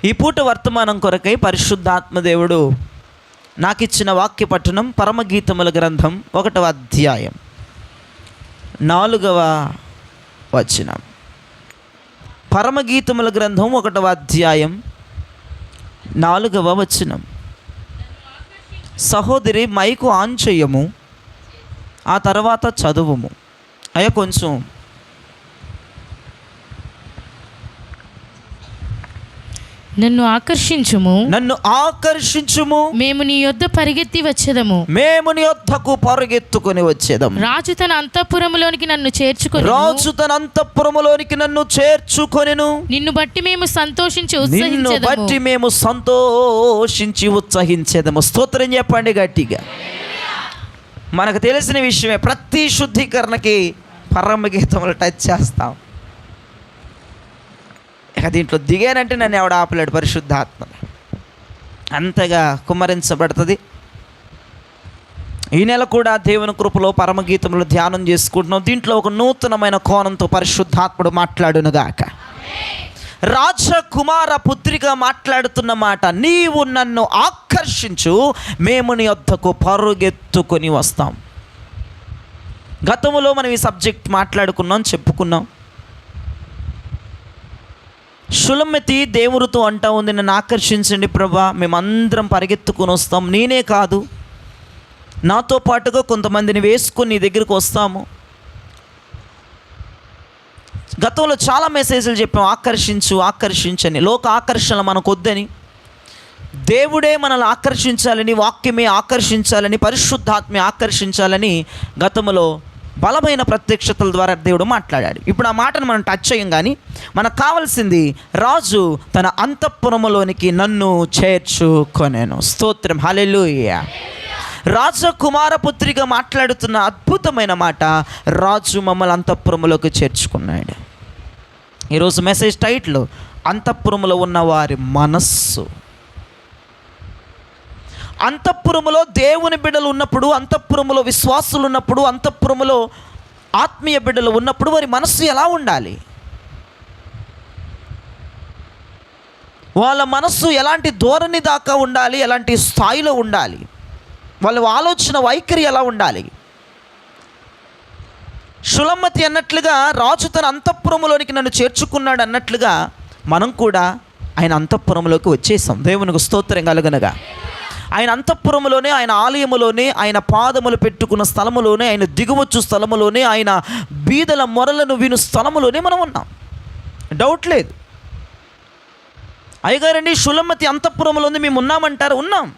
ఈ పూట వర్తమానం కొరకై పరిశుద్ధాత్మదేవుడు నాకు ఇచ్చిన వాక్య పట్టణం పరమగీతముల గ్రంథం 1వ అధ్యాయం 4వ వచనం. పరమగీతముల గ్రంథం 1వ అధ్యాయం 4వ వచనం. సహోదరి మైకు ఆన్ చేయము, ఆ తర్వాత చదువుము. అయ్యా కొంచెం నన్ను ఆకర్షించుము, నన్ను ఆకర్షించుము, మేము నీ యొద్ద పరిగెత్తి వచ్చేదము, మేము నీ యొద్దకు పరుగెత్తుకొని వచ్చేదము. రాజు తన అంతఃపురములోనికి నన్ను చేర్చుకొని, రాజు తన అంతఃపురములోనికి నన్ను చేర్చుకొనెను. నిన్ను బట్టి మేము సంతోషించి నిన్ను బట్టి మేము సంతోషించి ఉత్సహించేదము. స్తోత్రం చెప్పండి గట్టిగా. మనకు తెలిసిన విషయమే, ప్రతి శుద్ధీకరణకి పరమగీతములు టచ్ చేస్తాం. ఇక దీంట్లో దిగానంటే నన్ను ఎవడ ఆపలేడు. పరిశుద్ధాత్మ అంతగా కుమ్మరించబడుతుంది. ఈ నెల కూడా దేవుని కృపలో పరమగీతములు ధ్యానం చేసుకుంటున్నాం. దీంట్లో ఒక నూతనమైన కోణంతో పరిశుద్ధాత్ముడు మాట్లాడునుగాక. రాజకుమార పుత్రిక మాట్లాడుతున్న మాట, నీవు నన్ను ఆకర్షించు, మేము నీ వద్దకు పరుగెత్తుకొని వస్తాం. గతంలో మనం ఈ సబ్జెక్ట్ మాట్లాడుకున్నాం, చెప్పుకున్నాం. షులమ్మతి దేవుడితో అంటా ఉంది, నన్ను ఆకర్షించండి ప్రభా, మేమందరం పరిగెత్తుకొని వస్తాం. నేనే కాదు, నాతో పాటుగా కొంతమందిని వేసుకొని నీ దగ్గరికి వస్తాము. గతంలో చాలా మెసేజ్లు చెప్పాం, ఆకర్షించు ఆకర్షించని. లోక ఆకర్షణ మనకొద్దని, దేవుడే మనల్ని ఆకర్షించాలని, వాక్యమే ఆకర్షించాలని, పరిశుద్ధాత్మే ఆకర్షించాలని గతంలో బలమైన ప్రత్యక్షతల ద్వారా దేవుడు మాట్లాడాడు. ఇప్పుడు ఆ మాటను మనం టచ్ చేయం. కానీ మనకు కావాల్సింది, రాజు తన అంతఃపురములోనికి నన్ను చేర్చుకొనెను. స్తోత్రం, హల్లెలూయా. రాజకుమార పుత్రిక మాట్లాడుతున్న అద్భుతమైన మాట, రాజు మమ్మల్ని అంతఃపురములోకి చేర్చుకున్నాడు. ఈరోజు మెసేజ్ టైటిల్, అంతఃపురములో ఉన్న వారి మనస్సు. అంతఃపురములో దేవుని బిడ్డలు ఉన్నప్పుడు, అంతఃపురములో విశ్వాసులు ఉన్నప్పుడు, అంతఃపురములో ఆత్మీయ బిడ్డలు ఉన్నప్పుడు వారి మనస్సు ఎలా ఉండాలి? వాళ్ళ మనస్సు ఎలాంటి ధోరణి దాకా ఉండాలి? ఎలాంటి స్థాయిలో ఉండాలి? వాళ్ళ ఆలోచన వైఖరి ఎలా ఉండాలి? షులమ్మతి అన్నట్లుగా రాజు తన అంతఃపురములోనికి నన్ను చేర్చుకున్నాడు అన్నట్లుగా మనం కూడా ఆయన అంతఃపురంలోకి వచ్చేసాం. దేవునికి స్తోత్రం కలుగనగా. ఆయన అంతఃపురములోనే, ఆయన ఆలయములోనే, ఆయన పాదములు పెట్టుకున్న స్థలములోనే, ఆయన దిగువచ్చు స్థలములోనే, ఆయన బీదల మొరలను విను స్థలములోనే మనం ఉన్నాం. డౌట్ లేదు. అయ్యగారండి, షులమ్మతి అంతఃపురంలో ఉంది, మేము ఉన్నామంటారు. ఉన్నాం.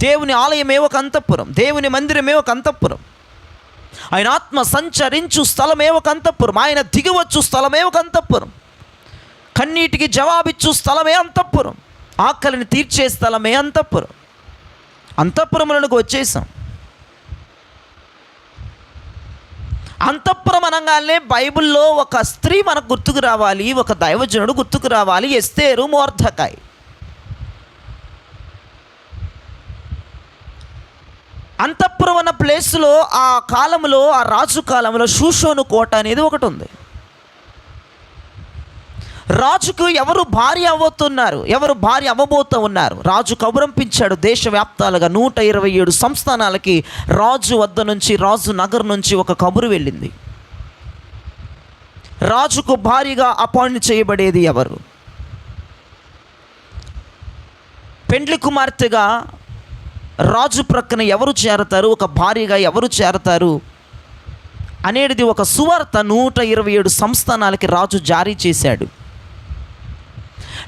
దేవుని ఆలయమే ఒక అంతఃపురం, దేవుని మందిరమే ఒక అంతఃపురం, ఆయన ఆత్మ సంచరించు స్థలమే ఒక అంతఃపురం, ఆయన దిగవచ్చు స్థలమే ఒక అంతఃపురం, కన్నీటికి జవాబిచ్చు స్థలమే అంతఃపురం, ఆకలిని తీర్చే స్థలమే అంతఃపురం. అంతఃపురములకు వచ్చేసాం. అంతఃపురం అనగానే బైబిల్లో ఒక స్త్రీ మనకు గుర్తుకు రావాలి, ఒక దైవజనుడు గుర్తుకు రావాలి, ఎస్తేరు, మొర్దెకై. అంతఃపురం అన్న ప్లేస్లో ఆ కాలంలో, ఆ రాజు కాలంలో షూషోను కోట అనేది ఒకటి ఉంది. రాజుకు ఎవరు భార్య అవ్వబోతున్నారు, ఎవరు భార్య అవ్వబోతూ ఉన్నారు? రాజు కబురంపించాడు దేశవ్యాప్తాలుగా 127 సంస్థానాలకి రాజు వద్ద నుంచి, రాజు నగర్ నుంచి ఒక కబురు వెళ్ళింది. రాజుకు భార్యగా అపాయింట్ చేయబడేది ఎవరు? పెండ్లి కుమార్తెగా రాజు ప్రక్కన ఎవరు చేరతారు, ఒక భార్యగా ఎవరు చేరతారు అనేది ఒక సువార్త 127 సంస్థానాలకి రాజు జారీ చేశాడు.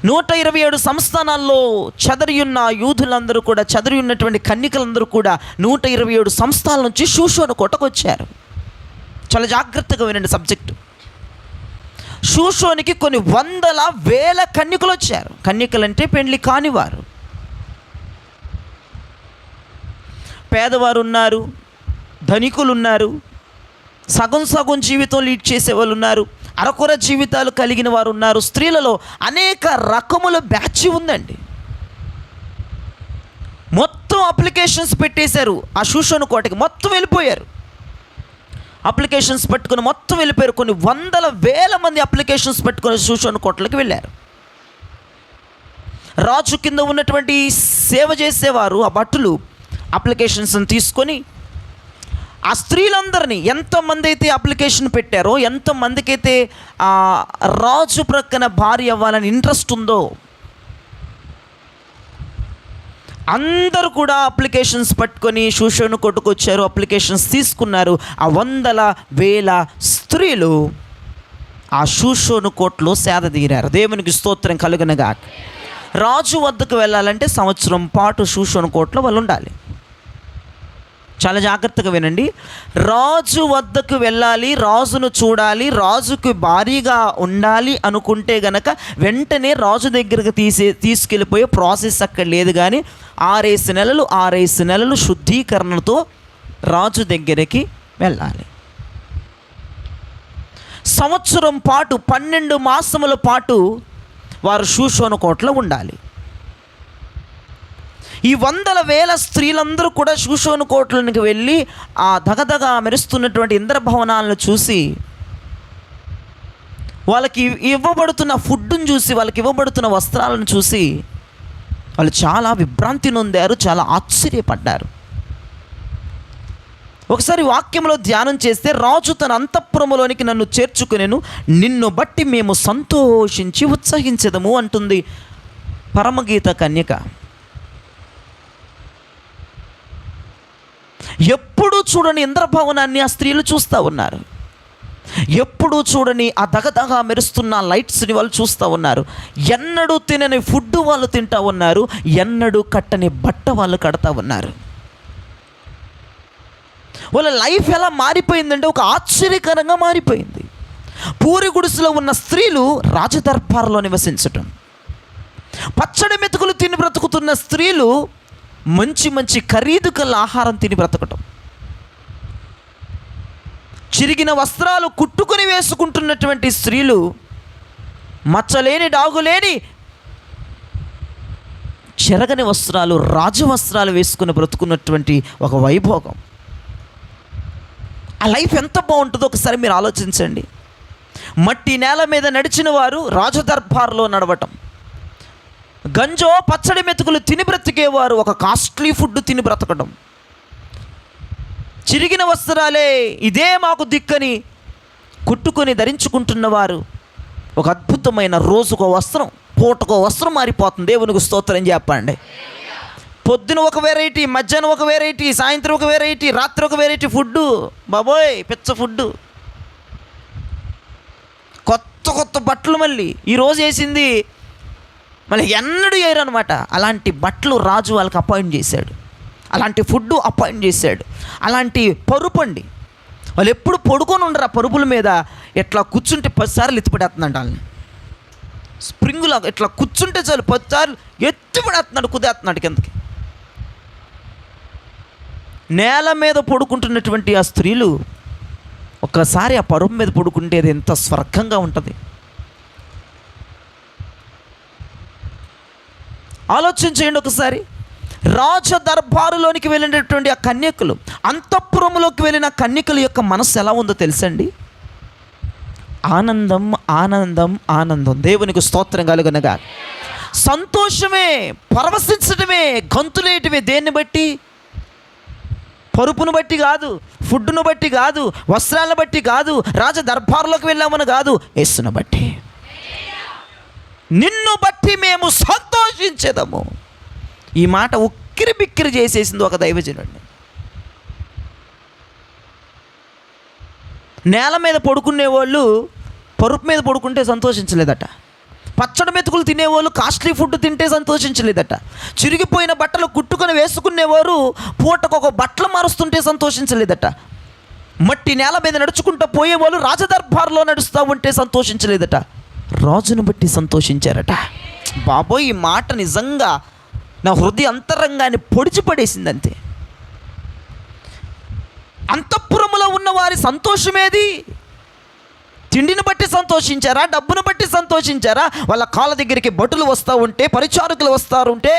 127 సంస్థానాల్లో చెదరి ఉన్న యూదులందరూ కూడా, చెదరి ఉన్నటువంటి కన్యకలందరూ కూడా 127 సంస్థానాల నుంచి షూషోను కోటకు వచ్చారు. చాలా జాగ్రత్తగా వినండి సబ్జెక్టు. షూషోనికి కొన్ని వందల వేల కన్యకలు వచ్చారు. కన్యకలంటే పెండ్లి కానివారు. పేదవారు ఉన్నారు, ధనికులు ఉన్నారు, సగం సగం జీవితం లీడ్ చేసేవాళ్ళు ఉన్నారు, అరకొర జీవితాలు కలిగిన వారు ఉన్నారు. స్త్రీలలో అనేక రకముల బ్యాచ్ ఉందండి. మొత్తం అప్లికేషన్స్ పెట్టేశారు ఆ షూషోను కోటకి. మొత్తం వెళ్ళిపోయారు. అప్లికేషన్స్ పెట్టుకుని మొత్తం వెళ్ళిపోయారు. కొన్ని వందల వేల మంది అప్లికేషన్స్ పెట్టుకుని షూషోను కోటలోకి వెళ్ళారు. రాజు కింద ఉన్నటువంటి సేవ చేసేవారు ఆ భటులు అప్లికేషన్స్ని తీసుకొని ఆ స్త్రీలందరినీ ఎంతమంది అయితే అప్లికేషన్ పెట్టారో, ఎంతమందికి అయితే రాజు ప్రక్కన భార్య అవ్వాలని ఇంట్రెస్ట్ ఉందో అందరూ కూడా అప్లికేషన్స్ పట్టుకొని షూషోను కొట్టుకొచ్చారు, అప్లికేషన్స్ తీసుకున్నారు. ఆ వందల వేల స్త్రీలు ఆ షూషోను కోట్లో సేద తీరారు. దేవునికి స్తోత్రం కలుగునగా. రాజు వద్దకు వెళ్ళాలంటే సంవత్సరం పాటు షూషోను కోట్లో వాళ్ళు ఉండాలి. చాలా జాగ్రత్తగా వినండి. రాజు వద్దకు వెళ్ళాలి, రాజును చూడాలి, రాజుకు భారీగా ఉండాలి అనుకుంటే గనక వెంటనే రాజు దగ్గరకు తీసుకెళ్ళిపోయే ప్రాసెస్ అక్కడ లేదు. కానీ 6 నెలలు శుద్ధీకరణతో రాజు దగ్గరికి వెళ్ళాలి. సంవత్సరం పాటు 12 మాసముల పాటు వారు షూషోను కోటలో ఉండాలి. ఈ వందల వేల స్త్రీలందరూ కూడా షూషోను కోటలోనికి వెళ్ళి ఆ దగదగ మెరుస్తున్నటువంటి ఇంద్రభవనాలను చూసి, వాళ్ళకి ఇవ్వబడుతున్న ఫుడ్డును చూసి, వాళ్ళకి ఇవ్వబడుతున్న వస్త్రాలను చూసి వాళ్ళు చాలా విభ్రాంతి నొందారు, చాలా ఆశ్చర్యపడ్డారు. ఒకసారి వాక్యంలో ధ్యానం చేస్తే, రాజు తన అంతఃపురములోనికి నన్ను చేర్చుకునేను, నిన్ను బట్టి మేము సంతోషించి ఉత్సహించెదము అంటుంది పరమగీత కన్యక. ఎప్పుడూ చూడని ఇంద్రభవనాన్ని ఆ స్త్రీలు చూస్తూ ఉన్నారు. ఎప్పుడూ చూడని ఆ దగదగా మెరుస్తున్న లైట్స్ని వాళ్ళు చూస్తూ ఉన్నారు. ఎన్నడూ తినని ఫుడ్ వాళ్ళు తింటూ ఉన్నారు. ఎన్నడూ కట్టని బట్ట వాళ్ళు కడతా ఉన్నారు. వాళ్ళ లైఫ్ ఎలా మారిపోయిందంటే ఒక ఆశ్చర్యకరంగా మారిపోయింది. పూరి గుడిసెలో ఉన్న స్త్రీలు రాజదర్బార్లో నివసించటం, పచ్చడి మెతుకులు తిని బ్రతుకుతున్న స్త్రీలు మంచి మంచి ఖరీదు కల ఆహారం తిని బ్రతకటం, చిరిగిన వస్త్రాలు కుట్టుకొని వేసుకుంటున్నటువంటి స్త్రీలు మచ్చలేని డాగులేని చెరగని వస్త్రాలు, రాజవస్త్రాలు వేసుకుని బ్రతుకున్నటువంటి ఒక వైభోగం. ఆ లైఫ్ ఎంత బాగుంటుందో ఒకసారి మీరు ఆలోచించండి. మట్టి నేల మీద నడిచిన వారు రాజదర్బార్లో నడవటం, గంజో పచ్చడి మెతుకులు తిని బ్రతికేవారు ఒక కాస్ట్లీ ఫుడ్ తిని బ్రతకడం, చిరిగిన వస్త్రాలే ఇదే మాకు దిక్కని కుట్టుకొని ధరించుకుంటున్నవారు ఒక అద్భుతమైన రోజుకో వస్త్రం, పూటకో వస్త్రం మారిపోతుంది. దేవునికి స్తోత్రం చెప్పండి. పొద్దున ఒక వెరైటీ, మధ్యాహ్నం ఒక వెరైటీ, సాయంత్రం ఒక వెరైటీ, రాత్రి ఒక వెరైటీ ఫుడ్డు. బాబోయ్ పిచ్చ ఫుడ్డు, కొత్త కొత్త బట్టలు మళ్ళీ ఈరోజు వేసింది మళ్ళీ ఎన్నడూ వేయరు అనమాట. అలాంటి బట్టలు రాజు వాళ్ళకి అపాయింట్ చేశాడు, అలాంటి ఫుడ్ అపాయింట్ చేశాడు. అలాంటి పరుపు అండి, వాళ్ళు ఎప్పుడు పడుకొని ఉండరు. ఆ పరుపుల మీద ఎట్లా కూర్చుంటే 10 సార్లు ఎత్తిపడేస్తుందంట వాళ్ళని. స్ప్రింగులా ఇట్లా కూర్చుంటే చాలు 10 సార్లు ఎత్తిపడేస్తున్నాడు, కుదేస్తున్నాడు కిందకి. నేల మీద పడుకుంటున్నటువంటి ఆ స్త్రీలు ఒక్కసారి ఆ పరుపు మీద పడుకుంటే అది ఎంత స్వర్గంగా ఉంటుంది. ఆలోచించేయండి ఒకసారి. రాజ దర్బారులోనికి వెళ్ళినటువంటి ఆ కన్యకులు, అంతఃపురంలోకి వెళ్ళిన కన్యకుల యొక్క మనస్సు ఎలా ఉందో తెలుసండి? ఆనందం ఆనందం ఆనందం. దేవునికి స్తోత్రం కలుగునగా. సంతోషమే, పరవశించడమే, గంతులేయటమే. దేన్ని బట్టి? పరుపును బట్టి కాదు, ఫుడ్ను బట్టి కాదు, వస్త్రాలను బట్టి కాదు, రాజ దర్బారులోకి వెళ్ళామని కాదు, యేసును బట్టి. నిన్ను బట్టి మేము సంతోషించేదము. ఈ మాట ఉక్కిరి బిక్కిరి చేసేసింది ఒక దైవజనుడిని. నేల మీద పడుకునేవాళ్ళు పరుపు మీద పడుకుంటే సంతోషించలేదట. పచ్చడి మెతుకులు తినేవాళ్ళు కాస్ట్లీ ఫుడ్ తింటే సంతోషించలేదట. చిరిగిపోయిన బట్టలు కుట్టుకొని వేసుకునేవారు పూటకు ఒక బట్టలు మారుస్తుంటే సంతోషించలేదట. మట్టి నేల మీద నడుచుకుంటూ పోయేవాళ్ళు రాజదర్బార్లో నడుస్తూ ఉంటే సంతోషించలేదట. రాజును బట్టి సంతోషించారట. బాబోయ్, ఈ మాట నిజంగా నా హృదయ అంతరంగాన్ని పొడిచిపడేసింది అంతే. అంతఃపురములో ఉన్న వారి సంతోషమేది? తిండిని బట్టి సంతోషించారా? డబ్బును బట్టి సంతోషించారా? వాళ్ళ కాళ్ళ దగ్గరికి భటులు వస్తూ ఉంటే, పరిచారకులు వస్తారు ఉంటే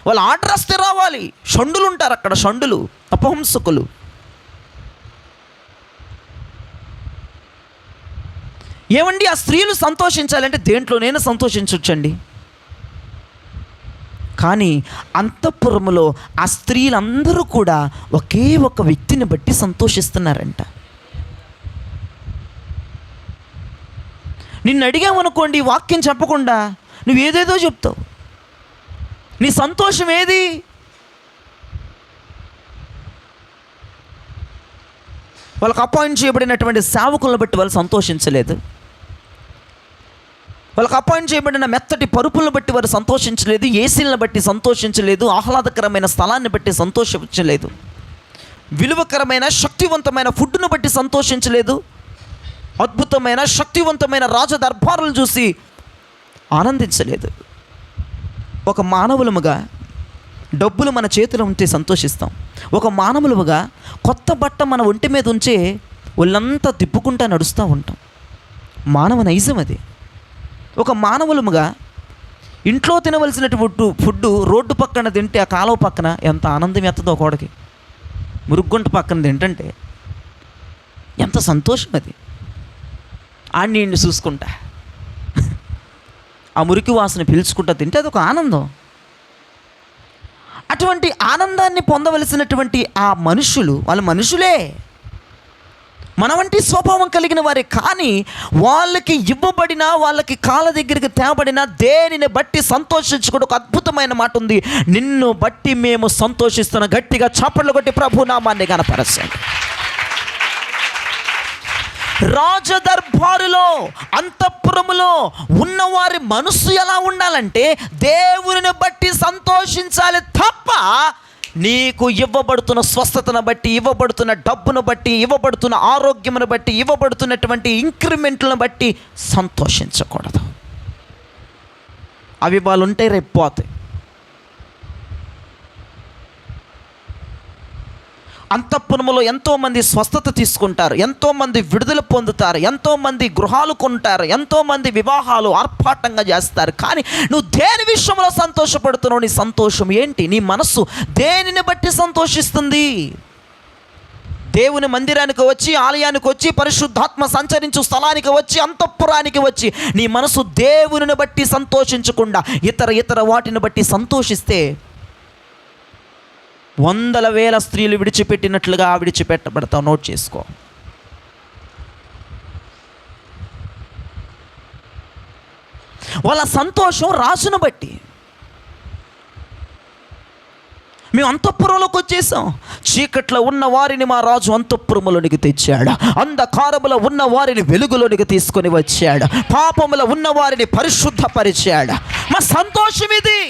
వాళ్ళు ఆర్డర్ వస్తే రావాలి. షండులు ఉంటారు అక్కడ, షండులు, అపహంసకులు. ఏమండి, ఆ స్త్రీలు సంతోషించాలంటే దేంట్లోనైనా సంతోషించవచ్చండి. కానీ అంతఃపురములో ఆ స్త్రీలందరూ కూడా ఒకే ఒక వ్యక్తిని బట్టి సంతోషిస్తున్నారంట. నిన్ను అడిగామనుకోండి, వాక్యం చెప్పకుండా నువ్వు ఏదేదో చెప్తావు. నీ సంతోషం ఏది? వాళ్ళకి అపాయింట్ చేయబడినటువంటి సేవకులను బట్టి వాళ్ళు సంతోషించలేదు. వాళ్ళకి అపాయింట్ చేయబడిన మెత్తటి పరుపులను బట్టి వారు సంతోషించలేదు. ఏసీలను బట్టి సంతోషించలేదు. ఆహ్లాదకరమైన స్థలాన్ని బట్టి సంతోషించలేదు. విలువకరమైన శక్తివంతమైన ఫుడ్ను బట్టి సంతోషించలేదు. అద్భుతమైన శక్తివంతమైన రాజదర్బారులు చూసి ఆనందించలేదు. ఒక మానవులముగా డబ్బులు మన చేతిలో ఉంటే సంతోషిస్తాం. ఒక మానవులుగా కొత్త బట్ట మన ఒంటి మీద ఉంచే ఒళ్ళంతా తిప్పుకుంటా నడుస్తూ ఉంటాం. మానవ నైజం అది. ఒక మానవులముగా ఇంట్లో తినవలసినటువంటి ఫుడ్డు రోడ్డు పక్కన తింటే, ఆ కాలువ పక్కన ఎంత ఆనందం ఎత్తదో కోడకి. మురుగుంట పక్కన తింటంటే ఎంత సంతోషం అది. ఆడిని చూసుకుంటా ఆ మురికి వాసన పీల్చుకుంటా తింటే అదొక ఆనందం. అటువంటి ఆనందాన్ని పొందవలసినటువంటి ఆ మనుషులు, వాళ్ళ మనుషులే, మన వంటి స్వభావం కలిగిన వారే. కానీ వాళ్ళకి ఇవ్వబడిన, వాళ్ళకి కాళ్ళ దగ్గరికి తేబడిన దేనిని బట్టి సంతోషించుకుంటూ ఒక అద్భుతమైన మాట ఉంది. నిన్ను బట్టి మేము సంతోషిస్తున్న. గట్టిగా చప్పట్లు కొట్టి ప్రభు నామాన్ని కనపరచండి. రాజదర్బారులో, అంతఃపురములో ఉన్నవారి మనస్సు ఎలా ఉండాలంటే దేవుని బట్టి సంతోషించాలి తప్ప నీకు ఇవ్వబడుతున్న స్వస్థతను బట్టి, ఇవ్వబడుతున్న డబ్బును బట్టి, ఇవ్వబడుతున్న ఆరోగ్యమును బట్టి, ఇవ్వబడుతున్నటువంటి ఇంక్రిమెంట్లను బట్టి సంతోషించకూడదు. అవి వాళ్ళు ఉంటే రేపు పోతాయి. అంతఃపురములో ఎంతోమంది స్వస్థత తీసుకుంటారు, ఎంతోమంది విడుదల పొందుతారు, ఎంతోమంది గృహాలు కొంటారు, ఎంతోమంది వివాహాలు ఆర్భాటంగా చేస్తారు. కానీ నువ్వు దేని విషయంలో సంతోషపడుతున్నావు? నీ సంతోషం ఏంటి? నీ మనస్సు దేనిని బట్టి సంతోషిస్తుంది? దేవుని మందిరానికి వచ్చి, ఆలయానికి వచ్చి, పరిశుద్ధాత్మ సంచరించు స్థలానికి వచ్చి, అంతఃపురానికి వచ్చి నీ మనసు దేవుని బట్టి సంతోషించకుండా ఇతర వాటిని బట్టి సంతోషిస్తే వందల వేల స్త్రీలు విడిచిపెట్టినట్లుగా విడిచిపెట్టబడతావు. నోట్ చేసుకో. వాళ్ళ సంతోషం రాజును బట్టి. మేము అంతఃపురంలోకి వచ్చేసాం. చీకట్లో ఉన్న వారిని మా రాజు అంతఃపురములోనికి తెచ్చాడు. అంధకారములో ఉన్న వారిని వెలుగులోనికి తీసుకొని వచ్చాడు. పాపములో ఉన్న వారిని పరిశుద్ధపరిచాడు. మా సంతోషం ఇది.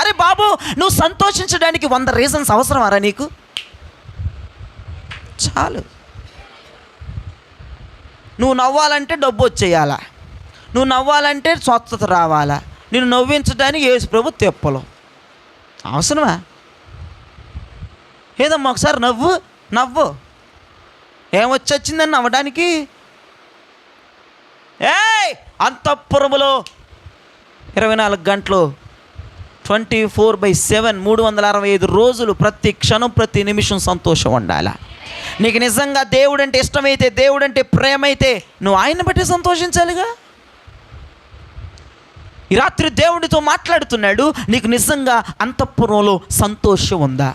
అరే బాబు, నువ్వు సంతోషించడానికి 100 రీజన్స్ అవసరమారా నీకు? చాలు. నువ్వు నవ్వాలంటే డబ్బు వచ్చేయాలా, నువ్వు నవ్వాలంటే స్వస్థత రావాలా, నేను నవ్వించడానికి యేసు ప్రభు తెప్పలు అవసరమా? ఏదమ్మా ఒకసారి నవ్వు ఏమొచ్చిందని నవ్వడానికి? అంతఃపురములో 24 గంటలు 24/7 365 రోజులు ప్రతి క్షణం ప్రతి నిమిషం సంతోషం ఉండాలా. నీకు నిజంగా దేవుడు అంటే ఇష్టమైతే, దేవుడు అంటే ప్రేమ అయితే నువ్వు ఆయన్ని బట్టి సంతోషించాలిగా. ఈ రాత్రి దేవుడితో మాట్లాడుతున్నాడు. నీకు నిజంగా అంతఃపురంలో సంతోషం ఉందా?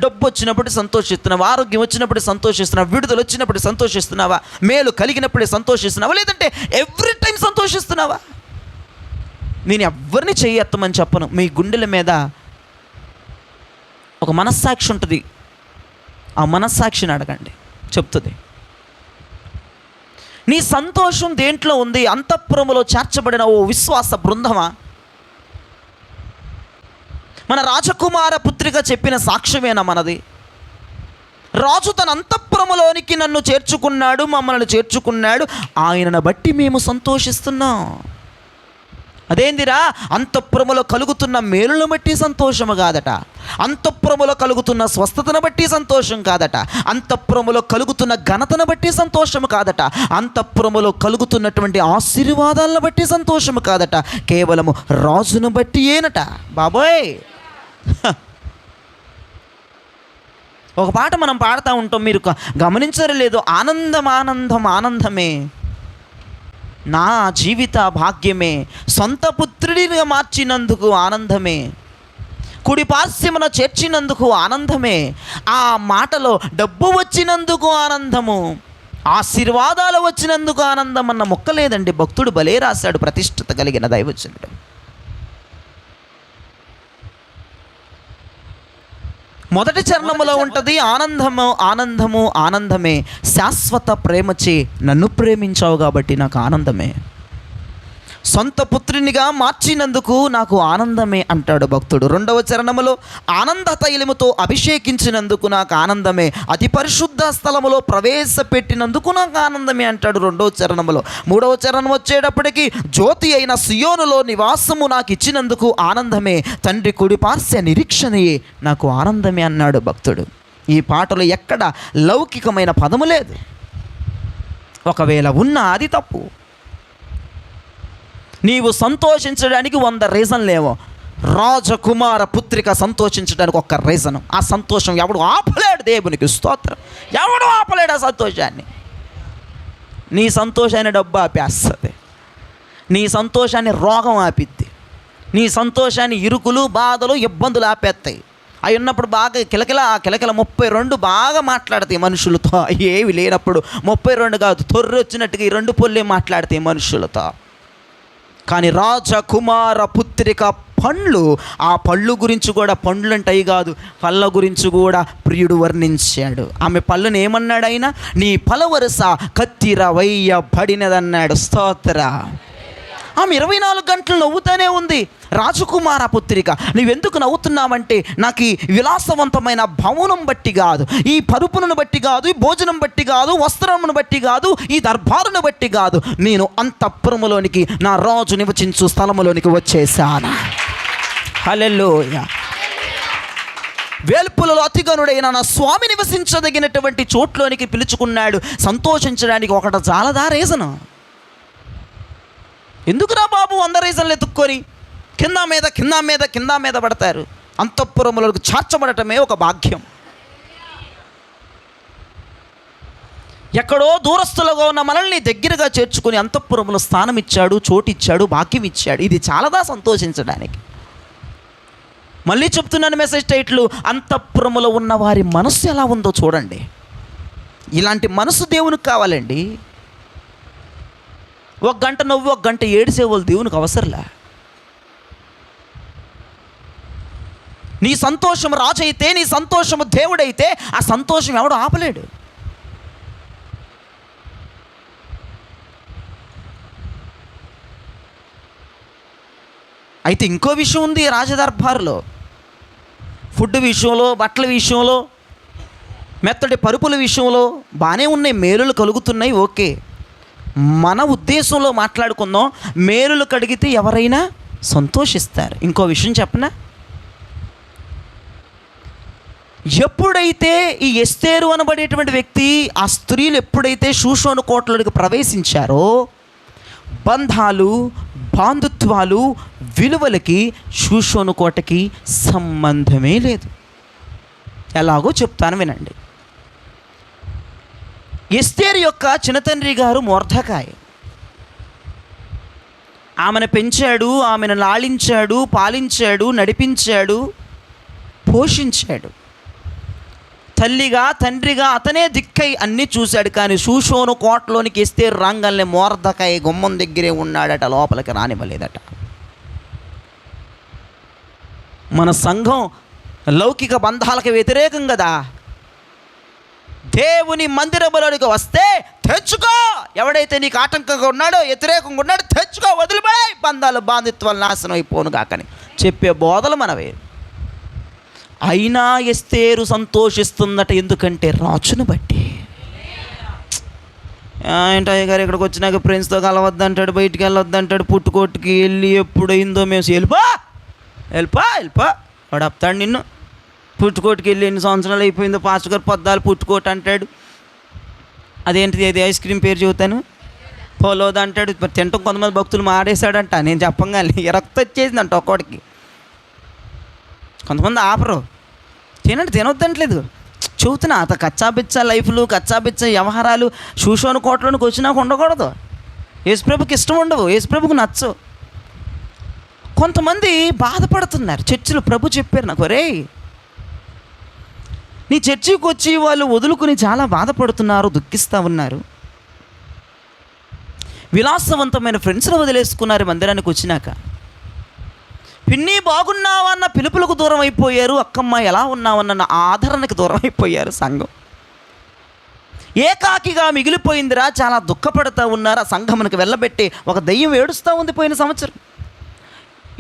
డబ్బు వచ్చినప్పుడు సంతోషిస్తున్నావా? ఆరోగ్యం వచ్చినప్పుడు సంతోషిస్తున్నావా? విడుదల వచ్చినప్పుడు సంతోషిస్తున్నావా? మేలు కలిగినప్పుడే సంతోషిస్తున్నావా? లేదంటే ఎవ్రీ టైం సంతోషిస్తున్నావా? నేను ఎవరిని చెయ్యెత్తమని చెప్పను. మీ గుండెల మీద ఒక మనస్సాక్షి ఉంటుంది. ఆ మనస్సాక్షిని అడగండి, చెప్తుంది. నీ సంతోషం దేంట్లో ఉంది? అంతఃపురములో చేర్చబడిన ఓ విశ్వాస బృందమా? మన రాజకుమార పుత్రిక చెప్పిన సాక్ష్యమేనా మనది? రాజు తన అంతఃపురములోనికి నన్ను చేర్చుకున్నాడు, మమ్మల్ని చేర్చుకున్నాడు, ఆయనను బట్టి మేము సంతోషిస్తున్నాం. అదేందిరా? అంతఃపురములో కలుగుతున్న మేలును బట్టి సంతోషము కాదట, అంతఃపురములో కలుగుతున్న స్వస్థతను బట్టి సంతోషం కాదట, అంతఃపురములో కలుగుతున్న ఘనతను బట్టి సంతోషము కాదట, అంతఃపురములో కలుగుతున్నటువంటి ఆశీర్వాదాలను బట్టి సంతోషము కాదట, కేవలము రాజును బట్టి ఏనట. బాబోయ్, ఒక పాట మనం పాడుతూ ఉంటాం, మీరు గమనించరు లేదు? ఆనందం ఆనందం ఆనందమే, నా జీవిత భాగ్యమే, సొంత పుత్రుడిగా మార్చినందుకు ఆనందమే. కుడి పార్శ్వమున చేర్చినందుకు ఆనందమే. ఆ మాటలో డబ్బు వచ్చినందుకు ఆనందము, ఆశీర్వాదాలు వచ్చినందుకు ఆనందం అన్న మొక్క లేదండి. భక్తుడు భలే రాశాడు, ప్రతిష్ఠత కలిగిన దైవజనుడు. మొదటి చరణములో ఉంటుంది, ఆనందము ఆనందము ఆనందమే, శాశ్వత ప్రేమచే నన్ను ప్రేమించావు కాబట్టి నాకు ఆనందమే, సొంత పుత్రునిగా మార్చినందుకు నాకు ఆనందమే అంటాడు భక్తుడు. రెండవ చరణములో ఆనంద తైలముతో అభిషేకించినందుకు నాకు ఆనందమే, అతి పరిశుద్ధ స్థలములో ప్రవేశపెట్టినందుకు నాకు ఆనందమే అంటాడు రెండవ చరణములో. మూడవ చరణం వచ్చేటప్పటికి జ్యోతి అయిన సియోనులో నివాసము నాకు ఇచ్చినందుకు ఆనందమే, తండ్రి కుడి పార్శ్వ నిరీక్షణయే నాకు ఆనందమే అన్నాడు భక్తుడు. ఈ పాటలో ఎక్కడ లౌకికమైన పదము లేదు, ఒకవేళ ఉన్నా అది తప్పు. నీవు సంతోషించడానికి 100 రీజన్లేమో, రాజకుమార పుత్రిక సంతోషించడానికి ఒక్క రీజను. ఆ సంతోషం ఎవడు ఆపలేడు, దేవునికి స్తోత్రం, ఎవడు ఆపలేడు ఆ సంతోషాన్ని. నీ సంతోషాన్ని డబ్బు ఆపేస్తుంది, నీ సంతోషాన్ని రోగం ఆపిద్ది, నీ సంతోషాన్ని ఇరుకులు బాధలు ఇబ్బందులు ఆపేస్తాయి. అవి ఉన్నప్పుడు బాగా కిలకిల 32 బాగా మాట్లాడతాయి మనుషులతో. ఏవి లేనప్పుడు 32 కాదు, తొర్రి వచ్చినట్టుగా ఈ 2 పొల్లే మాట్లాడతాయి మనుషులతో. కానీ రాజకుమార పుత్రిక పండ్లు, ఆ పళ్ళు గురించి కూడా, పండ్లు అంటే అవి కాదు, పళ్ళ గురించి కూడా ప్రియుడు వర్ణించాడు. ఆమె పళ్ళుని ఏమన్నాడు ఆయన? నీ పలవరస కత్తిర వేయబడినదన్నాడు. స్తోత్ర. ఆమె 24 గంటలు నవ్వుతూనే ఉంది. రాజకుమార పుత్రిక, నువ్వెందుకు నవ్వుతున్నావంటే, నాకు ఈ విలాసవంతమైన భవనం బట్టి కాదు, ఈ పరుపులను బట్టి కాదు, ఈ భోజనం బట్టి కాదు, వస్త్రమును బట్టి కాదు, ఈ దర్బారును బట్టి కాదు, నేను అంతఃపురములోనికి, నా రాజు నివసించు స్థలములోనికి వచ్చేసాను. హల్లెలూయా. వేల్పులలో అతిగనుడైన నా స్వామి నివసించదగినటువంటి చోట్లోనికి పిలుచుకున్నాడు. సంతోషించడానికి ఒకటి చాలదా రీజను? ఎందుకురా బాబు 100 రీజన్లు ఎత్తుక్కొని కింద మీద పడతారు? అంతఃపురములకు చార్చబడటమే ఒక భాగ్యం. ఎక్కడో దూరస్తులుగా ఉన్న మనల్ని దగ్గరగా చేర్చుకుని అంతఃపురములో స్థానం ఇచ్చాడు, చోటిచ్చాడు, భాగ్యం ఇచ్చాడు. ఇది చాలదా సంతోషించడానికి? మళ్ళీ చెప్తున్నాను మెసేజ్ టైటిల్, అంతఃపురములో ఉన్న వారి మనస్సు ఎలా ఉందో చూడండి. ఇలాంటి మనసు దేవునికి కావాలండి. 1 గంట నవ్వు 1 గంట ఏడిసేవాళ్ళు దేవునికి అవసరంలే. నీ సంతోషం రాజు అయితే, నీ సంతోషము దేవుడైతే, ఆ సంతోషం ఎవడు ఆపలేడు. అయితే ఇంకో విషయం ఉంది రాజదర్బారులో. ఫుడ్ విషయంలో, బట్టల విషయంలో, మెత్తటి పరుపుల విషయంలో బాగానే ఉన్నాయి, మేలులు కలుగుతున్నాయి, ఓకే. మన ఉద్దేశంలో మాట్లాడుకుందాం. మేలులు కడిగితే ఎవరైనా సంతోషిస్తారు. ఇంకో విషయం చెప్పనా, ఎప్పుడైతే ఈ ఎస్తేరు అనబడేటువంటి వ్యక్తి, ఆ స్త్రీలు ఎప్పుడైతే షూషోను కోటలోకి ప్రవేశించారో, బంధాలు, బాంధుత్వాలు, విలువలకి షూషోను కోటకి సంబంధమే లేదు. ఎలాగో చెప్తాను వినండి. ఎస్తేరు యొక్క చిన్నతండ్రి గారు మొర్దెకాయ్. ఆమెను పెంచాడు, ఆమెను లాలించాడు, పాలించాడు, నడిపించాడు, పోషించాడు. తల్లిగా తండ్రిగా అతనే దిక్కై అన్నీ చూశాడు. కానీ షూషోను కోటలోనికి ఎస్తేరు రంగల్ని మొర్దెకాయ్ గుమ్మం దగ్గరే ఉన్నాడట, లోపలికి రానివ్వలేదట. మన సంఘం లౌకిక బంధాలకు వ్యతిరేకం కదా. దేవుని మందిరములోనికి వస్తే తెచ్చుకో, ఎవడైతే నీకు ఆటంకంగా ఉన్నాడో, వ్యతిరేకంగా ఉన్నాడో తెచ్చుకో, వదిలిపోయి బంధాలు బాంధిత్వాలు నాశనం అయిపోను కాకని చెప్పే బోధలు మనవే. అయినా ఎస్తేరు సంతోషిస్తుందట, ఎందుకంటే రాజును బట్టి. ఏంటయ్య గారు ఇక్కడికి వచ్చినాక ఫ్రెండ్స్తో కలవద్దంటాడు, బయటికి వెళ్ళొద్దంటాడు, పుట్టుకోటికి వెళ్ళి ఎప్పుడైందో మేము వెళ్ళిపో వాడు అప్తాడు నిన్ను. పుట్టుకోటికి వెళ్ళి ఎన్ని సంవత్సరాలు అయిపోయిందో, పాస్టర్ గారు పొద్దాలు పుట్టుకోటి అంటాడు. అదేంటిది, అది ఐస్ క్రీమ్ పేరు చెబుతాను, పోలోది అంటాడు. తింటాం కొంతమంది భక్తులు మాడేశాడంట, నేను చెప్పంగానే రక్తం వచ్చేసిందంట ఒక్కోడికి. కొంతమంది ఆపరు, తినొద్దంటలేదు, చెబుతున్నా. అత కచ్చాబిచ్చా లైఫ్లు, కచ్చాబిచ్చా వ్యవహారాలు షూషోను కోటలోనికి వచ్చినాక ఉండకూడదు. యేసుప్రభుకి ఇష్టం ఉండవు, యేసుప్రభుకి నచ్చవు. కొంతమంది బాధపడుతున్నారు. చర్చిలో ప్రభు చెప్పారు నాకు, ఒరేయ్ నీ చర్చికి వచ్చి వాళ్ళు వదులుకుని చాలా బాధపడుతున్నారు, దుఃఖిస్తూ ఉన్నారు. విలాసవంతమైన ఫ్రెండ్స్ని వదిలేసుకున్నారు మందిరానికి వచ్చినాక. పిన్ని బాగున్నావా అన్న పిలుపులకు దూరం అయిపోయారు. అక్కమ్మ ఎలా ఉన్నావన్న ఆదరణకు దూరం అయిపోయారు. సంఘం ఏకాకిగా మిగిలిపోయిందిరా, చాలా దుఃఖపడుతూ ఉన్నారు. ఆ సంఘమునికి వెళ్ళబెట్టి ఒక దెయ్యం ఏడుస్తూ ఉంది పోయిన సంవత్సరం.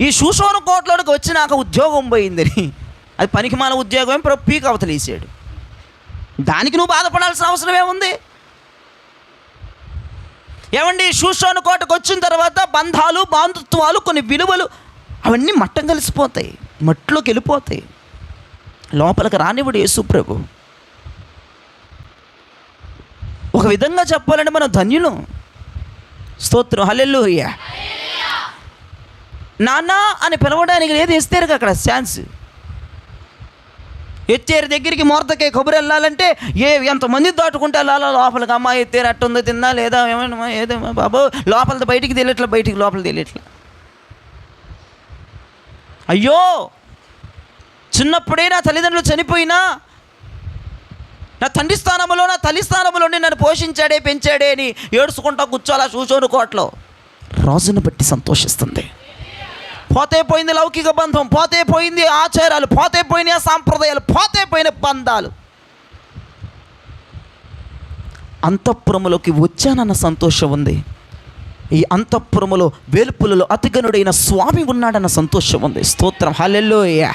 ఈ షూషోను కోట్లోనికి వచ్చినాక ఉద్యోగం పోయిందని, అది పనికిమాల ఉద్యోగం ప్రభు పీక అవతలేసాడు. దానికి నువ్వు బాధపడాల్సిన అవసరం ఏముంది? ఏమండి, షూషోను కోటకు వచ్చిన తర్వాత బంధాలు, బాంధుత్వాలు, కొన్ని విలువలు అవన్నీ మట్టం కలిసిపోతాయి, మట్టిలోకి వెళ్ళిపోతాయి. లోపలికి రానివ్వడు యేసు ప్రభు. ఒక విధంగా చెప్పాలంటే మనం ధన్యులం. స్తోత్రం, హల్లెలూయా. నాన్న అని పిలవడానికి లేదు, ఇస్తారు అక్కడ ఛాన్స్. ఎత్తేరు దగ్గరికి మొరతకే కబురు వెళ్ళాలంటే ఎంతమంది దాటుకుంటే వెళ్ళాలా లోపలికి. అమ్మాయి ఎత్తేరు అట్టుందో తిన్నా లేదా ఏమైనా ఏదేమో బాబు, లోపలిది బయటికి తెలియట్లా, బయటికి లోపల తెలియట్లా. అయ్యో, చిన్నప్పుడే నా తల్లిదండ్రులు చనిపోయినా నా తండ్రి స్థానంలో నా తల్లి స్థానంలో నన్ను పోషించాడే, పెంచాడే అని ఏడుచుకుంటా కూర్చోాలా షూషోను కోటలో. రోజును బట్టి సంతోషిస్తుంది. పోతే పోయింది లౌకిక బంధం, పోతే పోయింది ఆచారాలు, పోతే పోయిన సాంప్రదాయాలు, పోతే పోయిన బంధాలు. అంతఃపురములోకి వచ్చానన్న సంతోషం ఉంది. ఈ అంతఃపురములో వేల్పులలో అతిగనుడైన స్వామి ఉన్నాడన్న సంతోషం ఉంది. స్తోత్రం, హల్లెలూయా.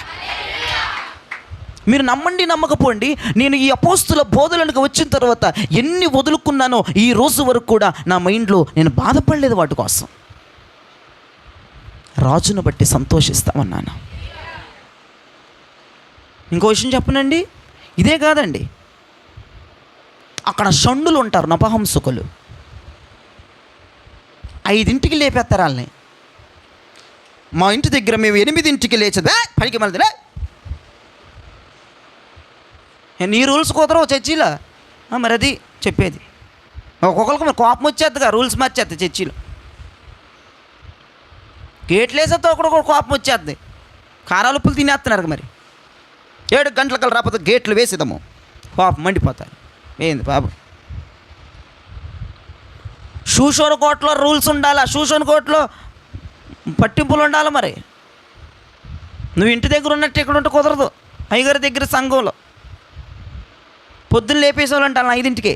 మీరు నమ్మండి నమ్మకపోండి, నేను ఈ అపోస్తుల బోధలకు వచ్చిన తర్వాత ఎన్ని వదులుకున్నానో ఈ రోజు వరకు కూడా నా మైండ్లో నేను బాధపడలేదు వాటి కోసం. రాజును బట్టి సంతోషిస్తామన్నాను. ఇంకో విషయం చెప్పనండి, ఇదే కాదండి, అక్కడ షండులు ఉంటారు, నపహంసుకులు. 5ంటికి లేపేస్తారు వాళ్ళని. మా ఇంటి దగ్గర మేము 8ంటికి లేచదా పనికి మళ్ళీ నీ రూల్స్ కుదరవు చర్చిలో. మరి అది చెప్పేది. ఒక్కొక్కరికి మరి కోపం వచ్చేద్దిగా, రూల్స్ మార్చేద్ది చర్చిలో. గేట్లు వేసేస్తే ఒకడొకడు కోపం వచ్చేద్ది. కారాలు ఉప్పులు తినేస్తున్నారు. మరి 7 గంటలకల్లా రాకపోతే గేట్లు వేసేదాము, కోపం మండిపోతారు. ఏంది బాబు, షూషోను కోటలో రూల్స్ ఉండాలా, షూషోను కోటలో పట్టింపులు ఉండాలి. మరి నువ్వు ఇంటి దగ్గర ఉన్నట్టు ఇక్కడ ఉంటే కుదరదు. అయ్యగారి దగ్గర సంఘంలో పొద్దున్న లేపేసేవాళ్ళంట 5ంటికి.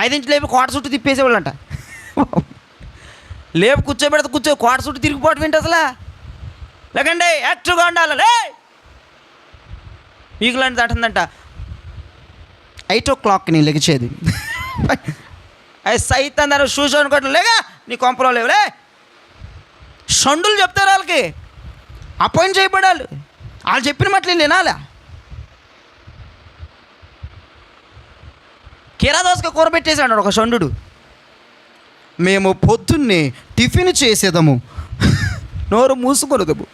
5ంటికి లేపి కోట చుట్టూ తిప్పేసేవాళ్ళంట. లేపు కూర్చోబెడితే కోట చుట్టూ తిరిగిపోవటం ఏంటి అసలు? లేకండి యాక్టివ్గా ఉండాలి. లే వీకులాంటి దాటుందంట. 8 o'clock నీ లెగిచేది. అది సైతం దాని షూస్ అనుకోవట్లేదు. లేగా నీ కొంపలో లేవులే. షండులు చెప్తారు వాళ్ళకి, అపాయింట్ చేయబడాలి. వాళ్ళు చెప్పిన మట్లు వినాలా. కీరాదోసగా కూర పెట్టేసాడు ఒక షండు. మేము పొద్దున్నే టిఫిన్ చేసేదము, నోరు మూసుకొనదము,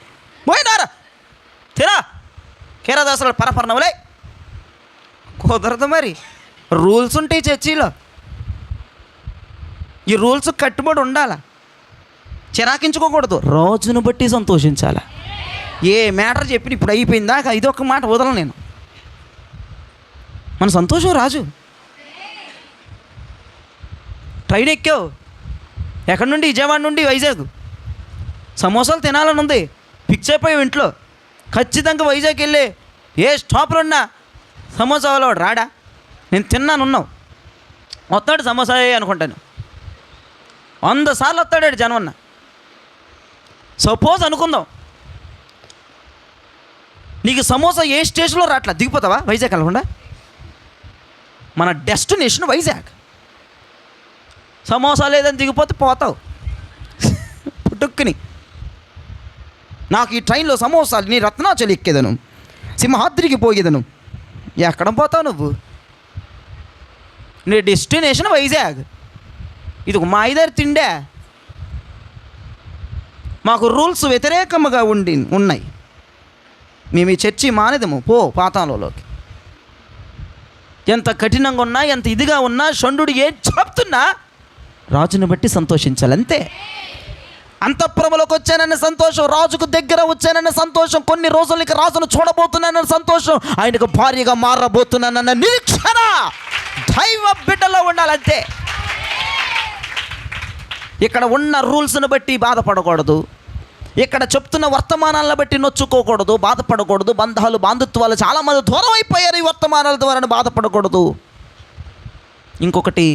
పోయినారా తిరా కీరాదోసలు పరపరనవులే. కుదరదు. మరి రూల్స్ ఉంటాయి చర్చిలో. ఈ రూల్స్ కట్టుబడి ఉండాలా, చిరాకించుకోకూడదు. రోజును బట్టి సంతోషించాలి. ఏ మ్యాటర్ చెప్పిన ఇప్పుడు అయిపోయిందాక ఇదొక మాట వదలను నేను. మన సంతోషం రాజు. ట్రైన్ ఎక్కావు, ఎక్కడి నుండి? విజయవాడ నుండి వైజాగ్. సమోసాలు తినాలని ఉంది, ఫిక్స్ అయిపోయావు ఇంట్లో. ఖచ్చితంగా వైజాగ్ వెళ్ళి ఏ స్టాప్లో ఉన్నా సమోసా వాళ్ళవాడు రాడా? నేను తిన్నానున్నావు, వస్తాడు సమోసా అనుకుంటాను. 100 సార్లు వస్తాడు జనవన్న. సపోజ్ అనుకుందాం నీకు సమోసా ఏ స్టేషన్లో రాట్లా, దిగిపోతావా వైజాగ్ వెళ్ళకుండా? మన డెస్టినేషన్ వైజాగ్. సమోసా లేదని దిగిపోతే పోతావు పుట్టుక్కుని. నాకు ఈ ట్రైన్లో సమోసాలు నీ రత్నాచలి ఎక్కేదను, సింహాద్రికి పోయేదను. ఎక్కడ పోతావు నువ్వు? నీ డెస్టినేషన్ వైజాగ్. ఇది ఒక మాయిదారి తిండే. మాకు రూల్స్ వ్యతిరేకముగా ఉన్నాయి. మేము ఈ చర్చి మానేదము, పో పాతాళంలోకి. ఎంత కఠినంగా ఉన్నా, ఎంత ఇదిగా ఉన్నా, షండు ఏం చెప్తున్నా రాజుని బట్టి సంతోషించాలి అంతే. అంతఃపురంలోకి వచ్చానన్న సంతోషం, రాజుకు దగ్గర వచ్చానన్న సంతోషం, కొన్ని రోజులకి రాజును చూడబోతున్నానన్న సంతోషం, ఆయనకు భార్యగా మారబోతున్నానన్న నిరీక్షణ దైవ బిడ్డలో ఉండాలంతే. ఇక్కడ ఉన్న రూల్స్ని బట్టి బాధపడకూడదు, ఇక్కడ చెప్తున్న వర్తమానాలను బట్టి నొచ్చుకోకూడదు, బాధపడకూడదు. బంధాలు బాంధుత్వాలు చాలామంది దూరం అయిపోయారు ఈ వర్తమానాల ద్వారా, బాధపడకూడదు. ఇంకొకటి,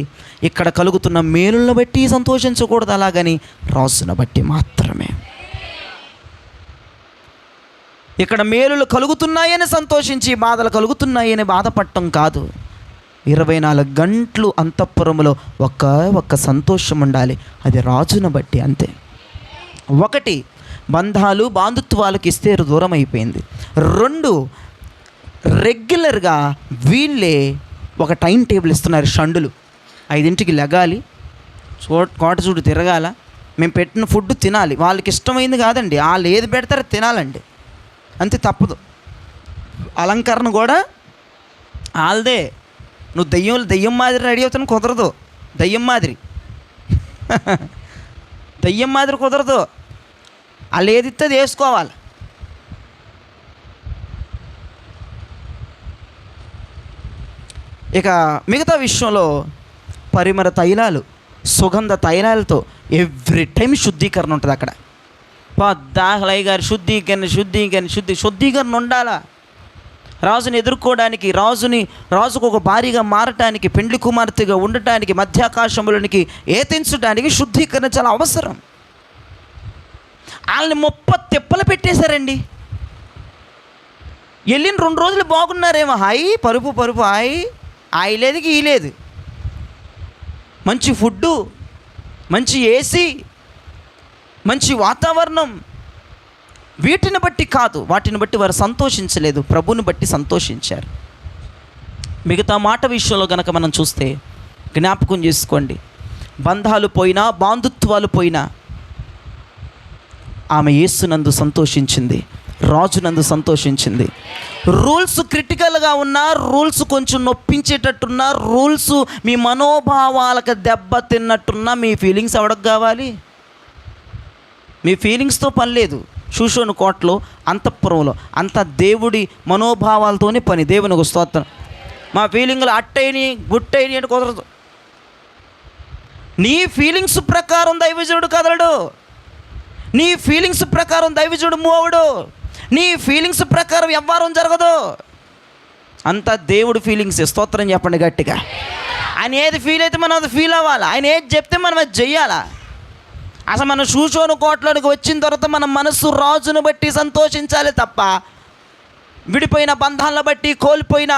ఇక్కడ కలుగుతున్న మేలులను బట్టి సంతోషించకూడదు, అలాగని రాజును బట్టి మాత్రమే. ఇక్కడ మేలులు కలుగుతున్నాయని సంతోషించి బాధలు కలుగుతున్నాయని బాధపడటం కాదు. 24 గంటలు అంతఃపురంలో ఒక్క సంతోషం ఉండాలి, అది రాజును బట్టి అంతే. ఒకటి, బంధాలు బాంధుత్వాలకు ఇస్తే దూరం అయిపోయింది. 2, రెగ్యులర్గా వీళ్ళే ఒక టైం టేబుల్ ఇస్తున్నారు. షండులు 5ంటికి లెగాలి, కోట చూడు తిరగాల, మేము పెట్టిన ఫుడ్ తినాలి. వాళ్ళకి ఇష్టమైంది కాదండి, వాళ్ళు ఏది పెడతారో తినాలండి, అంతే, తప్పదు. అలంకరణ కూడా వాళ్ళదే. నువ్వు దెయ్యం మాదిరి రెడీ అవుతాను కుదరదు, దెయ్యం మాదిరి కుదరదు. వాళ్ళు ఏది ఇస్తే అది వేసుకోవాలి. ఇక మిగతా విషయంలో పరిమళ తైలాలు, సుగంధ తైలాలతో ఎవ్రీ టైం శుద్ధీకరణ ఉంటుంది అక్కడ. దాహలయ్య గారు శుద్ధీకరణ ఉండాలా. రాజుని ఎదుర్కోవడానికి, రాజుకు ఒక భారీగా మారటానికి, పెండ్లి కుమార్తెగా ఉండటానికి, మధ్యాకాశములోనికి ఏతించడానికి శుద్ధీకరణ చాలా అవసరం. వాళ్ళని 30 తిప్పలు పెట్టేశారండి. వెళ్ళిన 2 రోజులు బాగున్నారేమో, హాయి పరుపు హాయి, ఆయి లేదు ఈ లేదు, మంచి ఫుడ్డు, మంచి ఏసీ, మంచి వాతావరణం. వీటిని బట్టి కాదు, వాటిని బట్టి వారు సంతోషించలేదు, ప్రభుని బట్టి సంతోషించారు. మిగతా మాట విషయంలో కనుక మనం చూస్తే జ్ఞాపకం చేసుకోండి, బంధాలు పోయినా బాంధుత్వాలు పోయినా ఆమె యేసునందు సంతోషించింది, రాజునందు సంతోషించింది. రూల్స్ క్రిటికల్గా ఉన్నా, రూల్స్ కొంచెం నొప్పించేటట్టున్నా, రూల్స్ మీ మనోభావాలకు దెబ్బ తిన్నట్టున్నా, మీ ఫీలింగ్స్ ఎవరికి కావాలి? మీ ఫీలింగ్స్తో పని లేదు. షూషోను కోటలో, అంతఃపురంలో అంత దేవుడి మనోభావాలతోనే పని. దేవునికి స్తోత్రం. మా ఫీలింగ్లు అట్టయిని గుట్టయిని అంటే కుదరదు. నీ ఫీలింగ్స్ ప్రకారం దైవజనుడు కదలడు, నీ ఫీలింగ్స్ ప్రకారం దైవజనుడు మూవడు, నీ ఫీలింగ్స్ ప్రకారం వ్యవహారం జరగదు. అంతా దేవుడు ఫీలింగ్స్. స్తోత్రం చెప్పండి గట్టిగా. ఆయన ఏది ఫీల్ అయితే మనం అది ఫీల్ అవ్వాలి, ఆయన ఏది చెప్తే మనం అది చెయ్యాలా. అసలు మనం షూషోను కోటలోనికి వచ్చిన తర్వాత మన మనస్సు రాజును బట్టి సంతోషించాలి తప్ప, విడిపోయిన బంధాలను బట్టి, కోల్పోయిన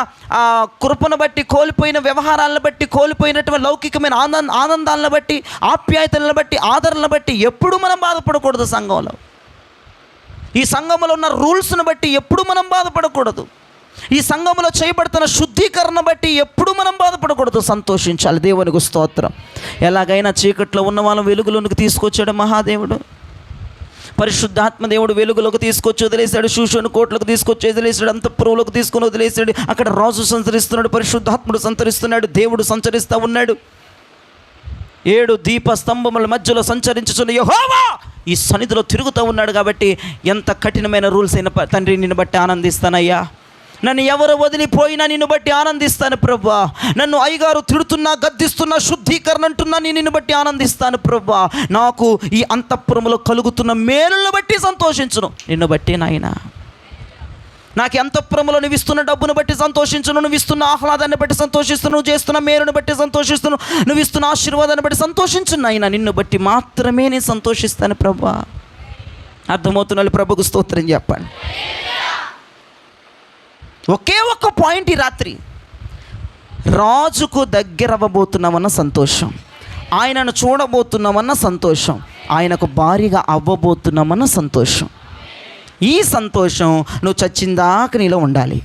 కృపను బట్టి, కోల్పోయిన వ్యవహారాలను బట్టి, కోల్పోయినటువంటి లౌకికమైన ఆనందాలను బట్టి, ఆప్యాయతలను బట్టి, ఆదరణను బట్టి ఎప్పుడు మనం బాధపడకూడదు. సంఘంలో, ఈ సంఘంలో ఉన్న రూల్స్ను బట్టి ఎప్పుడు మనం బాధపడకూడదు. ఈ సంఘంలో చేయబడుతున్న శుద్ధీకరణ బట్టి ఎప్పుడు మనం బాధపడకూడదు, సంతోషించాలి. దేవునికి స్తోత్రం. ఎలాగైనా చీకట్లో ఉన్న వాళ్ళని వెలుగులోనికి తీసుకొచ్చాడు మహాదేవుడు. పరిశుద్ధాత్మ దేవుడు వెలుగులోకి తీసుకొచ్చి వదిలేశాడు, షూషోను కోటలకు తీసుకొచ్చి వదిలేశాడు, అంతఃపురంలోకి తీసుకొని వదిలేశాడు. అక్కడ రాజు సంచరిస్తున్నాడు, పరిశుద్ధాత్ముడు సంచరిస్తున్నాడు, దేవుడు సంచరిస్తూ ఉన్నాడు. 7 దీప స్తంభముల మధ్యలో సంచరించుచున్న యెహోవా ఈ సన్నిధిలో తిరుగుతూ ఉన్నాడు. కాబట్టి ఎంత కఠినమైన రూల్స్ అయిన తండ్రి, నిన్ను బట్టి ఆనందిస్తానయ్యా. నన్ను ఎవరు వదిలిపోయినా నిన్ను బట్టి ఆనందిస్తాను ప్రభువా. నన్ను అయ్యగారు తిడుతున్నా, గద్దిస్తున్నా, శుద్ధీకరణ అంటున్నా, నిన్ను బట్టి ఆనందిస్తాను ప్రభువా. నాకు ఈ అంతఃపురంలో కలుగుతున్న మేలులను బట్టి సంతోషించును, నిన్ను బట్టి నాయనా. నాకు అంతఃపురంలో నువ్వు ఇస్తున్న డబ్బును బట్టి సంతోషించును, నువ్వు ఇస్తున్న ఆహ్లాదాన్ని బట్టి సంతోషిస్తున్నాను, నువ్వు చేస్తున్న మేలును బట్టి సంతోషిస్తున్నాను, నువ్వు ఇస్తున్న ఆశీర్వాదాన్ని బట్టి సంతోషించును నాయనా. నిన్ను బట్టి మాత్రమే నేను సంతోషిస్తాను ప్రభువా. అర్థమవుతున్న ప్రభుకు స్తోత్రం చెప్పండి. ఒకే ఒక్క పాయింట్ ఈ రాత్రి, రాజుకు దగ్గర అవ్వబోతున్నామన్న సంతోషం, ఆయనను చూడబోతున్నామన్న సంతోషం, ఆయనకు భారీగా అవ్వబోతున్నామన్న సంతోషం. ఈ సంతోషం నువ్వు చచ్చిందాక నీలో ఉండాలి.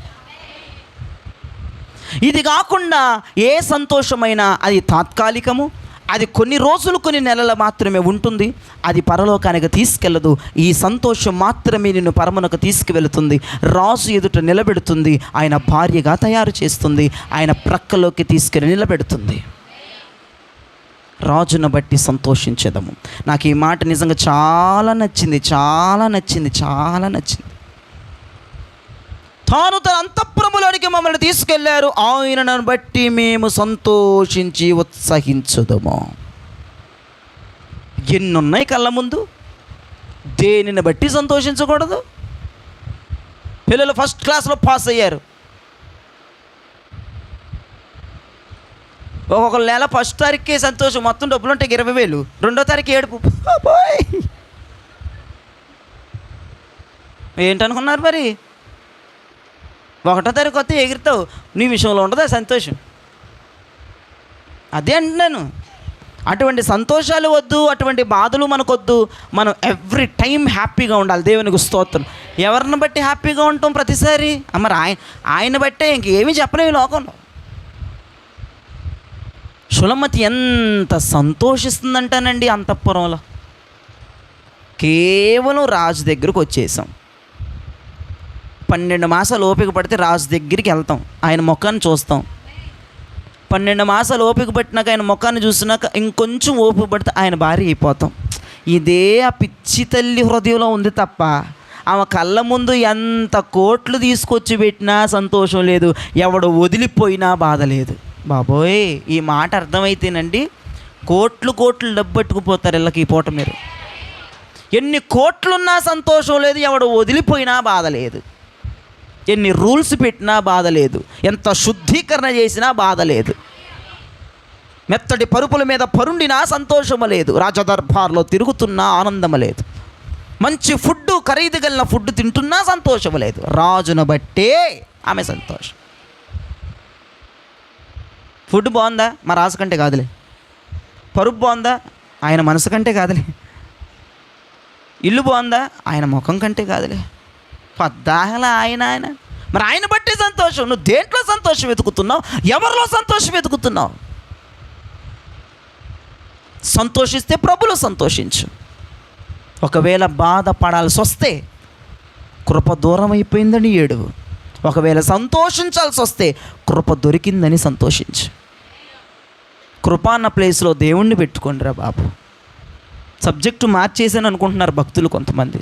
ఇది కాకుండా ఏ సంతోషమైనా అది తాత్కాలికము, అది కొన్ని రోజులు, కొన్ని నెలలు మాత్రమే ఉంటుంది, అది పరలోకానికి తీసుకెళ్ళదు. ఈ సంతోషం మాత్రమే నిన్ను పరమునకు తీసుకువెళుతుంది, రాజు ఎదుట నిలబెడుతుంది, ఆయన భార్యగా తయారు చేస్తుంది, ఆయన ప్రక్కలోకి తీసుకెళ్ళి నిలబెడుతుంది. రాజును బట్టి సంతోషించెదము. నాకు ఈ మాట నిజంగా చాలా నచ్చింది, చాలా నచ్చింది, చాలా నచ్చింది. తాను తన అంతఃపురములోనికి మమ్మల్ని తీసుకెళ్లారు, ఆయనను బట్టి మేము సంతోషించి ఉత్సహించుదము. ఎన్నున్నాయి కళ్ళ ముందు, దేనిని బట్టి సంతోషించకూడదు? పిల్లలు ఫస్ట్ క్లాస్లో పాస్ అయ్యారు. ఒక్కొక్క నెల ఫస్ట్ తారీఖుకే సంతోషం, మొత్తం డబ్బులు ఉంటాయి 20,000. 2వ తారీఖు ఏడుపు. ఏంటనుకున్నారు మరి? 1వ తారీఖు వస్తే ఎగురుతావు, నీ విషయంలో ఉండదా సంతోషం? అదే అంటున్నాను. అటువంటి సంతోషాలు వద్దు, అటువంటి బాధలు మనకొద్దు. మనం ఎవ్రీ టైం హ్యాపీగా ఉండాలి. దేవునికి స్తోత్రం. ఎవరిని బట్టి హ్యాపీగా ఉంటాం ప్రతిసారి? మరి ఆయన బట్టే, ఇంకేమీ చెప్పలేము ఈ లోకంలో. షులమతి ఎంత సంతోషిస్తుందంటానండి అంతఃపురంలో. కేవలం రాజు దగ్గరకు వచ్చేసాం. 12 మాసాలు ఓపిక పడితే రాజు దగ్గరికి వెళ్తాం, ఆయన ముఖాన్ని చూస్తాం. 12 మాసాలు ఓపిక పట్టినాక ఆయన ముఖాన్ని చూసినాక ఇంకొంచెం ఓపిక పడితే ఆయన భార్య అయిపోతాం. ఇదే ఆ పిచ్చి తల్లి హృదయంలో ఉంది తప్ప ఆమె కళ్ళ ముందు ఎంత కోట్లు తీసుకొచ్చి పెట్టినా సంతోషం లేదు, ఎవడు వదిలిపోయినా బాధ లేదు. బాబోయ్, ఈ మాట అర్థమైతేనండి కోట్లు కోట్లు డబ్బు పట్టుకుపోతారు ఇళ్ళకి ఈ పూట. మీరు ఎన్ని కోట్లున్నా సంతోషం లేదు, ఎవడు వదిలిపోయినా బాధ లేదు, ఎన్ని రూల్స్ పెట్టినా బాధ లేదు, ఎంత శుద్ధీకరణ చేసినా బాధ లేదు, మెత్తటి పరుపుల మీద పరుండినా సంతోషము లేదు, రాజదర్బార్లో తిరుగుతున్నా ఆనందము లేదు, మంచి ఫుడ్ ఖరీదు గల ఫుడ్ తింటున్నా సంతోషము లేదు. రాజును బట్టే ఆమె సంతోషం. ఫుడ్ బాగుందా? మా రాజు కంటే కాదులే. పరుపు బాగుందా? ఆయన మనసు కంటే కాదులే. ఇల్లు బాగుందా? ఆయన ముఖం కంటే కాదులే. పద్దాహలా ఆయన మరి ఆయన బట్టి సంతోషం. నువ్వు దేంట్లో సంతోషం వెతుకుతున్నావు? ఎవరిలో సంతోషం వెతుకుతున్నావు? సంతోషిస్తే ప్రభులో సంతోషించు. ఒకవేళ బాధపడాల్సి వస్తే కృప దూరం అయిపోయిందని ఏడువు. ఒకవేళ సంతోషించాల్సి వస్తే కృప దొరికిందని సంతోషించు. కృప అన్న ప్లేస్లో దేవుణ్ణి పెట్టుకోండిరా బాబు. సబ్జెక్టు మార్చేసాను అనుకుంటున్నారు భక్తులు కొంతమంది.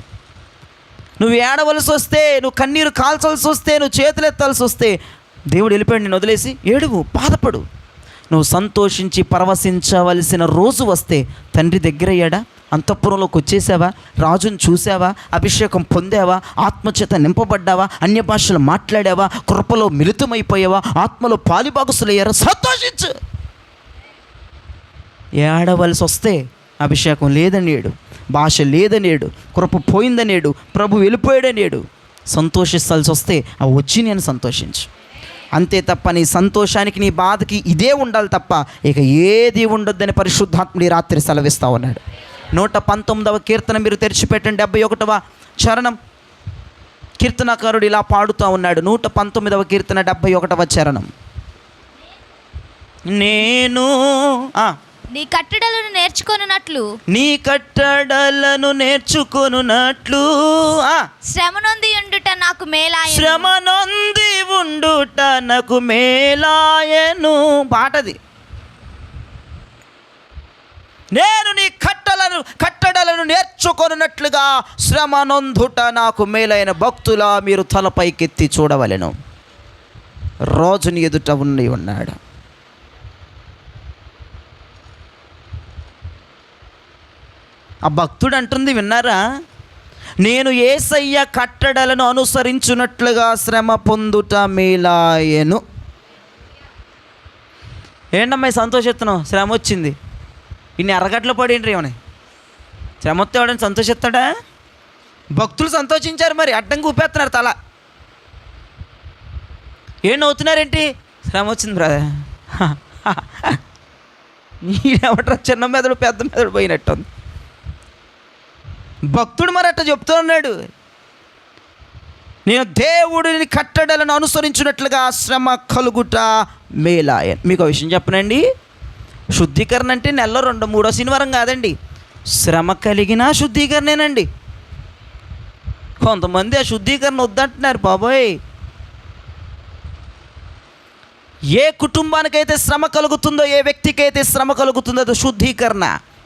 నువ్వు ఏడవలసి వస్తే, నువ్వు కన్నీరు కాల్చాల్సి వస్తే, నువ్వు చేతులు ఎత్తాల్సి వస్తే దేవుడు వెళ్ళిపోయాడు నేను వదిలేసి ఏడువు, బాధపడు. నువ్వు సంతోషించి పరవశించవలసిన రోజు వస్తే తండ్రి దగ్గరయ్యాడా? అంతఃపురంలోకి వచ్చేసావా? రాజును చూసావా? అభిషేకం పొందావా? ఆత్మచేత నింపబడ్డావా? అన్య భాషలు మాట్లాడావా? కృపలో మిళితమైపోయావా? ఆత్మలో పాలిభాగస్తులయ్యారా? సంతోషించు. ఏడవలసి వస్తే అభిషేకం లేదనేడు, భాష లేదనేడు, కృప పోయిందనేడు, ప్రభు వెళ్ళిపోయాడనేడు, సంతోషిస్తాల్సి వస్తే ఆ వచ్చి నేను సంతోషించు. అంతే తప్ప నీ సంతోషానికి నీ బాధకి ఇదే ఉండాలి తప్ప ఇక ఏది ఉండొద్దని పరిశుద్ధాత్ముడి రాత్రి సెలవిస్తూ ఉన్నాడు. 119వ కీర్తన మీరు తెరిచిపెట్టండి, 71వ చరణం. కీర్తనకారుడు ఇలా పాడుతూ ఉన్నాడు. 119వ కీర్తన 71వ చరణం. నేను నీ కట్టడలను నేర్చుకొనున్నట్లు, నీ కట్టడలను నేర్చుకొనున్నట్లు శ్రమ నొంది ఉండుట నాకు మేలాయెను. శ్రమ నొంది ఉండుట నాకు మేలాయెను. పాటది. నేను నీ కట్టడలను నేర్చుకొనున్నట్లుగా శ్రమ నొందుట నాకు మేలైన. భక్తులా మీరు తలపైకెత్తి చూడవలెను, రాజుని ఎదుట ఉన్నాడు. ఆ భక్తుడు అంటుంది విన్నారా? నేను యేసయ్య కట్టడలను అనుసరించున్నట్లుగా శ్రమ పొందుట మేలాయెను. ఏంటమ్మాయి సంతోషిస్తున్నావు? శ్రమ వచ్చింది, ఇన్ని ఎర్రగట్లు పడిండ్రు. ఏమని శ్రమ వస్తే ఎవడని సంతోషిస్తాడా? భక్తులు సంతోషించారు, మరి అడ్డం కూపేస్తున్నారు తల. ఏం నవ్వుతున్నారేంటి? శ్రమ వచ్చింది బ్రదర్. నీడెవట్రా చిన్న మెదడు పెద్ద మెదడు పోయినట్టుంది. భక్తుడు మరి అట్ట చెప్తూ ఉన్నాడు, నేను దేవుడిని కట్టడలను అనుసరించినట్లుగా శ్రమ కలుగుట మేలాయన్. మీకు ఒక విషయం చెప్పనండి, శుద్ధీకరణ అంటే నెలలో 2-3 శనివారం కాదండి, శ్రమ కలిగినా శుద్ధీకరణేనండి. కొంతమంది ఆ శుద్ధీకరణ వద్దంటున్నారు. బాబోయ్, ఏ కుటుంబానికైతే శ్రమ కలుగుతుందో, ఏ వ్యక్తికైతే శ్రమ కలుగుతుందో అది శుద్ధీకరణ.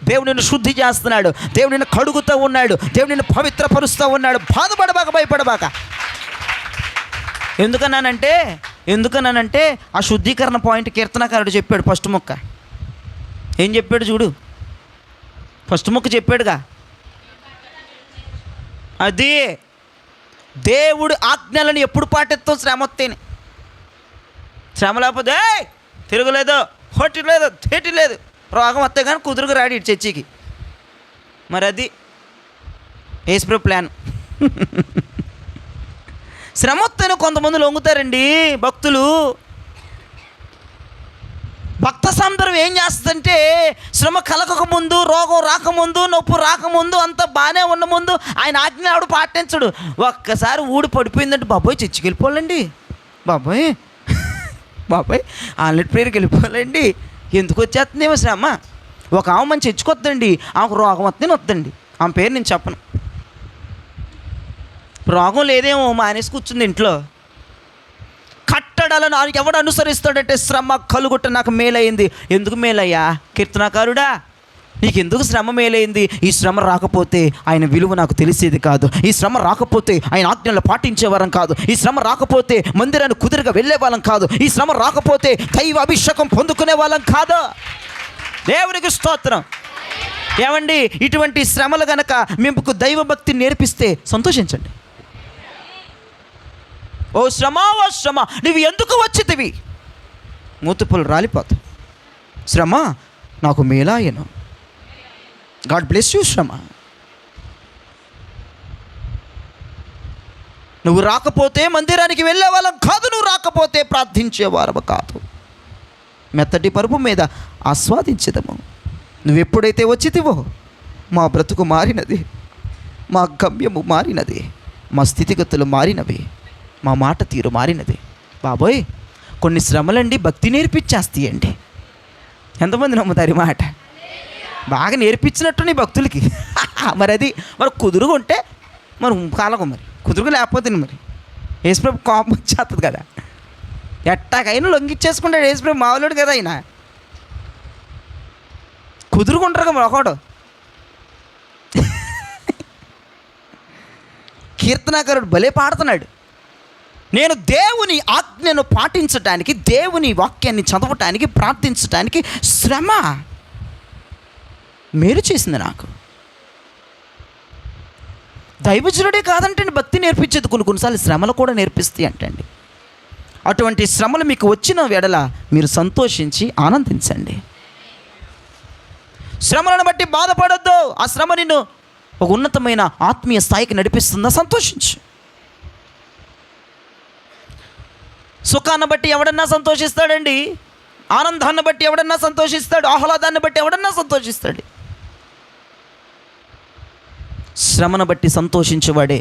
దేవుడు నిన్ను శుద్ధి చేస్తున్నాడు, దేవుడు నిన్ను కడుగుతూ ఉన్నాడు, దేవుడు నిన్ను పవిత్రపరుస్తూ ఉన్నాడు. బాధపడబాక, భయపడబాక. ఎందుకన్నానంటే ఆ శుద్ధీకరణ పాయింట్ కీర్తనకారుడు చెప్పాడు. ఫస్ట్ మొక్క ఏం చెప్పాడు చూడు, ఫస్ట్ మొక్క చెప్పాడుగా, అది దేవుడు ఆజ్ఞలను ఎప్పుడు పాటిస్తాం? శ్రమ వస్తేనే. శ్రమ లేకపోతే తిరగలేదు, హోటి లేదు, తేటి లేదు, రోగం వస్తే కానీ కుదురుకు రాడి చర్చికి. మరి అది యేసుప్రభు ప్లాన్. శ్రమ వస్తేనే కొంతమంది లొంగుతారండి భక్తులు. భక్త సందర్భం ఏం చేస్తుందంటే, శ్రమ కలగకముందు, రోగం రాకముందు, నొప్పి రాకముందు, అంతా బాగానే ఉన్న ముందు ఆయన ఆజ్ఞ ఆవిడ పాటించడు. ఒక్కసారి ఊడి పడిపోయిందంటే బాబోయ్ చర్చికి వెళ్ళిపోవాలండి, బాబోయ్ ఆన్లైన్ ప్రేయర్కి వెళ్ళిపోవాలండి. ఎందుకు వచ్చేస్తుందేమో శ్రమ. ఒక ఆమె మంచి చర్చికొద్దండి, ఆమెకు రోగం వస్తేనే వద్దండి. ఆమె పేరు నేను చెప్పను. రోగం లేదేమో మానేసి కూర్చుంది ఇంట్లో. కట్టడాలను ఎవడు అనుసరిస్తాడంటే, శ్రమ కలుగుట నాకు మేలైంది. ఎందుకు మేలయ్యా కీర్తనకారుడా? నీకెందుకు శ్రమ మేలైంది? ఈ శ్రమ రాకపోతే ఆయన విలువ నాకు తెలిసేది కాదు. ఈ శ్రమ రాకపోతే ఆయన ఆజ్ఞలు పాటించేవారం కాదు. ఈ శ్రమ రాకపోతే మందిరాన్ని కుదురుగా వెళ్ళే వాళ్ళం కాదు. ఈ శ్రమ రాకపోతే దైవ అభిషేకం పొందుకునే వాళ్ళం కాదు. దేవునికి స్తోత్రం. ఏమండి, ఇటువంటి శ్రమలు గనక మీకు దైవభక్తి నేర్పిస్తే సంతోషించండి. ఓ శ్రమ నువ్వు ఎందుకు వచ్చితివి? మూతుపులు రాలిపోతావు. శ్రమ నాకు మేలాయను. God bless you. శ్రమ నువ్వు రాకపోతే మందిరానికి వెళ్ళే వాళ్ళం కాదు, నువ్వు రాకపోతే ప్రార్థించేవారు కాదు. మెత్తటి పరుపు మీద ఆస్వాదించదము. నువ్వు ఎప్పుడైతే వచ్చితివో మా బ్రతుకు మారినది, మా గమ్యము మారినది, మా స్థితిగతులు మారినవి, మా మాట తీరు మారినది. బాబోయ్, కొన్ని శ్రమలండి భక్తి నేర్పించేస్తాయండి. ఎంతమంది నమ్ముతారు ఈ మాట? బాగా నేర్పించినట్టు నీ భక్తులకి. మరి కుదురుగా ఉంటే మరి కాలకు, మరి కుదురుగా లేకపోతే మరి యేసుప్రభు కోపం వచ్చేస్తుంది కదా. ఎట్టాకైనా లొంగిచ్చేసుకుంటాడు యేసుప్రభు. మావులుడు కదా ఆయన. కుదురుకుంటారు కదా ఒకడు. కీర్తనాకారుడు భలే పాడుతున్నాడు. నేను దేవుని ఆజ్ఞను పాటించడానికి, దేవుని వాక్యాన్ని చదవటానికి, ప్రార్థించడానికి శ్రమ మేలు చేసింది నాకు. దైవజనుడే కాదంటే భక్తి నేర్పించేది కొన్నిసార్లు శ్రమలు కూడా నేర్పిస్తాయి అంటండి. అటువంటి శ్రమలు మీకు వచ్చిన వెడల మీరు సంతోషించి ఆనందించండి. శ్రమలను బట్టి బాధపడొద్దు. ఆ శ్రమ నిన్ను ఒక ఉన్నతమైన ఆత్మీయ స్థాయికి నడిపిస్తుందా? సంతోషించు. సుఖాన్ని బట్టి ఎవడన్నా సంతోషిస్తాడండి. ఆనందాన్ని బట్టి ఎవడన్నా సంతోషిస్తాడు. ఆహ్లాదాన్ని బట్టి ఎవడన్నా సంతోషిస్తాడు. శ్రమను బట్టి సంతోషించేవాడే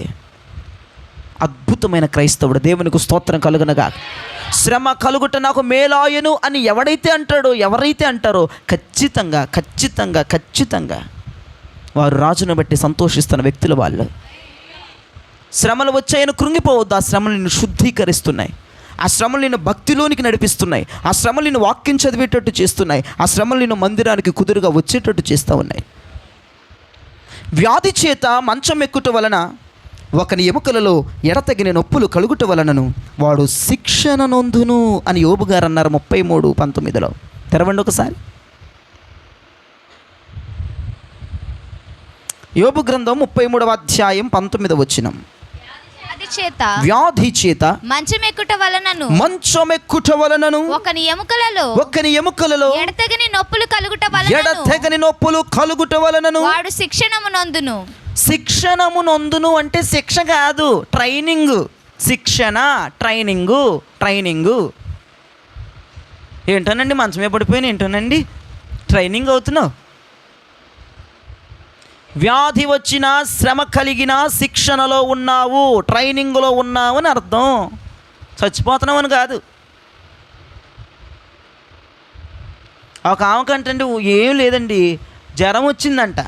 అద్భుతమైన క్రైస్తవుడు. దేవునికి స్తోత్రం కలుగునగా. శ్రమ కలుగుట నాకు మేలాయను అని ఎవరైతే అంటారో ఖచ్చితంగా వారు రాజును బట్టి సంతోషిస్తున్న వ్యక్తులు వాళ్ళు. శ్రమలు వచ్చాయని కృంగిపోవద్దు. ఆ శ్రమలు నిన్ను శుద్ధీకరిస్తున్నాయి. ఆ శ్రమలు నిన్ను భక్తిలోనికి నడిపిస్తున్నాయి. ఆ శ్రమలు నిన్ను వాక్యం చదివేటట్టు చేస్తున్నాయి. ఆ శ్రమలు నిన్ను మందిరానికి కుదురుగా వచ్చేటట్టు చేస్తూ ఉన్నాయి. వ్యాధి చేత మంచం ఎక్కుట వలన ఒకని ఎముకలలో ఎడతగిన నొప్పులు కలుగుట వలనను వాడు శిక్షణ నొందును అని యోబు గారు అన్నారు 33:19. తెరవండి ఒకసారి. యోబు గ్రంథం 33వ అధ్యాయం 19వ వచనం. వ్యాధి చేత మంచం ఎక్కుట వలనను ఒకని ఎముకలలో ఎడతెగని నొప్పులు కలుగుట వలనను వాడు శిక్షణము నొందును. అంటే శిక్ష కాదు, ట్రైనింగ్. ట్రైనింగు ఏంటోనండి, మంచమే పడిపోయిన ఏంటోనండి ట్రైనింగ్ అవుతున్నావు. వ్యాధి వచ్చినా, శ్రమ కలిగినా శిక్షణలో ఉన్నావు, ట్రైనింగ్లో ఉన్నావు అని అర్థం. చచ్చిపోతున్నావు అని కాదు. ఒక ఆమెకంటండి ఏం లేదండి, జ్వరం వచ్చిందంట.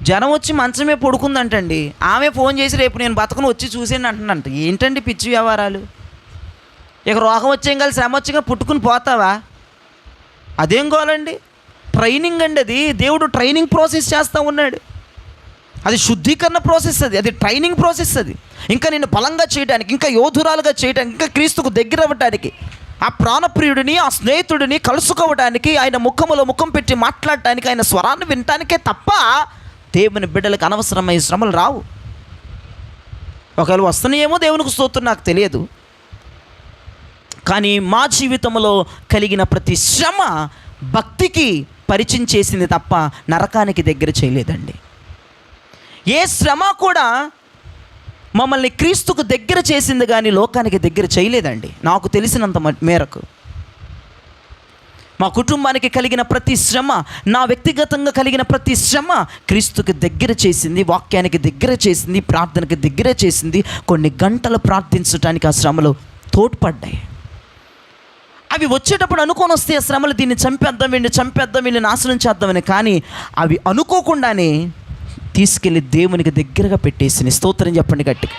జ్వరం వచ్చి మంచమే పడుకుందంటండి. ఆమె ఫోన్ చేసి రేపు నేను బతకను వచ్చి చూసేయండి అంటుందంట. ఏంటండి పిచ్చి వ్యవహారాలు? ఇక రోగం వచ్చేం కాదు, శ్రమ వచ్చేగా పుట్టుకుని పోతావా? అదేం గోలండి? ట్రైనింగ్ అండి అది. దేవుడు ట్రైనింగ్ ప్రాసెస్ చేస్తూ ఉన్నాడు. అది శుద్ధీకరణ ప్రాసెస్, అది ట్రైనింగ్ ప్రాసెస్. అది ఇంకా నిన్ను బలంగా చేయడానికి, ఇంకా యోధురాలుగా చేయడానికి, ఇంకా క్రీస్తుకు దగ్గర అవ్వడానికి, ఆ ప్రాణప్రియుడిని, ఆ స్నేహితుడిని కలుసుకోవడానికి, ఆయన ముఖములో ముఖం పెట్టి మాట్లాడటానికి, ఆయన స్వరాన్ని వినటానికే తప్ప దేవుని బిడ్డలకు అనవసరమైన శ్రమలు రావు. ఒకవేళ వస్తున్నాయేమో దేవునికి స్తోత్రం, నాకు తెలియదు. కానీ మా జీవితంలో కలిగిన ప్రతి శ్రమ భక్తికి పరిచయం చేసింది తప్ప నరకానికి దగ్గర చేయలేదండి. ఏ శ్రమ కూడా మమ్మల్ని క్రీస్తుకు దగ్గర చేసింది కానీ లోకానికి దగ్గర చేయలేదండి. నాకు తెలిసినంత మేరకు మా కుటుంబానికి కలిగిన ప్రతి శ్రమ, నా వ్యక్తిగతంగా కలిగిన ప్రతి శ్రమ క్రీస్తుకి దగ్గర చేసింది, వాక్యానికి దగ్గర చేసింది, ప్రార్థనకి దగ్గర చేసింది. కొన్ని గంటలు ప్రార్థించడానికి ఆ శ్రమలు తోడ్పడ్డాయి. అవి వచ్చేటప్పుడు అనుకొని వస్తే ఆ శ్రమలు దీన్ని చంపేద్దాం, వీళ్ళని నాశనం చేద్దామని. కానీ అవి అనుకోకుండానే తీసుకెళ్ళి దేవునికి దగ్గరగా పెట్టేసి, స్తోత్రం చెప్పండి గట్టిగా.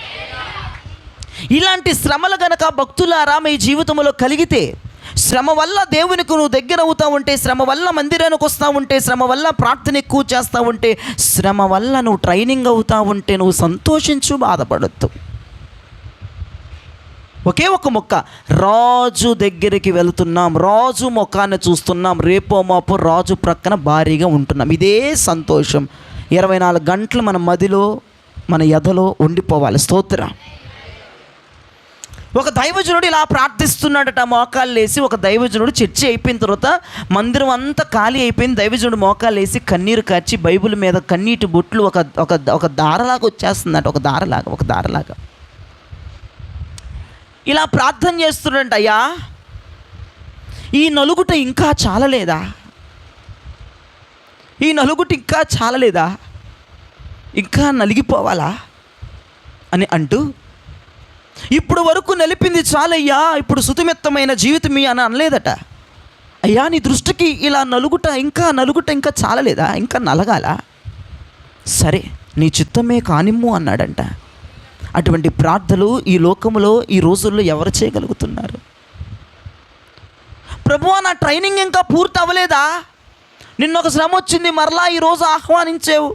ఇలాంటి శ్రమలు గనక భక్తులారా మీ జీవితంలో కలిగితే, శ్రమ వల్ల దేవునికి నువ్వు దగ్గర అవుతూ ఉంటే, శ్రమ వల్ల మందిరానికి వస్తూ ఉంటే, శ్రమ వల్ల ప్రార్థన ఎక్కువ చేస్తూ ఉంటే, శ్రమ వల్ల నువ్వు ట్రైనింగ్ అవుతూ ఉంటే నువ్వు సంతోషించు, బాధపడద్దు. ఒకే ఒక మొక్క, రాజు దగ్గరికి వెళుతున్నాం, రాజు ముఖాన్ని చూస్తున్నాం, రేపో మాపో రాజు ప్రక్కన భారీగా ఉంటున్నాం. ఇదే సంతోషం 24 గంటలు మన మదిలో, మన ఎదలో ఉండిపోవాలి. స్తోత్రం. ఒక దైవజనుడు ఇలా ప్రార్థిస్తున్నాడట, మోకాళ్ళు వేసి. ఒక దైవజనుడు చర్చి అయిపోయిన తర్వాత మందిరం అంతా ఖాళీ అయిపోయింది. దైవజనుడు మోకాళ్ళు వేసి కన్నీరు కార్చి బైబిల్ మీద కన్నీటి బొట్లు ఒక దారలాగా వచ్చేస్తుందట, ఒక దారలాగా ఇలా ప్రార్థన చేస్తున్నాడంట. అయ్యా, ఈ నలుగుట ఇంకా చాలలేదా? ఈ నలుగుట ఇంకా చాలలేదా? ఇంకా నలిగిపోవాలా అని అంటూ, ఇప్పుడు వరకు నలిపింది చాలయ్యా, ఇప్పుడు సుతిమెత్తమైన జీవితం అని అనలేదట. అయ్యా, నీ దృష్టికి ఇలా నలుగుట ఇంకా చాలలేదా? ఇంకా నలగాల? సరే, నీ చిత్తమే కానిమ్ము అన్నాడంట. అటువంటి ప్రార్థనలు ఈ లోకములో ఈ రోజుల్లో ఎవరు చేయగలుగుతున్నారు? ప్రభువా, నా ట్రైనింగ్ ఇంకా పూర్తి అవ్వలేదా? నిన్నొక శ్రమ వచ్చింది, మరలా ఈరోజు ఆహ్వానించావు,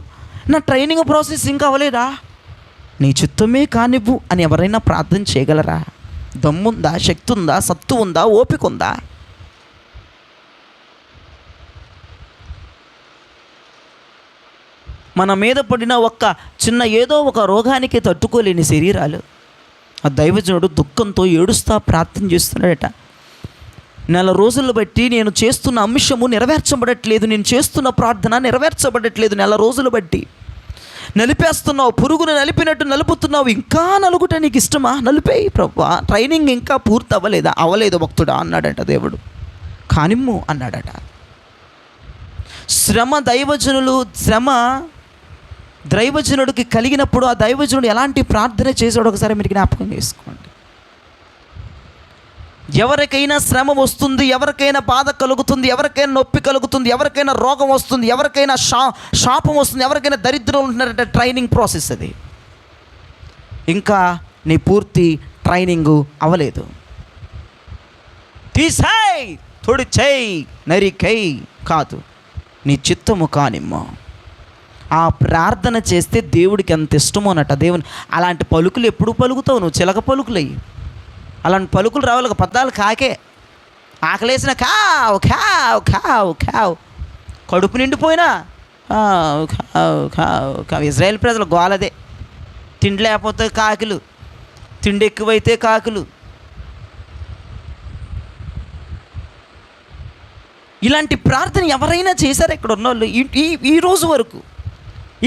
నా ట్రైనింగ్ ప్రాసెస్ ఇంకా అవ్వలేదా? నీ చిత్తమే కానివ్వు అని ఎవరైనా ప్రార్థన చేయగలరా? దమ్ముందా, శక్తి ఉందా, సత్తు ఉందా, ఓపిక ఉందా? మన మీద పడిన ఏదో ఒక రోగానికి తట్టుకోలేని శరీరాలు, ఆ దైవజనుడు దుఃఖంతో ఏడుస్తా ప్రార్థన చేస్తున్నాడట. 4 రోజులు బట్టి నేను చేస్తున్న అంశము నెరవేర్చబడట్లేదు, నేను చేస్తున్న ప్రార్థన నెరవేర్చబడట్లేదు. 4 రోజులు బట్టి నలిపేస్తున్నావు, పురుగును నలిపినట్టు నలుపుతున్నావు. ఇంకా నలుగుట నీకు ఇష్టమా? నలిపేయి ప్రభువా, ట్రైనింగ్ ఇంకా పూర్తి అవ్వలేదు భక్తుడా అన్నాడట దేవుడు. కానిమ్ము అన్నాడట. శ్రమ దైవజనుడికి కలిగినప్పుడు ఆ దైవజనుడు ఎలాంటి ప్రార్థన చేశాడో ఒకసారి మీరు జ్ఞాపకం చేసుకోండి. ఎవరికైనా శ్రమ వస్తుంది, ఎవరికైనా బాధ కలుగుతుంది, ఎవరికైనా నొప్పి కలుగుతుంది, ఎవరికైనా రోగం వస్తుంది, ఎవరికైనా శాపం వస్తుంది, ఎవరికైనా దరిద్రం ఉంటున్నారంటే ట్రైనింగ్ ప్రాసెస్ అది. ఇంకా నీ పూర్తి ట్రైనింగు అవ్వలేదు. తీసేయ్, తొడి చేయి, నరికై కాదు, నీ చిత్తము కానిమ్మ. ఆ ప్రార్థన చేస్తే దేవుడికి ఎంత ఇష్టమో అన్నట్టు. దేవుని అలాంటి పలుకులు ఎప్పుడు పలుకుతావు నువ్వు? చిలక పలుకులయ్యి. అలాంటి పలుకులు రావాలి. పద్దాలు కాకే, ఆకలేసిన కావు కావు కావు కావు, కడుపు నిండిపోయినా కావు కావు కావు. ఇజ్రాయేల్ ప్రజలు గోలదే, తిండి లేకపోతే కాకులు, తిండి ఎక్కువైతే కాకులు. ఇలాంటి ప్రార్థన ఎవరైనా చేశారు ఇక్కడ ఉన్నోళ్ళు? ఈ రోజు వరకు,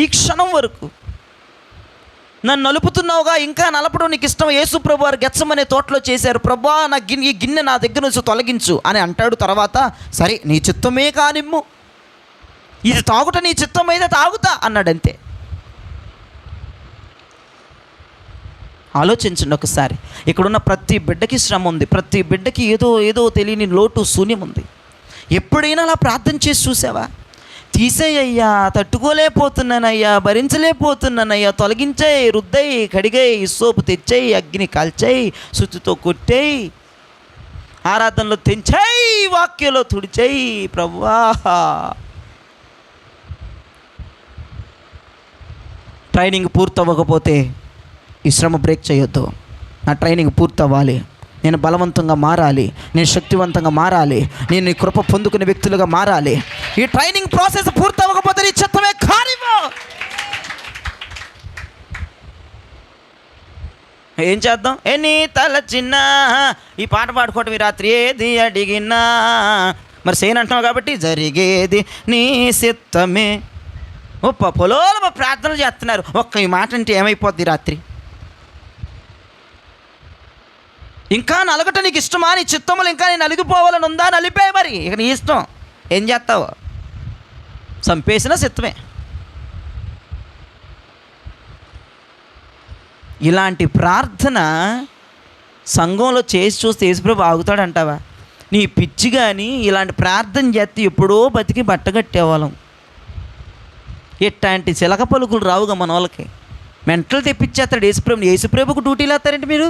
ఈ క్షణం వరకు నన్ను నలుపుతున్నావుగా, ఇంకా నలపడం నీకు ఇష్టం. యేసు ప్రభు వారు గెత్సెమనే తోటలో చేశారు. ప్రభా, ఈ గిన్నె నా దగ్గర నుంచి తొలగించు అని అంటాడు. తర్వాత సరే, నీ చిత్తమే కానిమ్ము, ఇది తాగుట నీ చిత్తం అయితే తాగుతా అన్నాడు. అంతే. ఆలోచించండి ఒకసారి. ఇక్కడున్న ప్రతి బిడ్డకి శ్రమ ఉంది, ప్రతి బిడ్డకి ఏదో తెలియని లోటు, శూన్యం ఉంది. ఎప్పుడైనా అలా ప్రార్థన చేసి చూసావా? తీసేయ్యా, తట్టుకోలేకపోతున్నానయ్యా, భరించలేకపోతున్నానయ్యా, తొలగించేయి, రుద్దయి, కడిగేయి, సోపు తెచ్చేయి, అగ్ని కాల్చేయి, సుత్తితో కొట్టేయి, ఆరాధనలో తెంచాయి, వాక్యంలో తుడిచాయి. ప్రభువా, ట్రైనింగ్ పూర్తవ్వకపోతే ఈ శ్రమ బ్రేక్ చేయొద్దు. నా ట్రైనింగ్ పూర్తవ్వాలి, నేను బలవంతంగా మారాలి, నేను శక్తివంతంగా మారాలి, నేను నీ కృప పొందుకునే వ్యక్తులుగా మారాలి. ఈ ట్రైనింగ్ ప్రాసెస్ పూర్తవ్వకపోతే నీ చిత్తమే కానివ్వు. ఏం చేద్దాం? ఎన్ని తల చిన్న ఈ పాట పాడుకోవటం ఈ రాత్రి ఏది అడిగినా మరి సేన్ అంటున్నావు కాబట్టి జరిగేది నీ చిత్తమే. ఓ పొలోల ప్రార్థనలు చేస్తున్నారు, ఒక్క ఈ మాట అంటే ఏమైపోద్ది రాత్రి? ఇంకా నలగట నీకు ఇష్టమా? నీ చిత్తములు ఇంకా నేను నలిగిపోవాలని ఉందా? నలిపే మరి, ఇక నీ ఇష్టం. ఏం చేస్తావు? చంపేసిన చిత్తమే. ఇలాంటి ప్రార్థన సంఘంలో చేసి చూస్తే యేసుప్రభు ఆగుతాడంటావా? నీ పిచ్చి కానీ ఇలాంటి ప్రార్థన చేస్తే ఎప్పుడో బతికి బట్టగట్టేవాళ్ళం. ఇట్లాంటి చిలక పలుకులు రావుగా మన వాళ్ళకి. మెంటలు తెప్పించేస్తాడు యేసుప్రభుని. యేసుప్రభుకు డ్యూటీలు వేస్తారంటే మీరు.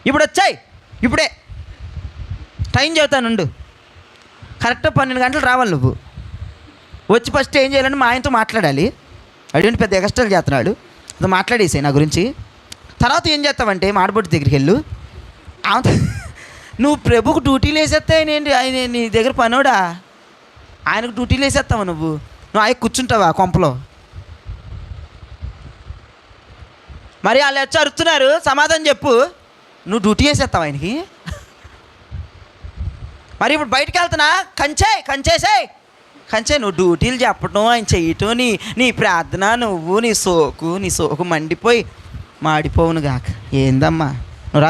ఇప్పుడు వచ్చాయి, ఇప్పుడే టైం చెబుతానుండు. కరెక్ట్గా 12 గంటలు రావాలి నువ్వు. వచ్చి ఫస్ట్ ఏం చేయాలని మా ఆయనతో మాట్లాడాలి. అడిగి పెద్ద ఎక్స్ట్రాలు చేస్తున్నాడు, అది మాట్లాడేసాయి నా గురించి. తర్వాత ఏం చేస్తావంటే మాడబొట్టి దగ్గరికి వెళ్ళు. నువ్వు ప్రభుకు డ్యూటీలు వేసేస్తే ఆయన నీ దగ్గర పనోడా? ఆయనకు డ్యూటీలు వేసేస్తావా నువ్వు ఆయన కూర్చుంటావా కొంపలో? మరి వాళ్ళు వచ్చి అరుస్తున్నారు, సమాధానం చెప్పు. నువ్వు డ్యూటీ వేసేస్తావు ఆయనకి. మరి ఇప్పుడు బయటికి వెళ్తున్నా, కంచే నువ్వు డ్యూటీలు చెప్పటం, ఆయన చెయ్యటం, నీ ప్రార్థన, నీ సోకు మండిపోయి మాడిపోవును గాక. ఏందమ్మా నువ్వు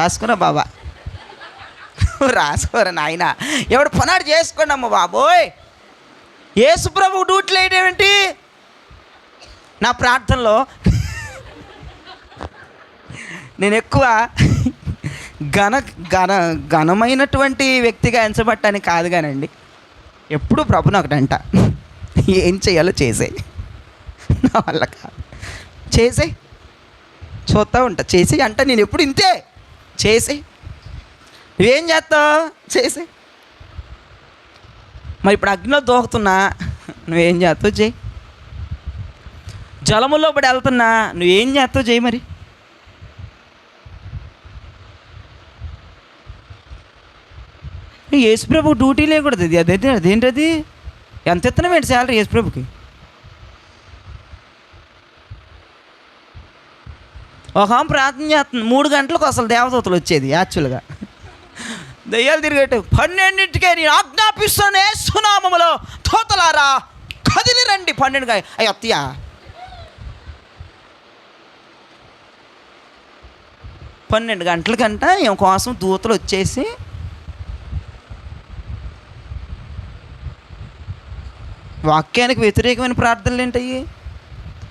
రాసుకోరా బాబా, రాసుకోరా నాయన. ఎవడు పనాడు చేసుకోండి అమ్మ బాబోయ్. యేసుప్రభు డ్యూటీలు వేయటమేంటి? నా ప్రార్థనలో నేను ఎక్కువ ఘనమైనటువంటి వ్యక్తిగా ఎంచబట్టానికి కాదు కానండి, ఎప్పుడు ప్రభుని ఒకటంట, ఏం చేయాలో చేసేయి. నా వల్ల కాదు, చేసేయి. చూస్తూ ఉంటా, చేసేయి అంట. నేను ఎప్పుడు ఇంతే, చేసేయి. నువ్వేం చేస్తావు? చేసేయి. మరి ఇప్పుడు అగ్నిలో దూకుతున్నా, నువ్వేం చేస్తావు? చేయి. జలములో పడి వెళ్తున్నా, నువ్వేం చేస్తావు? చేయి. మరి యేసుప్రభు డ్యూటీ లేకూడదు. అదేంటది? ఎంత ఇస్తున్నామేంటి శాలరీ యేసుప్రభుకి? ఒక ప్రార్థన చేస్తుంది, 3 గంటలకు అసలు దేవదూతలు వచ్చేది. యాక్చువల్గా దయ్యాలు తిరిగేట్టు 12ంటికే నేను ఆజ్ఞాపిస్తాను యేసునామములో దూతలారా కదిలి రండి. 12 అయ్యి అత్తయ్యా, పన్నెండు గంటలకంట ఏం కోసం దూతలు వచ్చేసి వాక్యానికి వ్యతిరేకమైన ప్రార్థనలు ఏంటయ్యి?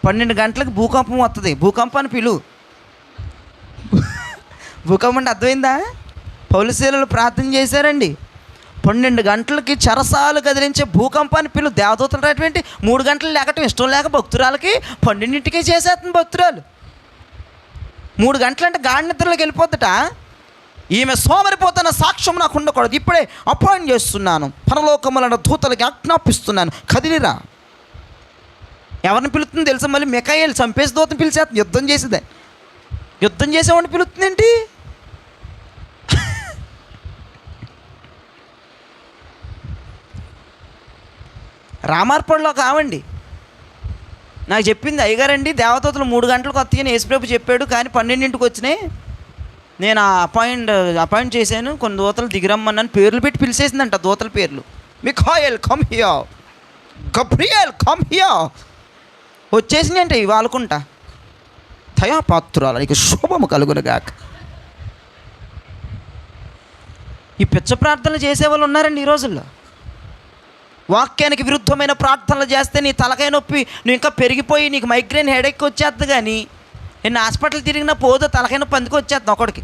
12 గంటలకు భూకంపం వస్తుంది. భూకంపాన్ని పిలువు. భూకంపం అంటే అర్థమైందా? పౌలుశీలలు ప్రార్థన చేశారండి. 12 గంటలకి చెరసాలు కదిలించే భూకంపాన్ని పిలువు. దేవదూతలు రాటువంటి 3 గంటలు లేకటం ఇష్టం లేక భక్తురాలకి 12ంటికే చేసేస్తుంది భక్తురాలు. 3 గంటలంటే గాఢ నిద్రలోకి వెళ్ళిపోద్దట. ఈమె సోమరిపోతున్న సాక్ష్యం నాకు ఉండకూడదు, ఇప్పుడే అపాయింట్ చేస్తున్నాను, పరలోకములను దూతలకి ఆజ్ఞాపిస్తున్నాను, కదిలిరా. ఎవరిని పిలుస్తుంది తెలుసా? మళ్ళీ మిఖాయేలు చంపేసి దూతను పిలిచేస్తుంది. యుద్ధం చేసేవాడిని పిలుస్తుంది ఏంటి? రామార్పడిలో కావండి నాకు చెప్పింది, అయ్యగారండి దేవదూతలు 3 గంటలకు వస్తాయని యేసుప్రభు చెప్పాడు, కానీ 12ంటికి వచ్చినాయి. నేను అపాయింట్ చేశాను, కొన్ని దూతలు దిగిరమ్మన్నాను, పేర్లు పెట్టి పిలిచేసిందంట. దూతల పేర్లు: Michael come here, Gabriel come here. వచ్చేసింది అంటే ఇవి వాళ్ళకుంటా. దయాపాత్రురాలు, నీకు శుభము కలుగునుగాక. ఈ పిచ్చ ప్రార్థనలు చేసేవాళ్ళు ఉన్నారండి ఈ రోజుల్లో. వాక్యానికి విరుద్ధమైన ప్రార్థనలు చేస్తే నీ తలకాయ నొప్పి నువ్వు ఇంకా పెరిగిపోయి నీకు మైగ్రేన్ హెడేక్ వచ్చేస్తుంది. కానీ నేను హాస్పిటల్ తిరిగినా పోదో తలకాయ నొప్పి అందుకు వచ్చేస్తుంది ఒకడికి.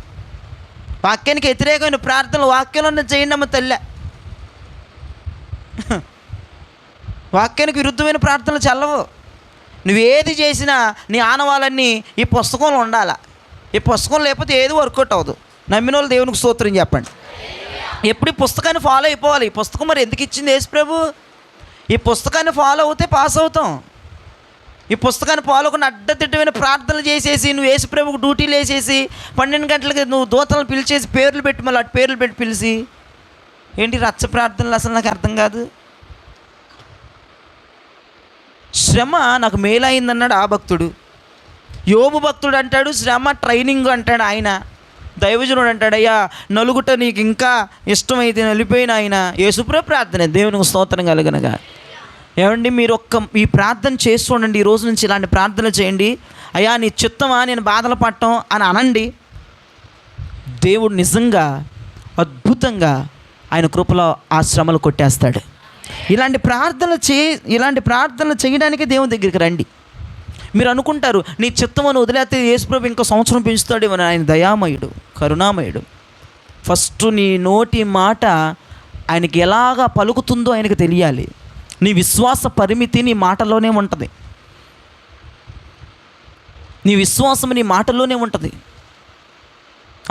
వాక్యానికి వ్యతిరేకమైన ప్రార్థనలు వాక్యంలో చేయండి అమ్మ తల్లె. వాక్యానికి విరుద్ధమైన ప్రార్థనలు చల్లవు. నువ్వేది చేసినా నీ ఆనవాళ్ళన్నీ ఈ పుస్తకంలో ఉండాలా. ఈ పుస్తకం లేకపోతే ఏది వర్కౌట్ అవ్వదు. నమ్మిన వాళ్ళు దేవునికి స్తోత్రం చెప్పండి. ఎప్పుడు ఈ పుస్తకాన్ని ఫాలో అయిపోవాలి. ఈ పుస్తకం మరి ఎందుకు ఇచ్చింది యేసు ప్రభు? ఈ పుస్తకాన్ని ఫాలో అవుతే పాస్ అవుతాం. ఈ పుస్తకాన్ని ఫాలో అవ్వకుండా అడ్డదిడ్డమైన ప్రార్థనలు చేసేసి నువ్వు యేసు ప్రభుకు డ్యూటీలు వేసేసి 12 గంటలకి నువ్వు దూతలను పిలిచేసి పేర్లు పెట్టి మళ్ళీ అటు పేర్లు పెట్టి పిలిచి ఏంటి రచ్చ ప్రార్థనలు? అసలు నాకు అర్థం కాదు. శ్రమ నాకు మేలైందన్నాడు ఆ భక్తుడు. యోబు భక్తుడు అంటాడు శ్రమ ట్రైనింగ్ అంటాడు ఆయన. దైవజనుడు అంటాడు అయ్యా నలుగుట నీకు ఇంకా ఇష్టమైతే నలిపోయిన ఆయన. యేసుప్రభు ప్రార్థన దేవునికి స్తోత్రం కలుగునగా. ఏమండి మీరు ఈ ప్రార్థన చేసి చూడండి. ఈ రోజు నుంచి ఇలాంటి ప్రార్థనలు చేయండి. అయ్యా నీ చిత్తమా నేను బాధలు పడటం అని అనండి. దేవుడు నిజంగా అద్భుతంగా ఆయన కృపలో ఆ శ్రమలు కొట్టేస్తాడు. ఇలాంటి ప్రార్థనలు చేయడానికే దేవుని దగ్గరికి రండి. మీరు అనుకుంటారు నీ చిత్తమని వదిలేస్తే యేసుప్రభు ఇంకో సంవత్సరం పెంచుతాడేమో. ఆయన దయామయుడు, కరుణామయుడు. ఫస్ట్ నీ నోటి మాట ఆయనకి ఎలాగా పలుకుతుందో ఆయనకు తెలియాలి. నీ విశ్వాస పరిమితి నీ మాటలోనే ఉంటుంది. నీ విశ్వాసం నీ మాటలోనే ఉంటుంది.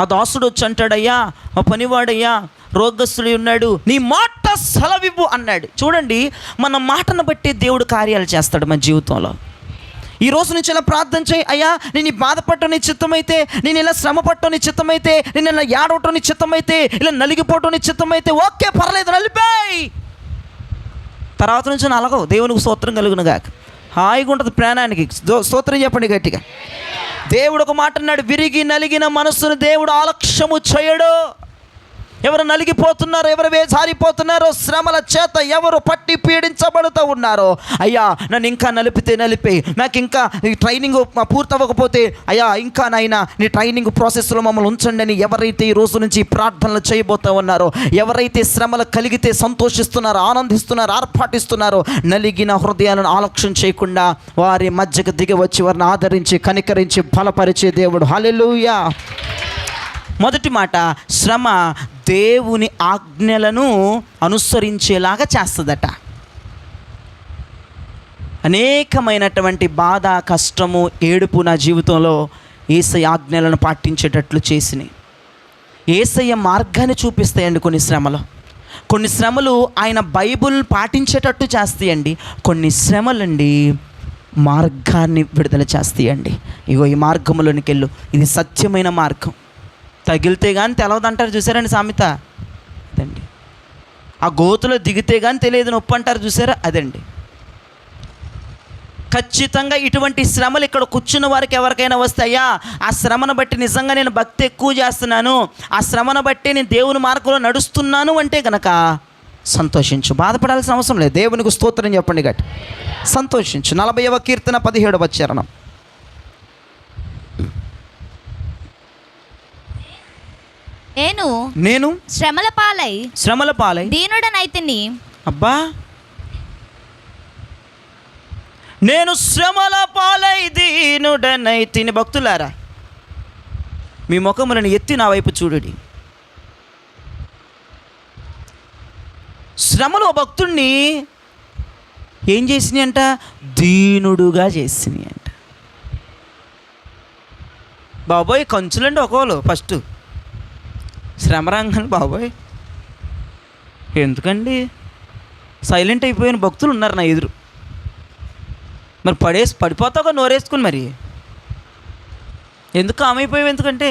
ఆ దాసుడు వచ్చి అంటాడయ్యా ఆ పనివాడయ్యా రోగస్తుడు ఉన్నాడు, నీ మాట సెలవివ్వు అన్నాడు. చూడండి మన మాటను బట్టి దేవుడు కార్యాలు చేస్తాడు మన జీవితంలో. ఈ రోజు నుంచి ఇలా ప్రార్థన చేయి. అయ్యా నేను ఈ బాధపడటం నీ చిత్తమైతే, నేను ఇలా శ్రమ పడటం నీ చిత్తమైతే, నేను ఇలా ఏడవటం నీ చిత్తమైతే, ఇలా నలిగిపోవటం నీ చిత్తమైతే, ఓకే పర్లేదు నలిపాయి. తర్వాత నుంచి నలగవు. దేవునికి స్తోత్రం కలుగునుగాక. హాయిగా ఉంటుంది ప్రాణానికి. స్తోత్రం చెప్పండి గట్టిగా. దేవుడు ఒక మాట అన్నాడు, విరిగి నలిగిన మనస్సును దేవుడు ఆలక్ష్యము చేయడు. ఎవరు నలిగిపోతున్నారో, ఎవరు వేసారిపోతున్నారో, శ్రమల చేత ఎవరు పట్టి పీడించబడుతూ ఉన్నారో, అయ్యా నన్ను ఇంకా నలిపి నాకు ఇంకా ఈ ట్రైనింగ్ పూర్తవ్వకపోతే అయ్యా ఇంకా నాయనా నీ ట్రైనింగ్ ప్రాసెస్లో మమ్మల్ని ఉంచండి అని ఎవరైతే ఈ రోజు నుంచి ప్రార్థనలు చేయబోతూ ఉన్నారో, ఎవరైతే శ్రమలు కలిగితే సంతోషిస్తున్నారో, ఆనందిస్తున్నారో, ఆర్పాటిస్తున్నారో, నలిగిన హృదయాలను ఆలక్ష్యం చేయకుండా వారి మధ్యకు దిగి వచ్చి వారిని ఆదరించి కనికరించి బలపరిచే దేవుడు. హల్లెలూయా. మొదటి మాట, శ్రమ దేవుని ఆజ్ఞలను అనుసరించేలాగా చేస్తుందట. అనేకమైనటువంటి బాధ, కష్టము, ఏడుపు నా జీవితంలో యేసయ్య ఆజ్ఞలను పాటించేటట్లు చేసినాయి. యేసయ్య మార్గాన్ని చూపిస్తాయండి కొన్ని శ్రమలు ఆయన బైబుల్ పాటించేటట్టు చేస్తాయండి. కొన్ని శ్రమలండి మార్గాన్ని విడుదల చేస్తాయండి. ఇగో ఈ మార్గంలోనికి వెళ్ళు, ఇది సత్యమైన మార్గం, తగిలితే కానీ తెలవదంటారు చూసారండి సామెత. అదండి. ఆ గోతులో దిగితే కానీ తెలియదు నొప్పి అంటారు చూసారా, అదండి. ఖచ్చితంగా ఇటువంటి శ్రమలు ఇక్కడ కూర్చున్న వారికి ఎవరికైనా వస్తాయా, ఆ శ్రమను బట్టి నిజంగా నేను భక్తి ఎక్కువ చేస్తున్నాను, ఆ శ్రమను బట్టి నేను దేవుని మార్గంలో నడుస్తున్నాను అంటే కనుక సంతోషించు. బాధపడాల్సిన అవసరం లేదు. దేవునికి స్తోత్రం చెప్పండి గట్టి. సంతోషించు. 40వ కీర్తన 17వ చరణం. నేను శ్రమల పాలై దీనుడనైతిని. అబ్బా, నేను శ్రమల పాలై దీనుడనైతిని. భక్తులారా మీ ముఖములను ఎత్తి నా వైపు చూడుడి. శ్రమలో భక్తుణ్ణి ఏం చేసినాయి అంట? దీనుడుగా చేసినాయి అంట. బాబోయ్ కంచులండి ఒకళ్ళు ఫస్ట్ శ్రమరంగం. బాబోయ్ ఎందుకండి సైలెంట్ అయిపోయిన భక్తులు ఉన్నారు నా ఎదురు. మరి పడిపోతావుగా నోరేసుకుని, మరి ఎందుకు ఆమెయిపోయావు? ఎందుకంటే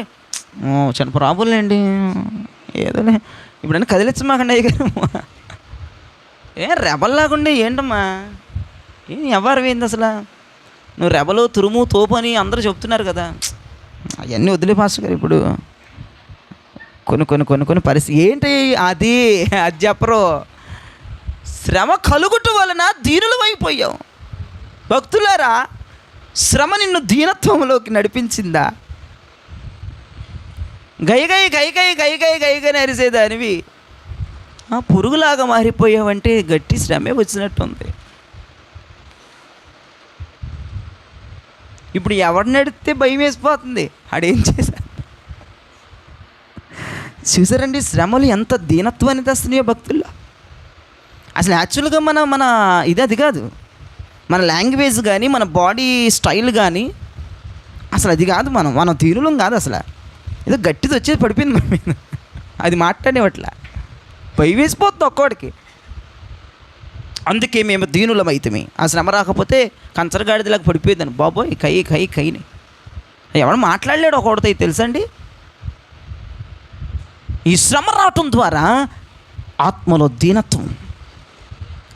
చిన్న ప్రాబ్లండి ఏదోలే, ఇప్పుడైనా కదిలించమాకండి అయ్యగారు. రెబల్లాగుండే ఏంటమ్మా, ఎవరు ఏంది అసలు? నువ్వు రెబలు తురుము తోపు అని అందరూ చెప్తున్నారు కదా, అవన్నీ వదిలే పాస్టర్ గారు. ఇప్పుడు కొన్ని పరిస్థితి ఏంటి అది చెప్పరు. శ్రమ కలుగుట వలన దీనులు అయిపోయాం. భక్తులారా, శ్రమ నిన్ను దీనత్వంలోకి నడిపించిందా? గైగై అరిసేదానివి పురుగులాగా మారిపోయావంటే గట్టి శ్రమే వచ్చినట్టుంది. ఇప్పుడు ఎవరిని నడిస్తే భయం వేసిపోతుంది. ఆడేం చేశారు చూసారండి? శ్రమలు ఎంత దీనత్వాన్ని తెస్తున్నాయో భక్తుల్లో. అసలు యాక్చువల్గా మన ఇది అది కాదు, మన లాంగ్వేజ్ కానీ మన బాడీ స్టైల్ కానీ అసలు అది కాదు. మనం దీనులం కాదు అసలు. ఏదో గట్టిది వచ్చేది పడిపోయింది మరి మీద, అది మాట్లాడేవట్లా పై వేసిపోతుంది ఒక్కోడికి. అందుకే మేము దీనులమైతమే. ఆ శ్రమ రాకపోతే కంచరగాడిదిలాగా పడిపోయేదాన్ని. బాబోయ్ కైని ఎవడు మాట్లాడలేడు ఒకటితో తెలుసండి. ఈ శ్రమ రావటం ద్వారా ఆత్మలో దీనత్వం,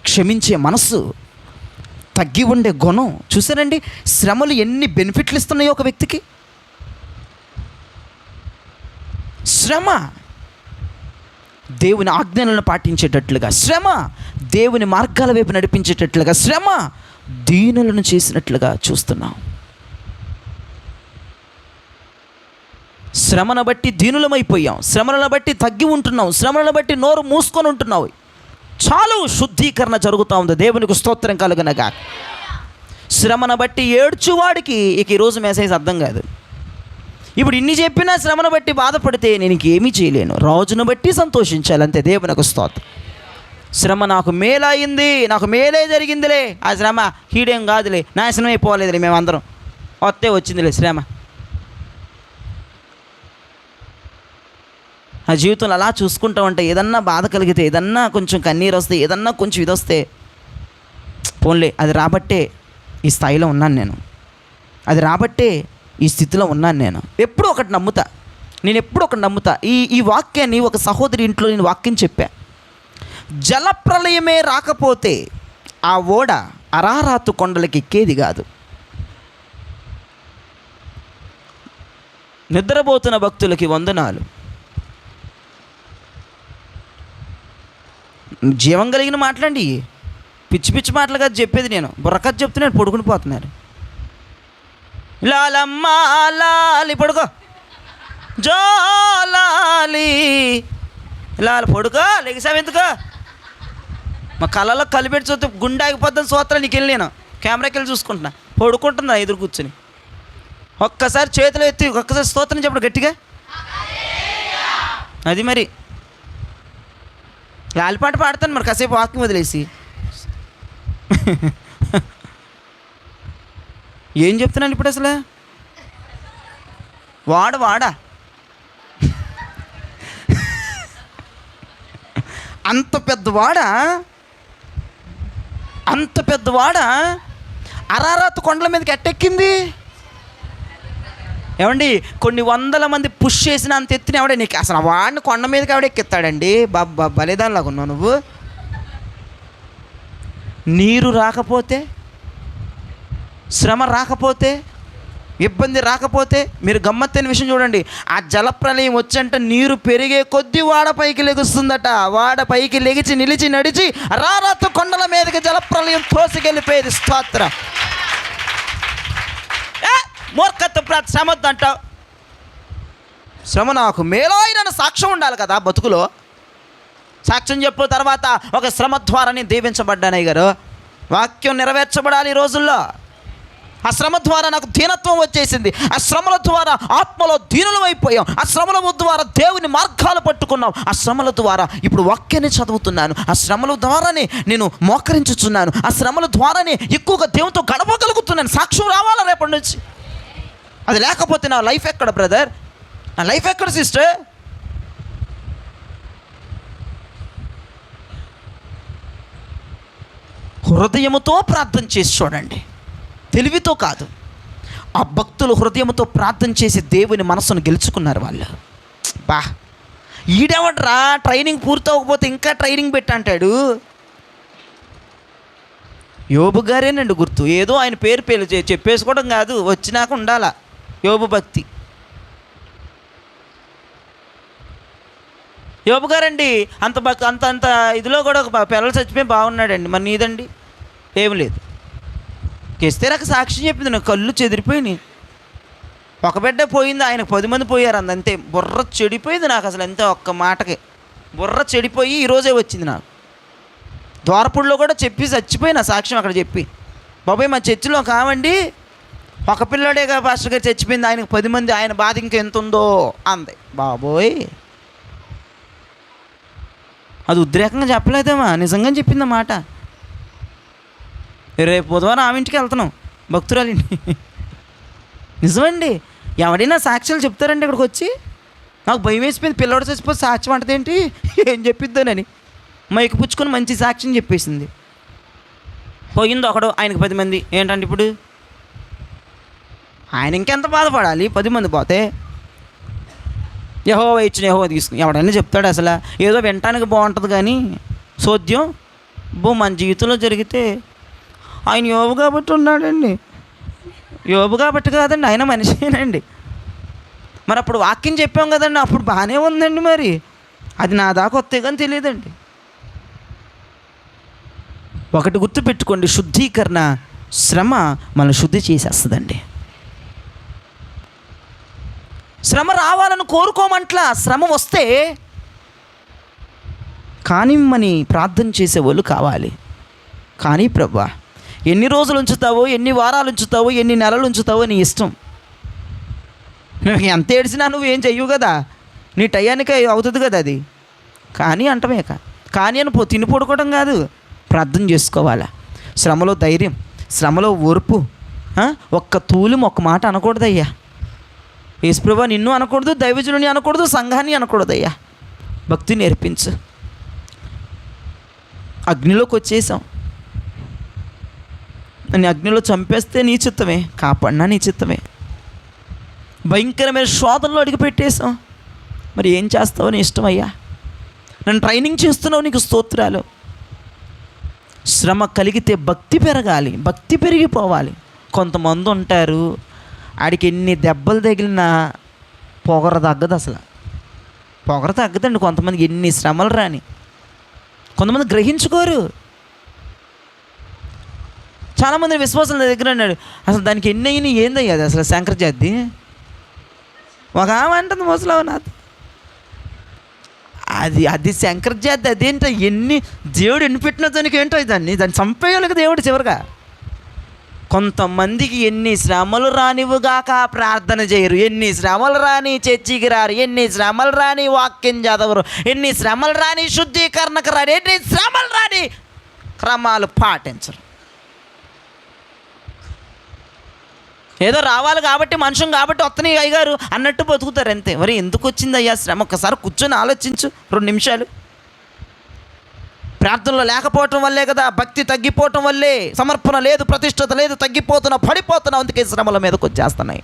క్షమించే మనస్సు, తగ్గి ఉండే గుణం. చూసారండి శ్రమలు ఎన్ని బెనిఫిట్లు ఇస్తున్నాయో ఒక వ్యక్తికి. శ్రమ దేవుని ఆజ్ఞలను పాటించేటట్లుగా, శ్రమ దేవుని మార్గాల వైపు నడిపించేటట్లుగా, శ్రమ దీనులను చేసినట్లుగా చూస్తున్నాం. శ్రమను బట్టి దీనులమైపోయాం, శ్రమలను బట్టి తగ్గి ఉంటున్నాం, శ్రమలను బట్టి నోరు మూసుకొని ఉంటున్నావు. చాలు, శుద్ధీకరణ జరుగుతూ ఉంది. దేవునికి స్తోత్రం కలుగునగా. శ్రమను బట్టి ఏడ్చువాడికి ఇక ఈరోజు మెసేజ్ అర్థం కాదు. ఇప్పుడు ఇన్ని చెప్పినా శ్రమను బట్టి బాధపడితే నేను ఇంకేమీ చేయలేను. రోజును బట్టి సంతోషించాలి అంతే. దేవునికి స్తోత్రం. శ్రమ నాకు మేలైంది, నాకు మేలే జరిగిందిలే. ఆ శ్రమ హీడేం కాదులే, నాశనం అయిపోలేదులే, మేమందరం వస్తే వచ్చిందిలే శ్రమ. ఆ జీవితంలో అలా చూసుకుంటూ ఉంటే ఏదన్నా బాధ కలిగితే, ఏదన్నా కొంచెం కన్నీరు వస్తే, ఏదన్నా కొంచెం ఇది వస్తే, పోన్లే అది రాబట్టే ఈ స్థాయిలో ఉన్నాను నేను, అది రాబట్టే ఈ స్థితిలో ఉన్నాను నేను. ఎప్పుడు ఒకటి నమ్ముతా, నేను ఎప్పుడు ఒకటి నమ్ముతా. ఈ వాక్యాన్ని ఒక సహోదరి ఇంట్లో నేను వాక్యం చెప్పా. జలప్రలయమే రాకపోతే ఆ ఓడ అరారాతు కొండలకి ఎక్కేది కాదు. నిద్రపోతున్న భక్తులకి వందనాలు. జీవం కలిగిన మాట్లాడి, పిచ్చి పిచ్చి మాటలు కాదు చెప్పేది. నేను బుర్రకథ చెప్తున్నాను, పడుకుని పోతున్నారు. లాలమ్మా లాలి పడుకో, జోలాలి లాలి పడుకో, లెగిసావెందుకో. మా కళ్ళలో కలిపెట్టి చూస్తే గుండె ఆగిపోద్దని సూత్రం నీకు వెళ్ళి నేను కెమెరాకి వెళ్ళి చూసుకుంటున్నా. పడుకుంటున్నా ఎదురు కూర్చుని. ఒక్కసారి చేతులు ఎత్తి ఒక్కసారి స్తోత్రం చెప్పడు గట్టిగా. అది మరి లాలిపాట పాడతాను మరి కాసేపు వాక్యం వదిలేసి. ఏం చెప్తున్నాను ఇప్పుడు అసలు? వాడా అంత పెద్దవాడ అరారాతు కొండల మీదకి ఎట్టెక్కింది. ఏమండి కొన్ని వందల మంది పుష్ చేసిన అంత ఎత్తిన ఎవడే నీకు అసలు వాడిని కొండ మీదకి ఎవడ ఎక్కిస్తాడండి? బలిదానిలాగా ఉన్నావు నువ్వు. నీరు రాకపోతే, శ్రమ రాకపోతే, ఇబ్బంది రాకపోతే, మీరు గమ్మత్తైన విషయం చూడండి. ఆ జలప్రలయం వచ్చంటే నీరు పెరిగే కొద్దీ వాడ పైకి లెగుస్తుందట. వాడ పైకి లెగిచి నిలిచి నడిచి రారాతు కొండల మీదకి జలప్రలయం తోసికెళ్ళిపోయేది. స్తోత్రం. మూర్ఖత్వ శ్రమ వద్దంటావు. శ్రమ నాకు మేలైన సాక్ష్యం ఉండాలి కదా బతుకులో. సాక్ష్యం చెప్పు. తర్వాత ఒక శ్రమ ద్వారా నేను దీవించబడ్డానయ్య గారు. వాక్యం నెరవేర్చబడాలి ఈ రోజుల్లో. ఆ శ్రమ ద్వారా నాకు దీనత్వం వచ్చేసింది. ఆ శ్రమల ద్వారా ఆత్మలో దీనులం అయిపోయాం. ఆ శ్రమల ద్వారా దేవుని మార్గాలు పట్టుకున్నాం. ఆ శ్రమల ద్వారా ఇప్పుడు వాక్యాన్ని చదువుతున్నాను. ఆ శ్రమల ద్వారానే నేను మోకరించుచున్నాను. ఆ శ్రమల ద్వారానే ఎక్కువగా దేవునితో గడపగలుగుతున్నాను. సాక్ష్యం రావాలా రేపటి నుంచి? అది లేకపోతే నా లైఫ్ ఎక్కడ బ్రదర్? నా లైఫ్ ఎక్కడ సిస్టర్? హృదయముతో ప్రార్థన చేసి చూడండి, తెలివితో కాదు. ఆ భక్తులు హృదయంతో ప్రార్థన చేసి దేవుని మనసును గెలుచుకున్నారు వాళ్ళు. ఈడేవడ్రా ట్రైనింగ్ పూర్తవకపోతే ఇంకా ట్రైనింగ్ పెట్టంటాడు. యోబు గారేనండి గుర్తు. ఏదో ఆయన పేరు చెప్పేసుకోవడం కాదు, వచ్చినాక ఉండాలా యోబు భక్తి. యోబు గారండి అంత ఇదిలో కూడా ఒక పిల్లలు చచ్చిపోయి బాగున్నాడండి. మరి నీదండి ఏమి లేదు. కెస్తేరాక సాక్ష్యం చెప్పింది, నాకు కళ్ళు చెదిరిపోయినాయి. ఒక బిడ్డ పోయింది, ఆయనకు 10 మంది పోయారు అంతే. బుర్ర చెడిపోయింది నాకు అసలు. అంతే ఒక్క మాటకి బుర్ర చెడిపోయి ఈరోజే వచ్చింది నాకు. ద్వారపుడిలో కూడా చెప్పి చచ్చిపోయిన సాక్ష్యం అక్కడ చెప్పి, బాబాయ్ మా చర్చిలో కావండి ఒక పిల్లడేగా పాస్టర్ గారు చచ్చిపోయింది, ఆయనకు 10 మంది, ఆయన బాధ ఇంకెంత ఉందో అంది. బాబోయ్ అది ఉద్రేకంగా చెప్పలేదేమా, నిజంగా చెప్పింది మాట. రేపు బుధవారం ఆమె ఇంటికి వెళ్తున్నాం, భక్తురాలింటి. నిజమండి. ఎవడైనా సాక్ష్యాలు చెప్తారండి ఇక్కడికి వచ్చి? నాకు భయం వేసిపోయింది, పిల్లవాడు చచ్చిపోతే సాక్ష్యం అంటదేంటి, ఏం చెప్పిద్దానని మైకు పుచ్చుకొని మంచి సాక్ష్యం చెప్పేసింది. పోయింది ఒకడు, ఆయనకి 10 మంది. ఏంటంటే ఇప్పుడు ఆయన ఇంకెంత బాధపడాలి? 10 మంది పోతే యెహోవా ఇచ్చిన యెహోవా తీసుకుని ఎవడైనా చెప్తాడు అసలు? ఏదో వినటానికి బాగుంటుంది కానీ సోద్యం మన జీవితంలో జరిగితే ఆయన యోబు కాబట్టి ఉన్నాడండి. యోబు కాబట్టి కాదండి, ఆయన మనిషేనండి. మరి అప్పుడు వాక్యం చెప్పాం కదండి, అప్పుడు బాగానే ఉందండి. మరి అది నా దాకా వస్తే కానీ తెలియదండి. ఒకటి గుర్తుపెట్టుకోండి, శుద్ధీకరణ శ్రమ మనం శుద్ధి చేసేస్తుందండి. శ్రమ రావాలని కోరుకోమంట్లా, శ్రమ వస్తే కానిమ్మని ప్రార్థన చేసేవాళ్ళు కావాలి. కానీ ప్రభువా, ఎన్ని రోజులు ఉంచుతావో, ఎన్ని వారాలు ఉంచుతావో, ఎన్ని నెలలు ఉంచుతావో నీ ఇష్టం. నువ్వు ఎంత ఏడ్చినా నువ్వేం చెయ్యవు కదా, నీ టయానికి అవుతుంది కదా అది. కానీ అంటమేక కానీ అని తిని పడుకోవడం కాదు, ప్రార్థన చేసుకోవాలా. శ్రమలో ధైర్యం, శ్రమలో ఓర్పు. ఒక్క తూలిం ఒక్క మాట అనకూడదయ్యా. యేసుప్రభువా నిన్ను అనకూడదు, దైవజనుని అనకూడదు, సంఘాన్ని అనకూడదయ్యా. భక్తి నేర్పించు. అగ్నిలోకి వచ్చేసాం, నన్ను అగ్నిలో చంపేస్తే నీ చిత్తమే, కాపాడినా నీ చిత్తమే. భయంకరమైన శోధనలో అడిగి పెట్టేశాం, మరి ఏం చేస్తావో నీ ఇష్టమయ్యా. నన్ను ట్రైనింగ్ చేస్తున్నావు, నీకు స్తోత్రాలు. శ్రమ కలిగితే భక్తి పెరగాలి, భక్తి పెరిగిపోవాలి. కొంతమంది ఉంటారు, ఆడికి ఎన్ని దెబ్బలు తగిలినా పొగర తగ్గదు, అసలు పొగర తగ్గదండి. కొంతమందికి ఎన్ని శ్రమలు రాని, కొంతమంది గ్రహించుకోరు. చాలామంది విశ్వాసం నా దగ్గర అన్నాడు, అసలు దానికి ఎన్ని అయినాయి ఏందయ్యా అది అసలు శంకర జాతి. ఒక ఆమె అంటుంది ముసలవు నాది, అది శంకర జాతి అదేంటో, ఎన్ని దేవుడు ఎన్ని పెట్టిన దానికి ఏంటో దాన్ని చంపేయాలి కదా దేవుడు చివరిగా. కొంతమందికి ఎన్ని శ్రమలు రానివుగాక ప్రార్థన చేయరు, ఎన్ని శ్రమలు రాని చర్చికి రారు, ఎన్ని శ్రమలు రాని వాక్యం చదవరు, ఎన్ని శ్రమలు రాని శుద్ధీకరణకు రాని, ఎన్ని శ్రమలు రాని క్రమాలు పాటించరు. ఏదో రావాలి కాబట్టి, మనుషం కాబట్టి వస్తున్నాయి అయ్యగారు అన్నట్టు బతుకుతారు అంతే. మరి ఎందుకు వచ్చింది అయ్యా శ్రమ? ఒక్కసారి కూర్చొని ఆలోచించు 2 నిమిషాలు. ప్రార్థనలో లేకపోవటం వల్లే కదా, భక్తి తగ్గిపోవటం వల్లే, సమర్పణ లేదు, ప్రతిష్టత లేదు, తగ్గిపోతున్నా, పడిపోతున్నా, అందుకే శ్రమల మీదకి వచ్చేస్తున్నాయి.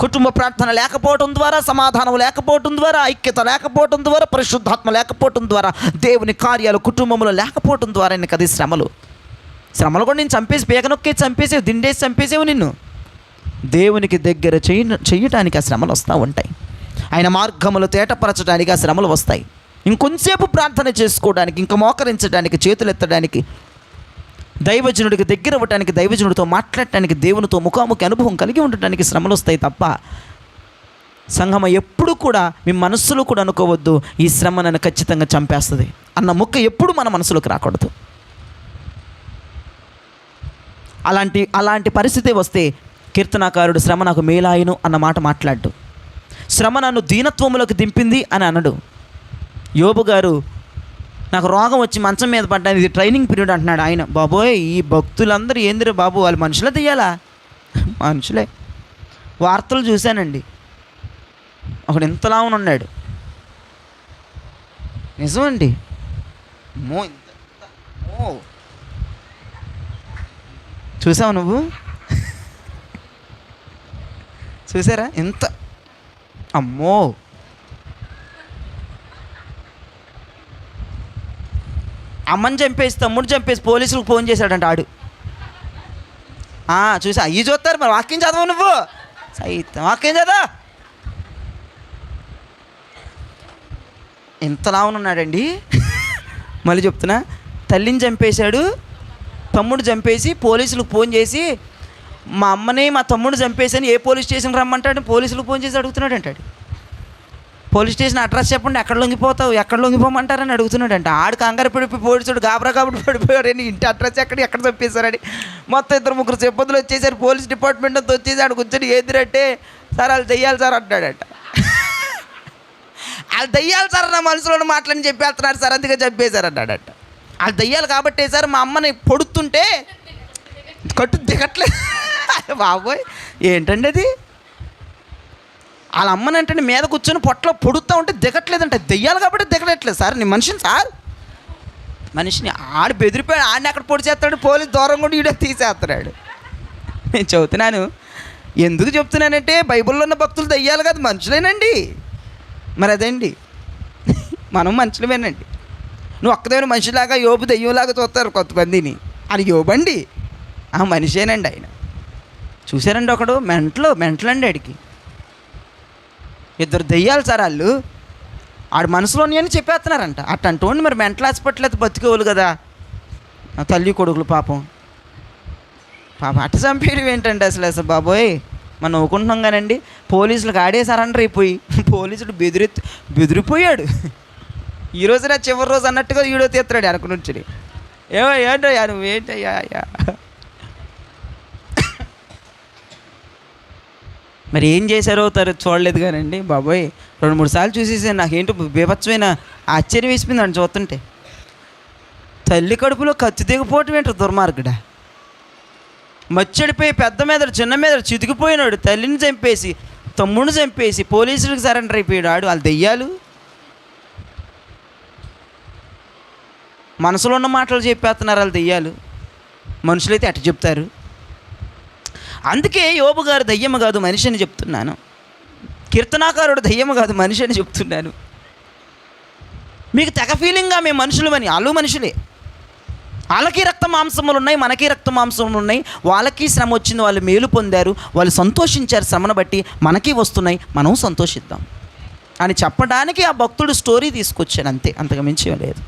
కుటుంబ ప్రార్థన లేకపోవటం ద్వారా, సమాధానం లేకపోవటం ద్వారా, ఐక్యత లేకపోవటం ద్వారా, పరిశుద్ధాత్మ లేకపోవటం ద్వారా, దేవుని కార్యాలు కుటుంబంలో లేకపోవటం ద్వారా కదా శ్రమలు. శ్రమలు కూడా నేను చంపేసి, పీకనొక్కే చంపేసేవి, దిండేసి చంపేసేవి నిన్ను. దేవునికి దగ్గర చేయటానికి ఆ శ్రమలు వస్తూ ఉంటాయి. ఆయన మార్గములు తేటపరచడానికి ఆ శ్రమలు వస్తాయి. ఇంకొంచెంసేపు ప్రార్థన చేసుకోవడానికి, ఇంకా మోకరించడానికి, చేతులు ఎత్తడానికి, దైవజనుడికి దగ్గర అవ్వడానికి, దైవజనుడితో మాట్లాడటానికి, దేవునితో ముఖాముఖి అనుభవం కలిగి ఉండటానికి శ్రమలు వస్తాయి తప్ప, సంఘమ ఎప్పుడు కూడా మీ మనస్సులో కూడా అనుకోవద్దు ఈ శ్రమ నన్ను ఖచ్చితంగా చంపేస్తుంది అన్న ముక్క ఎప్పుడు మన మనసులోకి రాకూడదు. అలాంటి పరిస్థితి వస్తే కీర్తనాకారుడు శ్రమ నాకు మేలాయను అన్న మాట మాట్లాడు. శ్రమ నన్ను దీనత్వములోకి దింపింది అని అనడు. యోబు గారు నాకు రోగం వచ్చి మంచం మీద పడ్డాను, ఇది ట్రైనింగ్ పీరియడ్ అంటున్నాడు ఆయన. బాబోయ్, ఈ భక్తులందరూ ఏందిరే బాబు, వాళ్ళు మనుషులే తీయాలా? మనుషులే. వార్తలు చూశానండి, ఒకడు ఇంతలా ఉన్నాడు. నిజమండి, చూసావు నువ్వు? చూసారా ఎంత? అమ్మో, అమ్మని చంపేసి, తమ్ముడు చంపేసి పోలీసులకు ఫోన్ చేశాడంట ఆడు. చూసా, అయ్యి చూస్తారు. మరి వాక్యం చదవవు నువ్వు, సైతం వాక్యం చదవ. ఎంతలా ఉన్నాడండి. మళ్ళీ చెప్తున్నా, తల్లిని చంపేశాడు, తమ్ముడు చంపేసి పోలీసులకు ఫోన్ చేసి, మా అమ్మని మా తమ్ముడు చంపేసాను, ఏ పోలీస్ స్టేషన్ రమ్మంటాడు, పోలీసులకు ఫోన్ చేసి అడుగుతున్నాడు అంటాడు. పోలీస్ స్టేషన్ అడ్రస్ చెప్పండి, ఎక్కడ లొంగిపోతావు, ఎక్కడ లొంగిపోమంటారని అడుగుతున్నాడంట. ఆడు కంగారు పడిపోయి పోలీసుడు గాబరా కాబట్టి పడిపోయాడు, ఇంటి అడ్రస్ ఎక్కడ చంపేశారని. మొత్తం 2-3 సిబ్బందులు వచ్చేసారు, పోలీస్ డిపార్ట్మెంట్ అంతా వచ్చేసి ఆడు కూర్చొని ఏదిరంటే, సార్ వాళ్ళు దెయ్యాలి సార్ అంటాడట. వాళ్ళు దెయ్యాలి సార్ నా మనసులో మాటలని చెప్పేస్తున్నారు సార్, అందుకే చంపేశారు అన్నాడట. వాళ్ళు దెయ్యాలు కాబట్టి సార్ మా అమ్మని పొడుతుంటే కట్టు దిగట్లేదు. బాబోయ్, ఏంటండి అది? వాళ్ళ అమ్మనంటే మీద కూర్చొని పొట్టలో పొడుతూ ఉంటే దిగట్లేదంట. దెయ్యాలు కాబట్టి దిగట్లేదు సార్. నీ మనిషిని సార్, మనిషిని ఆడు బెదిరిపోయాడు. ఆడిని అక్కడ పొడి చేస్తాడు, పోలీసు దూరం కూడా ఈడ తీసేస్తున్నాడు. నేను చెబుతున్నాను, ఎందుకు చెప్తున్నానంటే బైబిల్లో ఉన్న భక్తులు దెయ్యాలు కాదు, మనుషులేనండి. మరి అదండి, మనం మనుషులమేనండి. నువ్వు ఒక్కదేమైనా మనిషిలాగా యోబు దెయ్యంలాగా చూస్తారు కొంతమందిని. అది యోబండి, ఆ మనిషేనండి ఆయన. చూశారండి, ఒకడు మెంటలండి. ఆడికి ఇద్దరు దెయ్యాలు సార్. వాళ్ళు ఆడు మనసులోని అని చెప్పేస్తున్నారంట. అట్టంటోండి మరి మెంటల్ హాస్పిటల్ అయితే బతికేవాళ్ళు కదా తల్లి కొడుకులు. పాపం అట్ట చంపేయడం ఏంటంటే అసలు బాబోయ్. మనం నవ్వుకుంటున్నాం కానండి, పోలీసులకు ఆడే సరెండర్ అయిపోయి పోలీసుడు బెదిరిపోయాడు. ఈరోజు నా చివరి రోజు అన్నట్టుగా వీడియో తీస్తున్నాడు వెనక నుంచి. ఏంటయ్యా నువ్వేంటయ్యా. మరి ఏం చేశారో చూడలేదు కానండి బాబోయ్. 2-3 సార్లు చూసేసాను. నాకేంటో బీభత్సమైన ఆశ్చర్యం వేసిపోయింది అని చూస్తుంటే. తల్లి కడుపులో కత్తి దిగిపోవటం ఏంటో దుర్మార్గుడా. మచ్చడిపోయి పెద్ద మీద చిన్న మీద చితికిపోయినాడు. తల్లిని చంపేసి తమ్ముడిని చంపేసి పోలీసులకు సరెండర్ అయిపోయాడు. ఆడు వాళ్ళు దెయ్యాలు. మనసులో ఉన్న మాటలు చెప్పేస్తున్నారు వాళ్ళు దెయ్యాలు. మనుషులైతే అటు చెప్తారు. అందుకే యోబు గారు దయ్యము కాదు మనిషి అని చెప్తున్నాను. కీర్తనాకారుడు దయ్యము కాదు మనిషి అని చెప్తున్నాను. మీకు తెగ ఫీలింగ్గా మేము మనుషులమని. వాళ్ళు మనుషులే. వాళ్ళకి రక్త మాంసములు ఉన్నాయి, మనకి రక్త మాంసములు ఉన్నాయి. వాళ్ళకి శ్రమ వచ్చింది, వాళ్ళు మేలు పొందారు, వాళ్ళు సంతోషించారు. శ్రమను బట్టి మనకి వస్తున్నాయి, మనం సంతోషిద్దాం అని చెప్పడానికి ఆ భక్తుడు స్టోరీ తీసుకొచ్చాడు. అంతే, అంతకు మించి లేదు.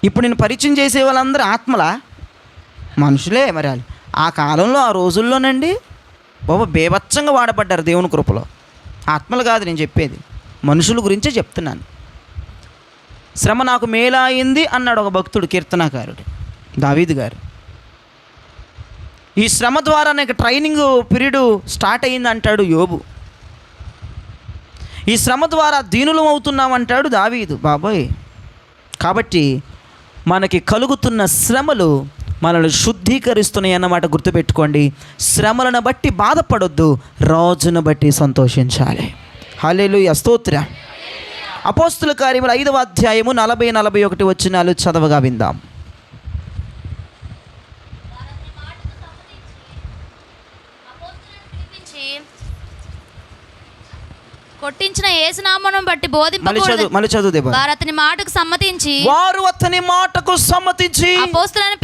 ఇప్పుడు నేను పరిచయం చేసే వాళ్ళందరూ ఆత్మలా, మనుషులే. మరి వాళ్ళు ఆ కాలంలో ఆ రోజుల్లోనండి బాబు బేభత్సంగా వాడబడ్డారు దేవుని కృపలో. ఆత్మలు కాదు నేను చెప్పేది, మనుషుల గురించే చెప్తున్నాను. శ్రమ నాకు మేలైంది అన్నాడు ఒక భక్తుడు, కీర్తనాకారుడు దావీదు గారు. ఈ శ్రమ ద్వారా నాకు ట్రైనింగ్ పీరియడ్ స్టార్ట్ అయ్యింది అంటాడు యోబు. ఈ శ్రమ ద్వారా దీనులం అవుతున్నామంటాడు దావీదు. బాబోయ్. కాబట్టి మనకి కలుగుతున్న శ్రమలు మనల్ని శుద్ధీకరిస్తున్నాయి అన్నమాట గుర్తుపెట్టుకోండి. శ్రమలను బట్టి బాధపడొద్దు, రాజును బట్టి సంతోషించాలి. హల్లెలూయా, స్తోత్రం. అపోస్తుల కార్యములు 5వ అధ్యాయము 40-41 వచనాలు చదవగా విందాం. కొట్టించిన యేసునామమును బట్టి బోధింపకూడదు. వారు అతని మాటకు సమ్మతించి అపోస్తలులను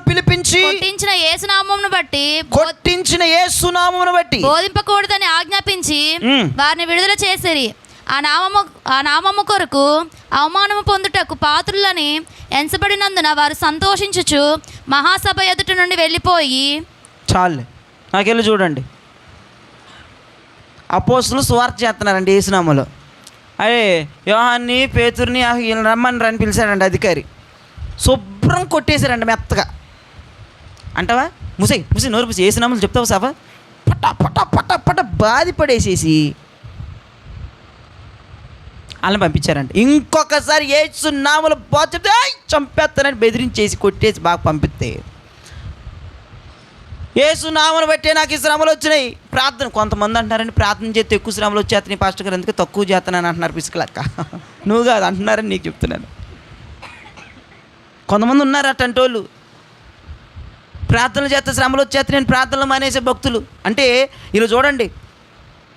పిలిపించి కొట్టించిన యేసునామమును బట్టి బోధింపకూడదని ఆజ్ఞాపించి వారిని విడుదల చేసిరి. ఆ నామము కొరకు అవమానము పొందుటకు పాత్రులని ఎంచబడినందున వారు సంతోషించుచు మహాసభ ఎదుట నుండి వెళ్ళిపోయి. చాలే, నాకెళ్ళి చూడండి. అపోస్తులు సువార్త చేస్తున్నారండి యేసునామములో. అరే యోహాన్ని పేతురుని వీళ్ళని రమ్మని పిలిచాడండి అధికారి. శుభ్రం కొట్టేశారండి మెత్తగా. అంటావా ముసై నోరు పూసి యేసునామములు చెప్తావు సాబా పట్ట పట్ట పట్ట పట్ట బాధపడేసేసి వాళ్ళని పంపించారంట. ఇంకొకసారి యేసునామములు చెప్తే చంపేస్తానని బెదిరించేసి కొట్టేసి బాగా పంపిస్తే, యేసునామమును బట్టే నాకు ఈ శ్రమలు వచ్చినాయి. ప్రార్థన కొంతమంది అంటున్నారండి, ప్రార్థన చేస్తే ఎక్కువ శ్రమలు వచ్చేస్తున్నాయి పాస్టర్ గారు, ఎందుకు తక్కువ చేస్తున్నాను అంటున్నారు. పిసుకలక్క నువ్వు కాదు అంటున్నారని నీకు చెప్తున్నాను. కొంతమంది ఉన్నారు అట్టంటోళ్ళు, ప్రార్థనలు చేస్తే శ్రమలు వచ్చేస్తున్నాయి ప్రార్థనలు మానేసే భక్తులు. అంటే వీళ్ళు చూడండి,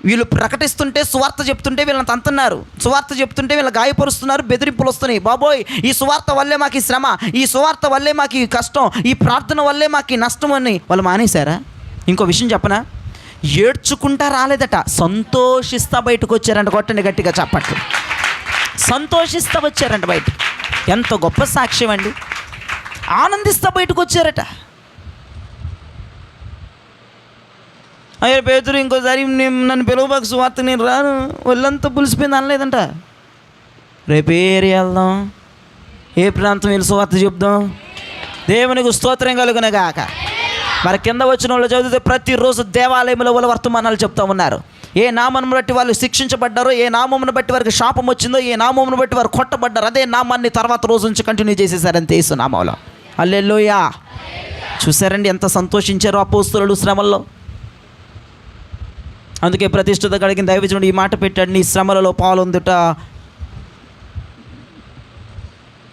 వీళ్ళు ప్రకటిస్తుంటే సువార్త చెప్తుంటే వీళ్ళని తంతున్నారు, సువార్త చెప్తుంటే వీళ్ళని గాయపరుస్తున్నారు, బెదిరింపులు వస్తున్నాయి. బాబోయ్ ఈ సువార్త వల్లే మాకు ఈ శ్రమ, ఈ సువార్త వల్లే మాకు ఈ కష్టం, ఈ ప్రార్థన వల్లే మాకు ఈ నష్టం అని వాళ్ళు మానేశారా? ఇంకో విషయం చెప్పనా, ఏడ్చుకుంటా రాలేదట, సంతోషిస్తా బయటకు వచ్చారంట. కొట్టండి గట్టిగా చప్పట్లు. సంతోషిస్తా వచ్చారంట బయట. ఎంత గొప్ప సాక్ష్యం అండి. ఆనందిస్తా బయటకు వచ్చారట. అయ్యో పేతురు ఇంకోసారి నన్ను పిలువబాకు సువార్త నేను రాను, ఒళ్ళంతా పులిసిపోయింది అనలేదంట. రేపు ఏ ఏరియా వెళ్దాం, ఏ ప్రాంతం వెళ్ళి సువార్త చెప్దాం. దేవునికి స్తోత్రం కలుగునగాక. మరి కింద వచ్చిన వాళ్ళు చదివితే ప్రతిరోజు దేవాలయంలో వాళ్ళ వర్తమానాలు చెప్తూ ఉన్నారు. ఏ నామమును బట్టి వాళ్ళు శిక్షించబడ్డారో, ఏ నామమును బట్టి వారికి శాపం వచ్చిందో, ఏ నామమును బట్టి వారు కొట్టబడ్డారు, అదే నామాన్ని తర్వాత రోజు నుంచి కంటిన్యూ చేసేసారంతే యేసు నామంలో. హల్లెలూయా. చూసారండి ఎంత సంతోషించారో అపోస్తలులు శ్రమల్లో. అందుకే ప్రతిష్ఠిత కలిగిన దైవజనుడు ఈ మాట పెట్టాడు, నీ శ్రమలలో పాలొందుట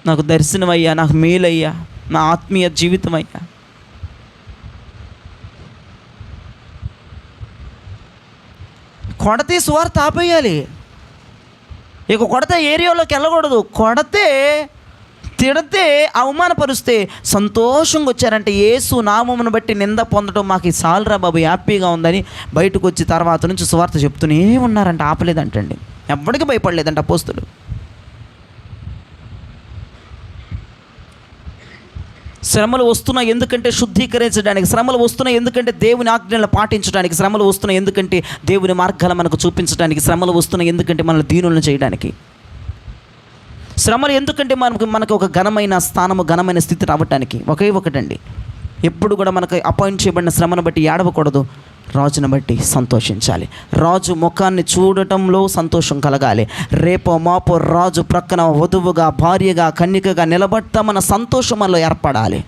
నాకు దర్శనమయ్యా, నాకు మేలయ్యా, నా ఆత్మీయ జీవితం అయ్యా. కొడితే సువార్త ఆపేయాలి. ఇక కొడితే ఏరియాలోకి వెళ్ళకూడదు. కొడితే తిడితే అవమానపరుస్తే సంతోషంగా వచ్చారంటే యేసు నామమును బట్టి నింద పొందడం మాకు చాలురా బాబు, హ్యాపీగా ఉందని బయటకు వచ్చి తర్వాత నుంచి సువార్త చెప్తూనే ఉన్నారంట, ఆపలేదంటండి. ఎవ్వడికి భయపడలేదంట అపోస్తులు. శ్రమలు వస్తున్నాయి ఎందుకంటే శుద్ధీకరించడానికి, శ్రమలు వస్తున్నాయి ఎందుకంటే దేవుని ఆజ్ఞలను పాటించడానికి, శ్రమలు వస్తున్నాయి ఎందుకంటే దేవుని మార్గాలు మనకు చూపించడానికి, శ్రమలు వస్తున్నాయి ఎందుకంటే మనల్ని దీనులను చేయడానికి, శ్రమలు ఎందుకంటే మనకు ఒక ఘనమైన స్థానము, ఘనమైన స్థితి రావటానికి. ఒకే ఒకటండి, ఎప్పుడు కూడా మనకు అపాయింట్ చేయబడిన శ్రమను బట్టి ఏడవకూడదు, రాజును బట్టి సంతోషించాలి. రాజు ముఖాన్ని చూడటంలో సంతోషం కలగాలి. రేపో మాపో రాజు ప్రక్కన వధువుగా, భార్యగా, కన్యకగా నిలబడతా మన సంతోషం మనలో ఏర్పడాలి.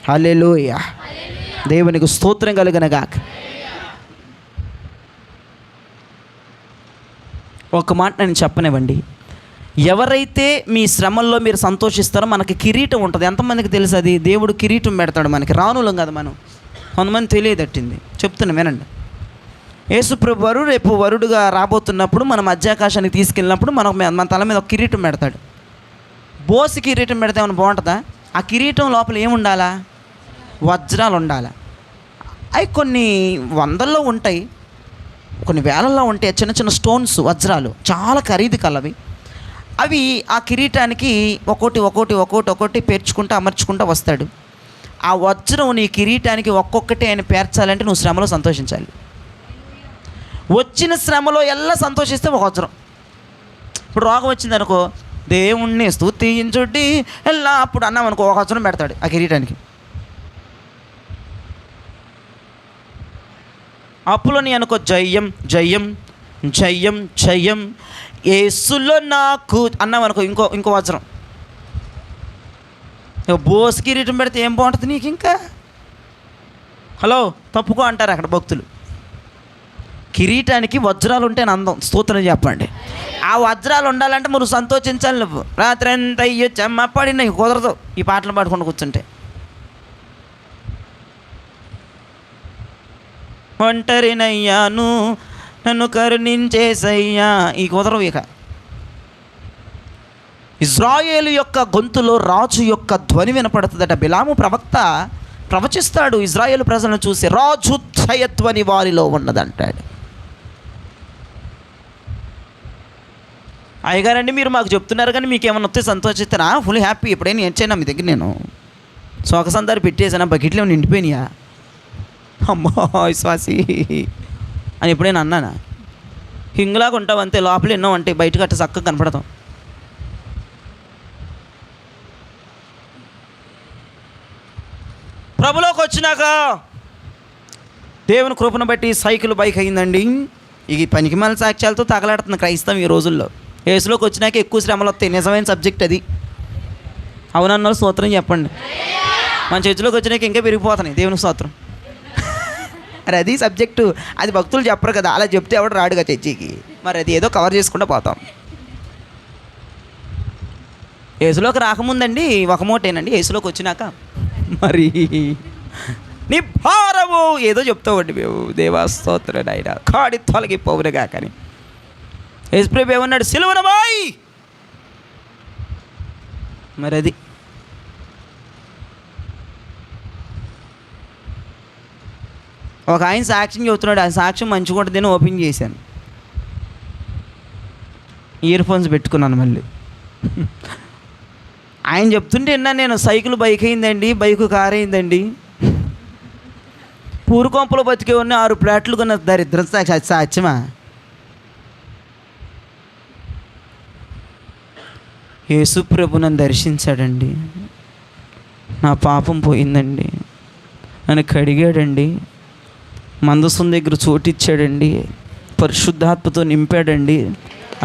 హల్లెలూయా, దేవునికి స్తోత్రం కలుగునగాక. ఒక మాట నేను చెప్పనివ్వండి, ఎవరైతే మీ శ్రమల్లో మీరు సంతోషిస్తారో మనకి కిరీటం ఉంటుంది. ఎంతమందికి తెలుసు అది? దేవుడు కిరీటం పెడతాడు మనకి, రానులం కదా మనం. కొంతమంది తెలియదట్టింది, చెప్తున్నా వినండి. యేసుప్రభు వారు రేపు వరుడుగా రాబోతున్నప్పుడు మనం మధ్యాకాశానికి తీసుకెళ్ళినప్పుడు మన తల మీద ఒక కిరీటం పెడతాడు. బోసి కిరీటం పెడితే ఏమైనా బాగుంటుందా? ఆ కిరీటం లోపల ఏముండాలా? వజ్రాలు ఉండాలి. అవి కొన్ని వందల్లో ఉంటాయి, కొన్ని వేలల్లో ఉంటాయి, చిన్న చిన్న స్టోన్స్, వజ్రాలు, చాలా ఖరీదు కలవి. అవి ఆ కిరీటానికి ఒక్కొక్కటి పేర్చుకుంటూ అమర్చుకుంటూ వస్తాడు. ఆ వజ్రం నీ కిరీటానికి ఒక్కొక్కటి ఆయన పేర్చాలంటే నువ్వు శ్రమలో సంతోషించాలి. వచ్చిన శ్రమలో ఎలా సంతోషిస్తే ఒక వజ్రం. ఇప్పుడు రోగం వచ్చింది అనుకో, దేవుణ్ణి స్తుతించుడి ఎలా అప్పుడు అన్నాం అనుకో, ఒక వజ్రం పెడతాడు ఆ కిరీటానికి. అప్పులోని అనుకో, జయం జయం జయం జయం యేసులో నాకు అన్నాం అనుకో, ఇంకో వజ్రం. బోస్ కిరీటం పెడితే ఏం బాగుంటుంది నీకు? ఇంకా హలో తప్పుకో అంటారు అక్కడ భక్తులు. కిరీటానికి వజ్రాలు ఉంటే అందం. స్తోత్రం చెప్పండి. ఆ వజ్రాలు ఉండాలంటే నువ్వు సంతోషించాలి. నువ్వు రాత్రి ఎంత అయ్యో చెమ్మ పడిన కుదరదు ఈ పాటలు పాడుకుంటూ కూర్చుంటే. ఒంటరినయ్యాను నన్ను కరుణించేసయ్యా, ఈ కుదరవు. ఇక ఇజ్రాయేలు యొక్క గొంతులో రాజు యొక్క ధ్వని వినపడుతుందట. బిలాము ప్రవక్త ప్రవచిస్తాడు ఇజ్రాయేలు ప్రజలను చూసి, రాజు జయధ్వని వారిలో ఉన్నదంటాడు. అయ్యగారండి మీరు మాకు చెప్తున్నారు కానీ మీకు ఏమన్నా వస్తే సంతోషిస్తానా? Full happy. ఎప్పుడైనా ఏడ్చైనా మీ దగ్గర నేను శోకసందారు పెట్టేసానా? బకెట్లో ఏమైనా నిండిపోయినాయా? అమ్మో విశ్వాసి అని ఎప్పుడైనా అన్నానా? హింగులాగా ఉంటావు అంతే, లోపల ఎన్నో అంటే బయటకు అట్ట చక్కగా కనపడతాం. ప్రభులోకి వచ్చినాక దేవుని కృపను బట్టి సైకిల్ బైక్ అయిందండి. ఈ పనికిమాల సాక్ష్యాలతో తగలాడుతుంది క్రైస్తవం ఈ రోజుల్లో. యేసులోకి వచ్చినాక ఎక్కువ శ్రమలు వస్తాయి. నిజమైన సబ్జెక్ట్ అది. అవునన్న స్తోత్రం చెప్పండి. మన చర్చిలోకి వచ్చినాక ఇంకా పెరిగిపోతున్నాయి. దేవునికి స్తోత్రం. మరి అది సబ్జెక్టు, అది భక్తులు చెప్పరు కదా, అలా చెప్తే ఎవడు రాడుగా చర్చికి. మరి అది ఏదో కవర్ చేసుకుంటూ పోతాం. యేసులోకి రాకముందండి ఒక మూటేనండి, యేసులోకి వచ్చినాక మరి నీ భారము ఏదో చెప్తామండి మేము. దేవా స్తోత్రం నాయన, కాడి తొలగిపోవునుగా. కానీ యేసుప్రభు ఏమన్నాడు? సిలువనబాయ్. మరి అది ఒక ఆయన సాక్ష్యం చెబుతున్నాడు. ఆ సాక్ష్యం మంచిగా ఉంటుందని ఓపెన్ చేశాను. ఇయర్ ఫోన్స్ పెట్టుకున్నాను మళ్ళీ. ఆయన చెప్తుంటే విన్నా నేను, సైకిల్ బైక్ అయిందండి, బైకు కారు అయిందండి, పూరుకొంపలో బతికే ఉన్న 6 ప్లాట్లు కొన్న దరిద్రం సాక్ష్యమా? యేసు ప్రభు నన్ను దర్శించాడండి, నా పాపం పోయిందండి, నన్ను కడిగాడండి, మందసం దగ్గర చోటిచ్చాడండి, పరిశుద్ధాత్మతో నింపాడండి,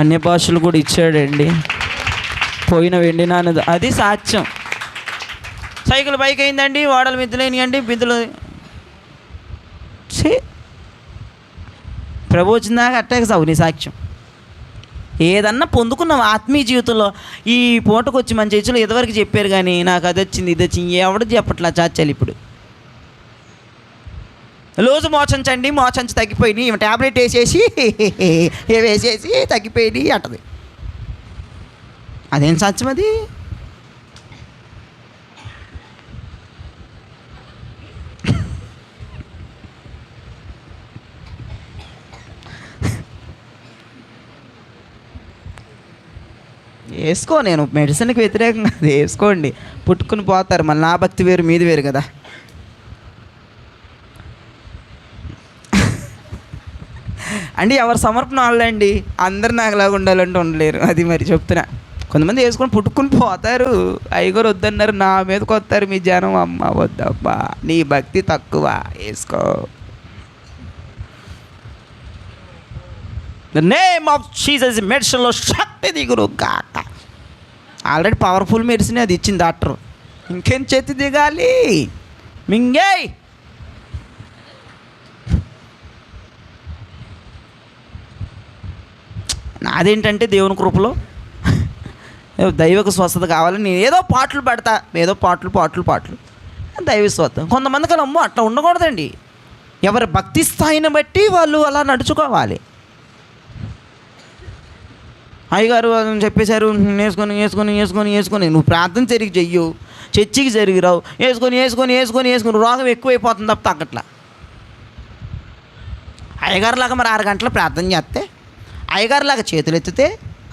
అన్య భాషలు కూడా ఇచ్చాడండి, పోయిన వెండి నాన్నది. అది సాక్ష్యం. సైకిల్ బైక్ అయిందండి, వాడలు మిద్దులేనియండి, బిద్దులు ప్రభు వచ్చిందాక అట్టాక సాగు నీ సాక్ష్యం. ఏదన్నా పొందుకున్నాం ఆత్మీయ జీవితంలో. ఈ పూటకు వచ్చి మన చర్చలో ఎదువరకు చెప్పారు కానీ నాకు అది వచ్చింది ఇది వచ్చింది ఎవడు చెప్పట్లా చాచాలి. ఇప్పుడు రోజు మోచంచండి, మోచంచి తగ్గిపోయినాయి, ట్యాబ్లెట్ వేసేసి తగ్గిపోయినాయి అంటది. అదేం సత్యం అది? వేసుకో, నేను మెడిసిన్కి వ్యతిరేకంగా అది వేసుకోండి, పుట్టుకుని పోతారు. మళ్ళీ నా భక్తి వేరు మీది వేరు కదా. అంటే ఎవరు సమర్పణ వాళ్ళండి, అందరు నాకులాగా ఉండాలంటే ఉండలేరు. అది మరి చెప్తున్నా. కొంతమంది వేసుకొని పుట్టుకుని పోతారు, అయ్యగారు వద్దన్నారు, నా మీదకి వస్తారు మీ జనం. అమ్మ వద్దబ్బా, నీ భక్తి తక్కువ, వేసుకో. ద నేమ్ ఆఫ్ జీసస్ మెడిసిన్లో శక్తి దిగురు కాక. ఆల్రెడీ పవర్ఫుల్ మెడిసిన్ అది ఇచ్చింది డాక్టర్, ఇంకేం చేతి దిగాలి మింగే. నాదేంటంటే దేవుని కృపలో దైవకు స్వస్థత కావాలని నేను ఏదో పాటలు పెడతా, ఏదో పాటలు దైవ స్వస్థత. కొంతమందికి అలా అమ్మో అట్లా ఉండకూడదండి. ఎవరి భక్తి స్థాయిని బట్టి వాళ్ళు అలా నడుచుకోవాలి. అయ్యగారు అని చెప్పేశారు, వేసుకొని నువ్వు ప్రార్థన సరిగ్గా చెయ్యు, చర్చికి జరిగిరావు, వేసుకొని రోగం ఎక్కువైపోతుంది తప్ప తగ్గట్లా. అయ్యగారులాగా మరి 6 గంటలు ప్రార్థన చేస్తే, అయ్యగారులాగా చేతులు ఎత్తితే,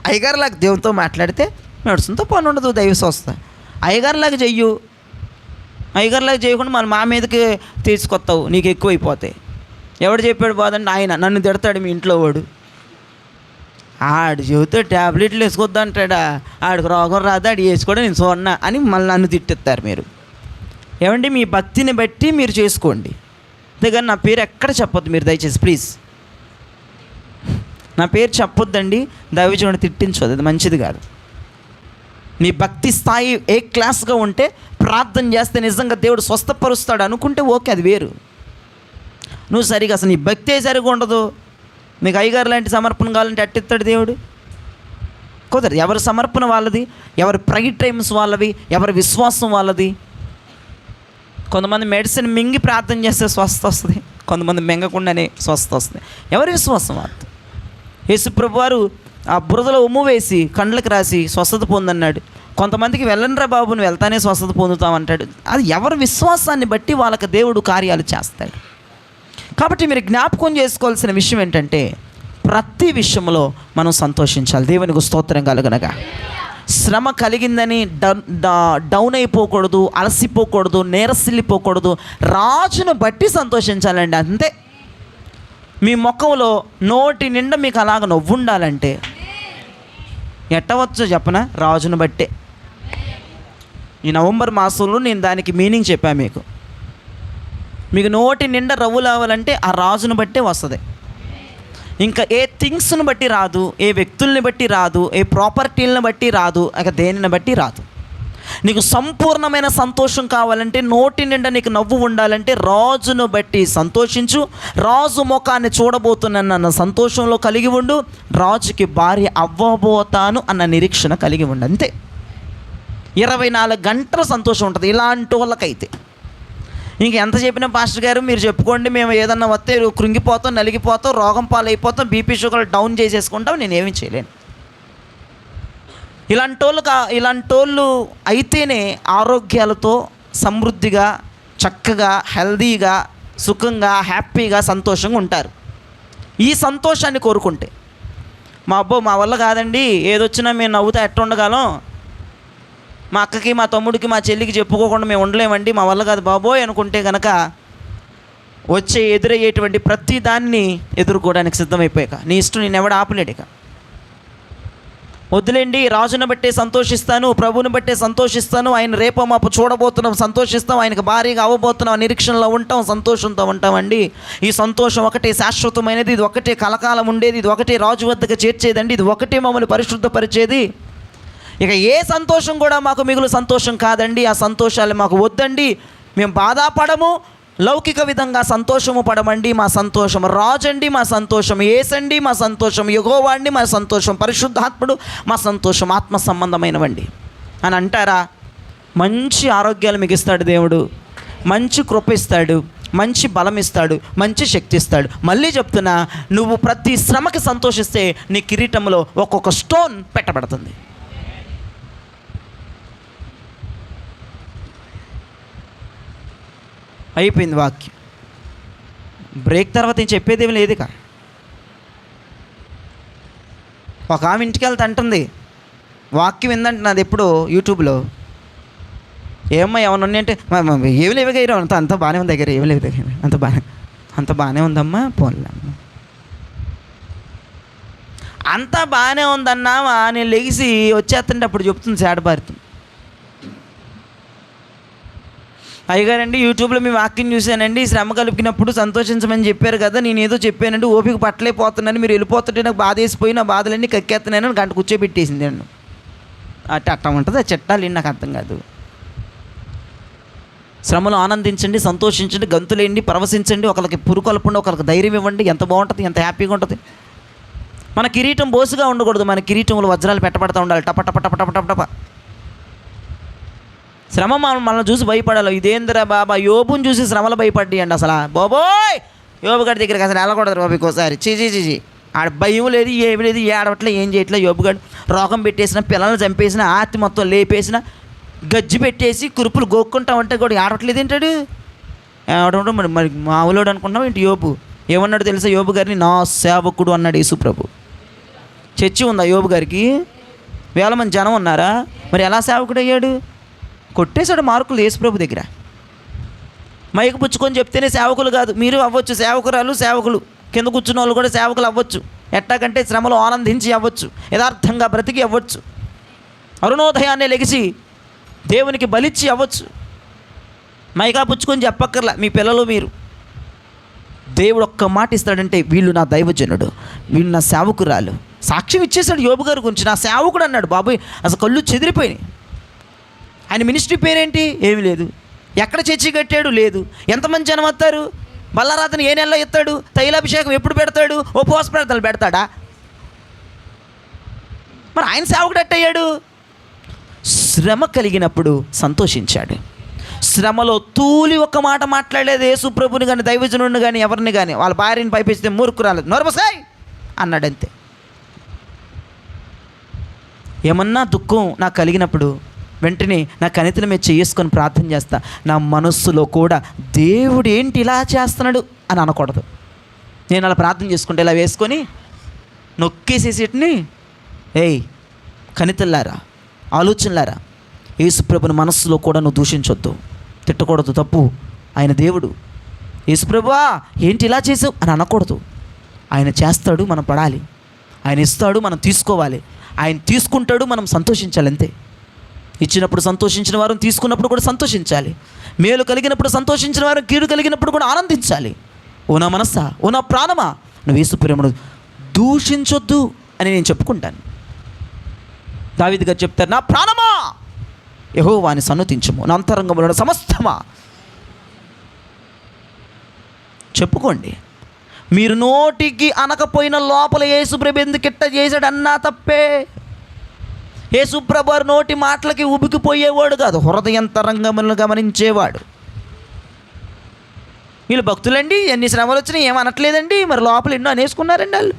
అయ్యగారులాగా దేవునితో మాట్లాడితే మెడిసిన్తో పని ఉండదు, దైవ స్వస్థ. అయ్యగారులాగా చెయ్యు, అయ్యగారులాగా చేయకుండా మళ్ళీ మా మీదకి తీసుకొస్తావు, నీకు ఎక్కువైపోతాయి. ఎవడు చెప్పాడు బాధండి? ఆయన నన్ను తిడతాడు మీ ఇంట్లో వాడు. ఆడు చెబితే ట్యాబ్లెట్లు వేసుకోవద్దు అంటాడా, ఆడికి రోగం రాదా, ఆడు వేసుకోవడం నేను చూడన్నా అని మళ్ళీ నన్ను తిట్టిస్తారు మీరు. ఏమండి, మీ భక్తిని బట్టి మీరు చేసుకోండి, అంతేగాని నా పేరు ఎక్కడ చెప్పొద్దు మీరు దయచేసి ప్లీజ్. నా పేరు చెప్పొద్దండి, దైవజనుడు తిట్టించదు, అది మంచిది కాదు. నీ భక్తి స్థాయి ఏ క్లాస్గా ఉంటే ప్రార్థన చేస్తే నిజంగా దేవుడు స్వస్థపరుస్తాడు అనుకుంటే ఓకే, అది వేరు. నువ్వు సరిగా అసలు నీ భక్తే సరిగా ఉండదు, మీకు అయ్యగారు లాంటి సమర్పణ కావాలంటే అట్టిస్తాడు దేవుడు? కుదరదు. ఎవరి సమర్పణ వాళ్ళది, ఎవరి ప్రైడ్ టైమ్స్ వాళ్ళవి, ఎవరి విశ్వాసం వాళ్ళది. కొంతమంది మెడిసిన్ మింగి ప్రార్థన చేస్తే స్వస్థ వస్తుంది, కొంతమంది మింగకుండానే స్వస్థ వస్తుంది. ఎవరి విశ్వాసం వాళ్ళది. యేసుప్రభు వారు ఆ బురదలో ఉమ్ము వేసి కండ్లకు రాసి స్వస్థత పొందన్నాడు. కొంతమందికి వెళ్ళండ్రా బాబు నువ్వు వెళ్తానే స్వస్థత పొందుతామంటాడు. అది ఎవరి విశ్వాసాన్ని బట్టి వాళ్ళకి దేవుడు కార్యాలు చేస్తాడు. కాబట్టి మీరు జ్ఞాపకం చేసుకోవాల్సిన విషయం ఏంటంటే ప్రతి విషయంలో మనం సంతోషించాలి. దేవునికి స్తోత్రం కలుగునగా. శ్రమ కలిగిందని డౌన్ అయిపోకూడదు, అలసిపోకూడదు, నీరసిల్లిపోకూడదు. రాజును బట్టి సంతోషించాలండి, అంతే. మీ ముఖంలో నోటి నిండా మీకు అలాగ నవ్వు ఉండాలంటే ఎట్టవచ్చో చెప్పనా? రాజును బట్టే. ఈ నవంబర్ మాసంలో నేను దానికి మీనింగ్ చెప్పాను మీకు. మీకు నోటి నిండా రవ్వు రావాలంటే ఆ రాజును బట్టే వస్తుంది. ఇంకా ఏ థింగ్స్ని బట్టి రాదు, ఏ వ్యక్తుల్ని బట్టి రాదు, ఏ ప్రాపర్టీలను బట్టి రాదు, ఇక దేనిని బట్టి రాదు. నీకు సంపూర్ణమైన సంతోషం కావాలంటే, నోటి నిండా నీకు నవ్వు ఉండాలంటే రాజును బట్టి సంతోషించు. రాజు ముఖాన్ని చూడబోతున్నానన్న సంతోషంలో కలిగి ఉండు. రాజుకి భార్య అవ్వబోతాను అన్న నిరీక్షణ కలిగి ఉండు, అంతే. 24 గంటల సంతోషం ఉంటుంది ఇలాంటి వాళ్ళకైతే. ఇంకెంత చెప్పినా పాస్టర్ గారు మీరు చెప్పుకోండి, మేము ఏదన్నా వస్తే కృంగిపోతాం, నలిగిపోతాం, రోగం పాలైపోతాం, బీపీ షుగర్ డౌన్ చేసేసుకుంటాం, నేనేమీ చేయలేను. ఇలాంటోళ్ళు అయితేనే ఆరోగ్యాలతో సమృద్ధిగా, చక్కగా, హెల్దీగా, సుఖంగా, హ్యాపీగా, సంతోషంగా ఉంటారు. ఈ సంతోషాన్ని కోరుకుంటే మా వల్ల కాదండి, ఏదొచ్చినా మేము నవ్వుతా ఎట్ట ఉండగలం, మా అక్కకి, మా తమ్ముడికి, మా చెల్లికి చెప్పుకోకుండా మేము ఉండలేమండి, మా వల్ల కాదు బాబోయ్ అనుకుంటే కనుక ఎదురయ్యేటువంటి ప్రతి దాన్ని ఎదుర్కోవడానికి సిద్ధమైపోయాక నీ ఇష్టం, నేను ఎవడు ఆపలేడు. ఇక వద్దులేండి, రాజును బట్టే సంతోషిస్తాను, ప్రభువుని బట్టే సంతోషిస్తాను, ఆయన రేపో మాపు చూడబోతున్నాం, సంతోషిస్తాం, ఆయనకు భారీగా అవ్వబోతున్నాం, నిరీక్షణలో ఉంటాం, సంతోషంతో ఉంటామండి. ఈ సంతోషం ఒకటే శాశ్వతమైనది, ఇది ఒకటే కలకాలం ఉండేది, ఇది ఒకటే రాజు వద్దకు చేర్చేదండి, ఇది ఒకటే మమ్మల్ని పరిశుద్ధపరిచేది. ఇక ఏ సంతోషం కూడా మాకు మిగులు సంతోషం కాదండి, ఆ సంతోషాలు మాకు వద్దండి, మేము బాధపడము, లౌకిక విధంగా సంతోషము పడమండి, మా సంతోషం రాజండి, మా సంతోషం యేసండి, మా సంతోషం యెహోవాండి, మా సంతోషం పరిశుద్ధాత్ముడు, మా సంతోషం ఆత్మ సంబంధమైనవండి అని అంటారా? మంచి ఆరోగ్యాలు మీకు ఇస్తాడు దేవుడు, మంచి కృప ఇస్తాడు, మంచి బలం ఇస్తాడు, మంచి శక్తి ఇస్తాడు. మళ్ళీ చెప్తున్నా, నువ్వు ప్రతి శ్రమకి సంతోషిస్తే నీ కిరీటంలో ఒక్కొక్క స్టోన్ పెట్టబడుతుంది. అయిపోయింది వాక్యం. బ్రేక్ తర్వాత నేను చెప్పేది ఏమి లేదు. ఇక ఒక ఆమె ఇంటికి వెళ్తే అంటుంది, వాక్యం ఏందంటున్నది ఎప్పుడు యూట్యూబ్లో, ఏమమ్మా ఏమన్నా ఉన్నాయంటే ఏమి లేవు దగ్గర అంత బాగానే ఉంది, దగ్గర ఏమి లేవు దగ్గర అంత బాగానే ఉందమ్మా, పోన్లేమ్మా అంతా బాగానే ఉందన్నామా. నేను లెగిసి వచ్చేస్తుంటే అప్పుడు చెప్తుంది సేడబారుతుంది, అయ్యగారండి యూట్యూబ్లో మీ వాక్యం చూశానండి, శ్రమ కలిపినప్పుడు సంతోషించమని చెప్పారు కదా, నేను ఏదో చెప్పానండి, ఓపిక పట్టలేకపోతున్నాను, మీరు వెళ్ళిపోతుంటే నాకు బాధ వేసిపోయి నా బాధలన్నీ కక్కేస్తున్నాను, గంట కూర్చోబెట్టేసింది అండి. అట్ట ఉంటుంది ఆ చట్టాలు నాకు అర్థం కాదు. శ్రమలో ఆనందించండి, సంతోషించండి, గంతులేండి, పరవశించండి, ఒకరికి పురుకొల్పండి, ఒకరికి ధైర్యం ఇవ్వండి. ఎంత బాగుంటుంది, ఎంత హ్యాపీగా ఉంటుంది. మన కిరీటం బోసుగా ఉండకూడదు, మన కిరీటంలో వజ్రాలు పెట్టబడతా ఉండాలి, టప టప టప టప టప టప. శ్రమ మనల్ని చూసి భయపడాలి. ఇదేందిరా బాబా, యోబుని చూసి శ్రమలు భయపడ్డాయి అండి. అసలు బోబోయ్ యోబు గారి దగ్గరికి అసలు వెళ్ళకూడదు బాబు ఇంకోసారి. చీచి ఆడ భయం లేదు, ఏమి లేదు, ఏడవట్లే, ఏం చేయట్లే. యోబుగాడు రోగం పెట్టేసిన, పిల్లల్ని చంపేసిన, ఆర్తి మొత్తం లేపేసిన, గజ్జి పెట్టేసి కురుపులు గోక్కుంటా ఉంటే కూడా ఆడట్లేదు ఏంటాడు. ఆడటం మరి మావులోడు అనుకుంటున్నావు ఏంటి? యోబు ఏమన్నాడు తెలుసా? యోబు గారిని నా సేవకుడు అన్నాడు యేసుప్రభు. చర్చి ఉందా యోబు గారికి? వేల మంది జనం ఉన్నారా? మరి ఎలా సేవకుడు అయ్యాడు? కొట్టేశాడు మార్కులు యేసుప్రభు దగ్గర. మైకు పుచ్చుకొని చెప్తేనే సేవకులు కాదు, మీరు అవ్వచ్చు సేవకురాలు, సేవకులు కింద కూర్చున్న వాళ్ళు కూడా సేవకులు అవ్వచ్చు. ఎట్టాకంటే శ్రమలో ఆనందించి అవ్వచ్చు, యథార్థంగా బ్రతికి అవ్వచ్చు, అరుణోదయాన్నే లెగిసి దేవునికి బలిచ్చి అవ్వచ్చు. మైకా పుచ్చుకొని చెప్పక్కర్లా, మీ పిల్లలు మీరు. దేవుడు ఒక్క మాట ఇస్తాడంటే, వీళ్ళు నా దైవజనుడు, వీళ్ళు నా సేవకురాలు. సాక్ష్యం ఇచ్చేశాడు యోబు గారి గురించి, నా సేవకుడు అన్నాడు. బాబోయ్ అసలు కళ్ళు చెదిరిపోయినాయి. ఆయన మినిస్ట్రీ పేరేంటి? ఏమి లేదు. ఎక్కడ చర్చి కట్టాడు? లేదు. ఎంతమంది జనం వస్తారు? బల్లారాతను ఏ నెలలో ఎత్తాడు? తైలాభిషేకం ఎప్పుడు పెడతాడు? ఉపవాస ప్రార్థనలు పెడతాడా? మరి ఆయన సేవకుడు ఎట్టయ్యాడు? శ్రమ కలిగినప్పుడు సంతోషించాడు. శ్రమలో తూలి ఒక్క మాట మాట్లాడలేదు. యేసుప్రభుని కానీ, దైవజనుడిని కానీ, ఎవరిని కానీ. వాళ్ళ భార్యని పైపిస్తే మూర్ఖురాలేదు, నోరుమూసేయ్ అన్నాడంతే. ఏమన్నా దుఃఖం నాకు కలిగినప్పుడు వెంటనే నా కణితుల మీద చేసుకొని ప్రార్థన చేస్తా. నా మనస్సులో కూడా దేవుడు ఏంటి ఇలా చేస్తున్నాడు అని అనకూడదు. నేను అలా ప్రార్థన చేసుకుంటే ఇలా వేసుకొని నొక్కేసేసేటిని, ఏయ్ కణితుల్లారా, ఆలోచనలారా, యేసుప్రభుని మనస్సులో కూడా నువ్వు దూషించొద్దు, తిట్టకూడదు, తప్పు. ఆయన దేవుడు. యేసుప్రభువా ఏంటి ఇలా చేసావు అని అనకూడదు. ఆయన చేస్తాడు, మనం పడాలి. ఆయన ఇస్తాడు, మనం తీసుకోవాలి. ఆయన తీసుకుంటాడు, మనం సంతోషించాలి అంతే. ఇచ్చినప్పుడు సంతోషించిన వారు తీసుకున్నప్పుడు కూడా సంతోషించాలి. మేలు కలిగినప్పుడు సంతోషించిన వారు కీడు కలిగినప్పుడు కూడా ఆనందించాలి. ఓ నా మనస్సా, ఓ నా ప్రాణమా, నువ్వు యేసుప్రభుని దూషించొద్దు అని నేను చెప్పుకుంటాను. దావీదు గారు చెప్తారు, నా ప్రాణమా యెహోవాని సన్నుతించుము, నా అంతరంగంలో సమస్తమా. చెప్పుకోండి. మీరు నోటికి అనకపోయిన లోపల యేసుప్రభు ఎందుకు ఇట్ట చేశాడు అన్నా తప్పే. యేసుప్రభు వారి నోటి మాటలకి ఉబికిపోయేవాడు కాదు, హృదయంతరంగములను గమనించేవాడు. వీళ్ళు భక్తులండి, ఎన్ని శ్రమలు వచ్చినాయి ఏమనట్లేదండి, మరి లోపల ఎన్నో అనేసుకున్నారండి వాళ్ళు.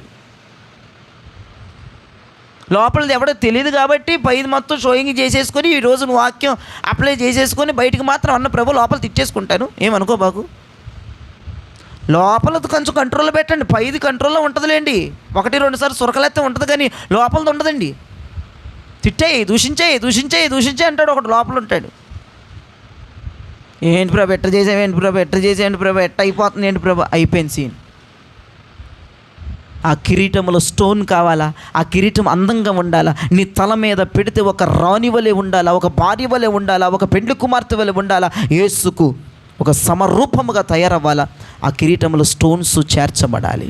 లోపలది ఎవడో తెలియదు కాబట్టి పైది మొత్తం షోయింగ్ చేసేసుకొని ఈరోజు వాక్యం అప్లై చేసేసుకొని బయటికి మాత్రం అన్న ప్రభు లోపల తిట్టేసుకుంటాను, ఏమనుకో బాగు. లోపలది కొంచెం కంట్రోల్లో పెట్టండి, పైది కంట్రోల్లో ఉంటుందిలేండి. 1-2 సార్లు సురకలెత్తే ఉంటుంది కానీ లోపలది ఉండదండి. తిట్టేయి, దూషించే అంటాడు ఒకటి, లోపల ఉంటాడు. ఏంటి ప్రభు ఎట్ట చేసావు, ఏంటి ప్రభు ఎట్ట అయిపోతుంది, ఏంటి ప్రభు. అయిపోయింది సీన్. ఆ కిరీటంలో స్టోన్ కావాలా? ఆ కిరీటం అందంగా ఉండాలా? నీ తల మీద పెడితే ఒక రాణి వలె ఉండాలా, ఒక భార్య వలె ఉండాలా, ఒక పెండ్లి కుమార్తె వలె ఉండాలా, యేసుకు ఒక సమరూపముగా తయారవ్వాలా. ఆ కిరీటంలో స్టోన్స్ చేర్చబడాలి.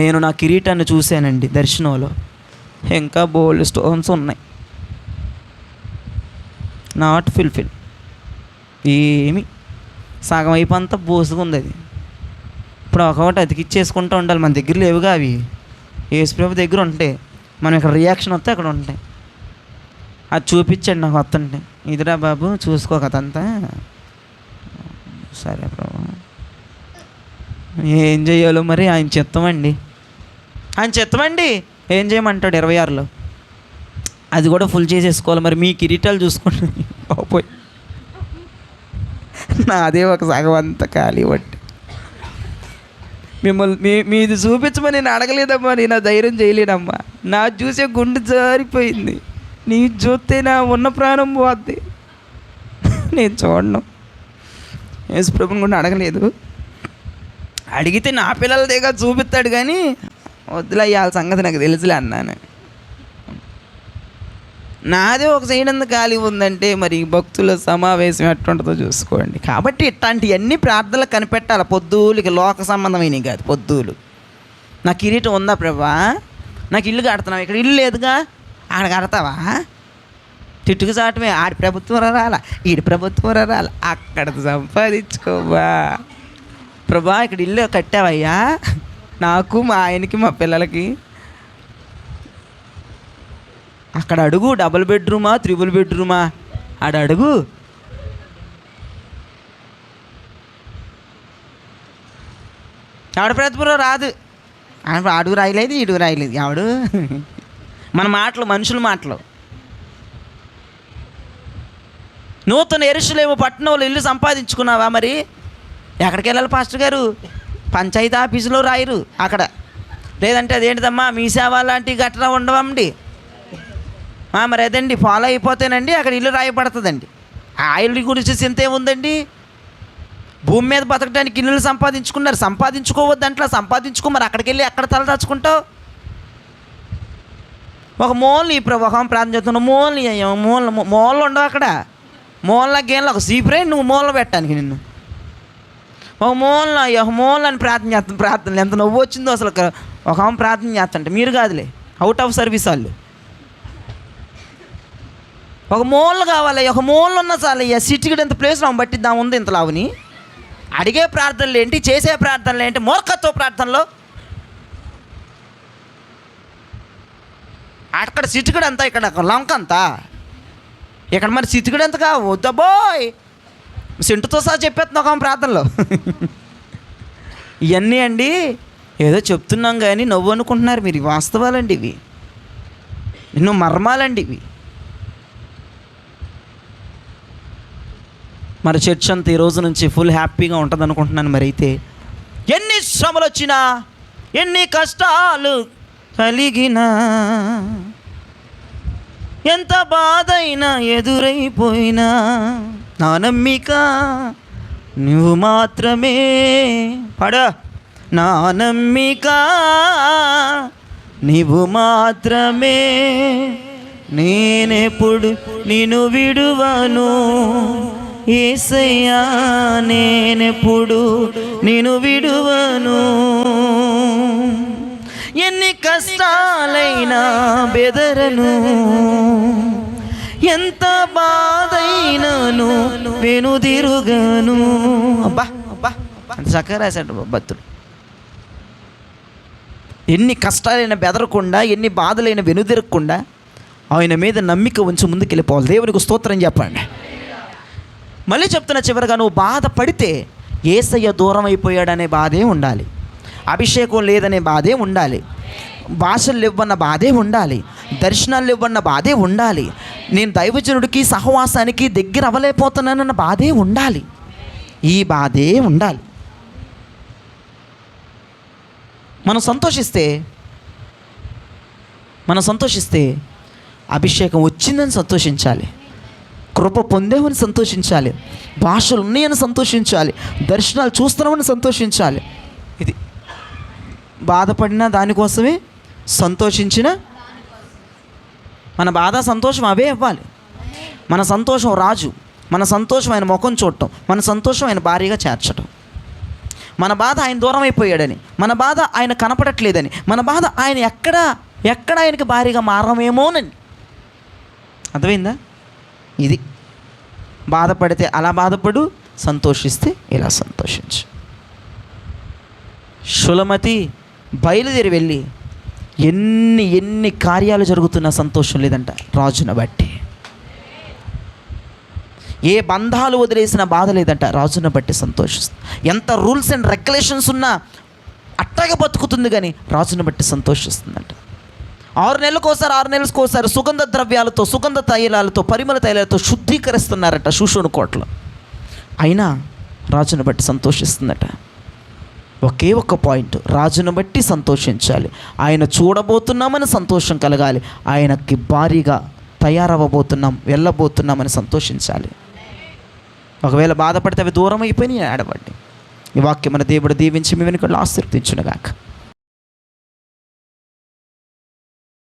నేను నా కిరీటాన్ని చూశానండి దర్శనంలో, ఇంకా బోల్డ్ స్టోన్స్ ఉన్నాయి. Not fulfil. ఏమి సగం అయిపోంతా బోసుకుంది అది. ఇప్పుడు ఒకటి అతికిచ్చేసుకుంటూ ఉండాలి. మన దగ్గర లేవుగా అవి, యేసుప్రభు దగ్గర ఉంటాయి. మనం ఇక్కడ రియాక్షన్ వస్తే అక్కడ ఉంటాయి. అది చూపించండి నాకు వస్తుంటే, ఇదిరా బాబు చూసుకో కదంతా. సరే ప్రభు, ఏం చేయాలో మరి ఆయన చిత్తమండి. ఆయన చిత్తమండి ఏం చేయమంటాడు 26లో. అది కూడా ఫుల్ చేసేసుకోవాలి. మరి మీ కిరీటాలు చూసుకోండి బాబోయ్, నాదే ఒక సగం అంతా ఖాళీ పట్టి. మిమ్మల్ని మీది చూపించమని నేను అడగలేదమ్మా, నేను ఆ ధైర్యం చేయలేనమ్మా. నా చూసే గుండె జారిపోయింది. నీ చూస్తే నా ఉన్న ప్రాణం పోద్ది. నేను చూడను. యేసుప్రభుని కూడా అడగలేదు. అడిగితే నా పిల్లలదేగా చూపిస్తాడు కానీ వద్దులే వాళ్ళ సంగతి నాకు తెలుసులే అన్నాను. నాదే ఒక సైడ్ అంత ఖాళీ ఉందంటే మరి భక్తుల సమావేశం ఎట్టుంటుందో చూసుకోండి. కాబట్టి ఇట్లాంటివన్నీ ప్రార్థనలు కనిపెట్టాలి. పొద్దులకి లోక సంబంధమైనవి కాదు. పొద్దులు నాకు కిరీటం ఉందా ప్రభా, నాకు ఇల్లు కడుతున్నావు, ఇక్కడ ఇల్లు లేదుగా, ఆడ కడతావా? తిట్టుకు చాటమే, ఆడి ప్రభుత్వం రాల, ఈడి ప్రభుత్వం రాల, అక్కడ సంపాదించుకోవా. ప్రభా ఇక్కడ ఇల్లు కట్టావయ్యా నాకు, మా ఆయనకి, మా పిల్లలకి. అక్కడ అడుగు, డబుల్ బెడ్రూమా, త్రిబుల్ బెడ్రూమా, ఆడ అడుగు. ఆవిడ ప్రభుత్వం రాదు. అడుగు రాయలేదు, ఇడుగు రాయలేదు. ఆవిడు మన మాటలు, మనుషుల మాటలు. నూతన యెరూషలేము పట్టణంలో ఇల్లు సంపాదించుకున్నావా? మరి ఎక్కడికి వెళ్ళాలి పాస్టర్ గారు? పంచాయతీ ఆఫీసులో రాయరు అక్కడ. లేదంటే అదేంటిదమ్మా మీ సేవ లాంటివి గట్రా ఉండవండి. మరి అదండి ఫాలో అయిపోతేనండి అక్కడ ఇల్లు రాయబడుతుందండి. ఆ ఇల్లు గురించి చింత ఏముందండి? భూమి మీద బతకడానికి ఇల్లులు సంపాదించుకున్నారు. సంపాదించుకోవద్దు అంట్లా, సంపాదించుకో. మరి అక్కడికి వెళ్ళి ఎక్కడ తల దాచుకుంటావు? ఒక మూలని ప్రభావం ప్రార్థన చేస్తున్నావు. మూలలు ఉండవు అక్కడ. మూల గేమ్లో ఒక సీపరే నువ్వు మూల పెట్టడానికి నిన్ను ఒక మూల అని ప్రార్థన చేస్తాను. ప్రార్థనలు ఎంత నవ్వు వచ్చిందో అసలు. ఒక ఆమె ప్రార్థన చేస్తుంటే, మీరు కాదులే, అవుట్ ఆఫ్ సర్వీస్ వాళ్ళు. ఒక మూల కావాలి, ఒక మూల ఉన్న చాలు. సిటీకి ఎంత ప్లేస్ ఆమె పట్టిద్దాం ఉంది ఇంత లావుని. అడిగే ప్రార్థనలు ఏంటి, చేసే ప్రార్థనలు ఏంటి? మూర్ఖత్వ ప్రార్థనలో. అక్కడ సిటికడు అంతా, ఇక్కడ లంక అంతా. ఇక్కడ మరి సిటికడు ఎంతగా వద్దబోయ్, సెంటుతో సహా చెప్పేస్తున్నాం ఒక ప్రార్థనలో. ఇవన్నీ అండి ఏదో చెప్తున్నాం కానీ నవ్వు అనుకుంటున్నారు మీరు. వాస్తవాలండి ఇవి, ఎన్నో మర్మాలండి ఇవి. మరి చర్చ్ అంతా ఈ రోజు నుంచి ఫుల్ హ్యాపీగా ఉంటుంది అనుకుంటున్నాను. మరి అయితే ఎన్ని శ్రమలు వచ్చినా, ఎన్ని కష్టాలు కలిగినా, ఎంత బాధ అయినా ఎదురైపోయినా, నా నమ్మిక నువ్వు మాత్రమే. పడా, నా నమ్మిక నీవు మాత్రమే, నేనెప్పుడు నిన్ను విడువను యేసయ్యా, నేనెప్పుడు నిన్ను విడువను. ఎన్ని కష్టాలైనా బెదరను, ఎంత బాధైనాను వెనుదిరుగను. అబ్బా అబ్బా అంత చక్కగా రాశాడు భక్తుడు. ఎన్ని కష్టాలైనా బెదరకుండా, ఎన్ని బాధలైనా వెనుదిరగకుండా ఆయన మీద నమ్మిక ఉంచి ముందుకు వెళ్ళిపోవాలి. దేవునికి స్తోత్రం చెప్పండి. మళ్ళీ చెప్తున్నా చివరిగా, నువ్వు బాధపడితే యేసయ్య దూరం అయిపోయాడనే బాధే ఉండాలి, అభిషేకం లేదనే బాధే ఉండాలి, భాషలు ఇవ్వన్న బాధే ఉండాలి, దర్శనాలు ఇవ్వన్న బాధే ఉండాలి, నేను దైవజనుడికి సహవాసానికి దగ్గర అవ్వలేకపోతున్నానన్న బాధే ఉండాలి. ఈ బాధే ఉండాలి. మనం సంతోషిస్తే అభిషేకం వచ్చిందని సంతోషించాలి, కృప పొందేమని సంతోషించాలి, భాషలు ఉన్నాయని సంతోషించాలి, దర్శనాలు చూస్తున్నామని సంతోషించాలి. ఇది బాధపడిన దానికోసమే, సంతోషించిన మన బాధ సంతోషం అవే ఇవ్వాలి. మన సంతోషం రాజు, మన సంతోషం ఆయన ముఖం చూడటం, మన సంతోషం ఆయన భారీగా చేర్చటం. మన బాధ ఆయన దూరం అయిపోయాడని, మన బాధ ఆయన కనపడట్లేదని, మన బాధ ఆయన ఎక్కడ ఆయనకి భారీగా మారమేమోనని. అర్థమైందా? ఇది బాధపడితే అలా బాధపడు, సంతోషిస్తే ఇలా సంతోషించు. షులమతి బయలుదేరి వెళ్ళి ఎన్ని కార్యాలు జరుగుతున్నా సంతోషం లేదంట, రాజును బట్టి. ఏ బంధాలు వదిలేసిన బాధ లేదంట, రాజును బట్టి సంతోషిస్తుంది. ఎంత రూల్స్ అండ్ రెగ్యులేషన్స్ ఉన్నా అట్టగా బతుకుతుంది, కానీ రాజును బట్టి సంతోషిస్తుందంట. 6 నెలలకోసారి సుగంధ ద్రవ్యాలతో, సుగంధ తైలాలతో, పరిమళ తైలాలతో శుద్ధీకరిస్తున్నారట షూషోను కోటలో. అయినా రాజును బట్టి సంతోషిస్తుందట. ఒకే ఒక్క పాయింట్, రాజును బట్టి సంతోషించాలి. ఆయన చూడబోతున్నామని సంతోషం కలగాలి. ఆయనకి భారీగా తయారవ్వబోతున్నాం, వెళ్ళబోతున్నామని సంతోషించాలి. ఒకవేళ బాధపడితే అవి దూరం అయిపోయినాయి, ఆడబడి. ఈ వాక్యం మన దేవుడు దీవించి మీ వెనుకలు ఆశీర్వదించునుగాక.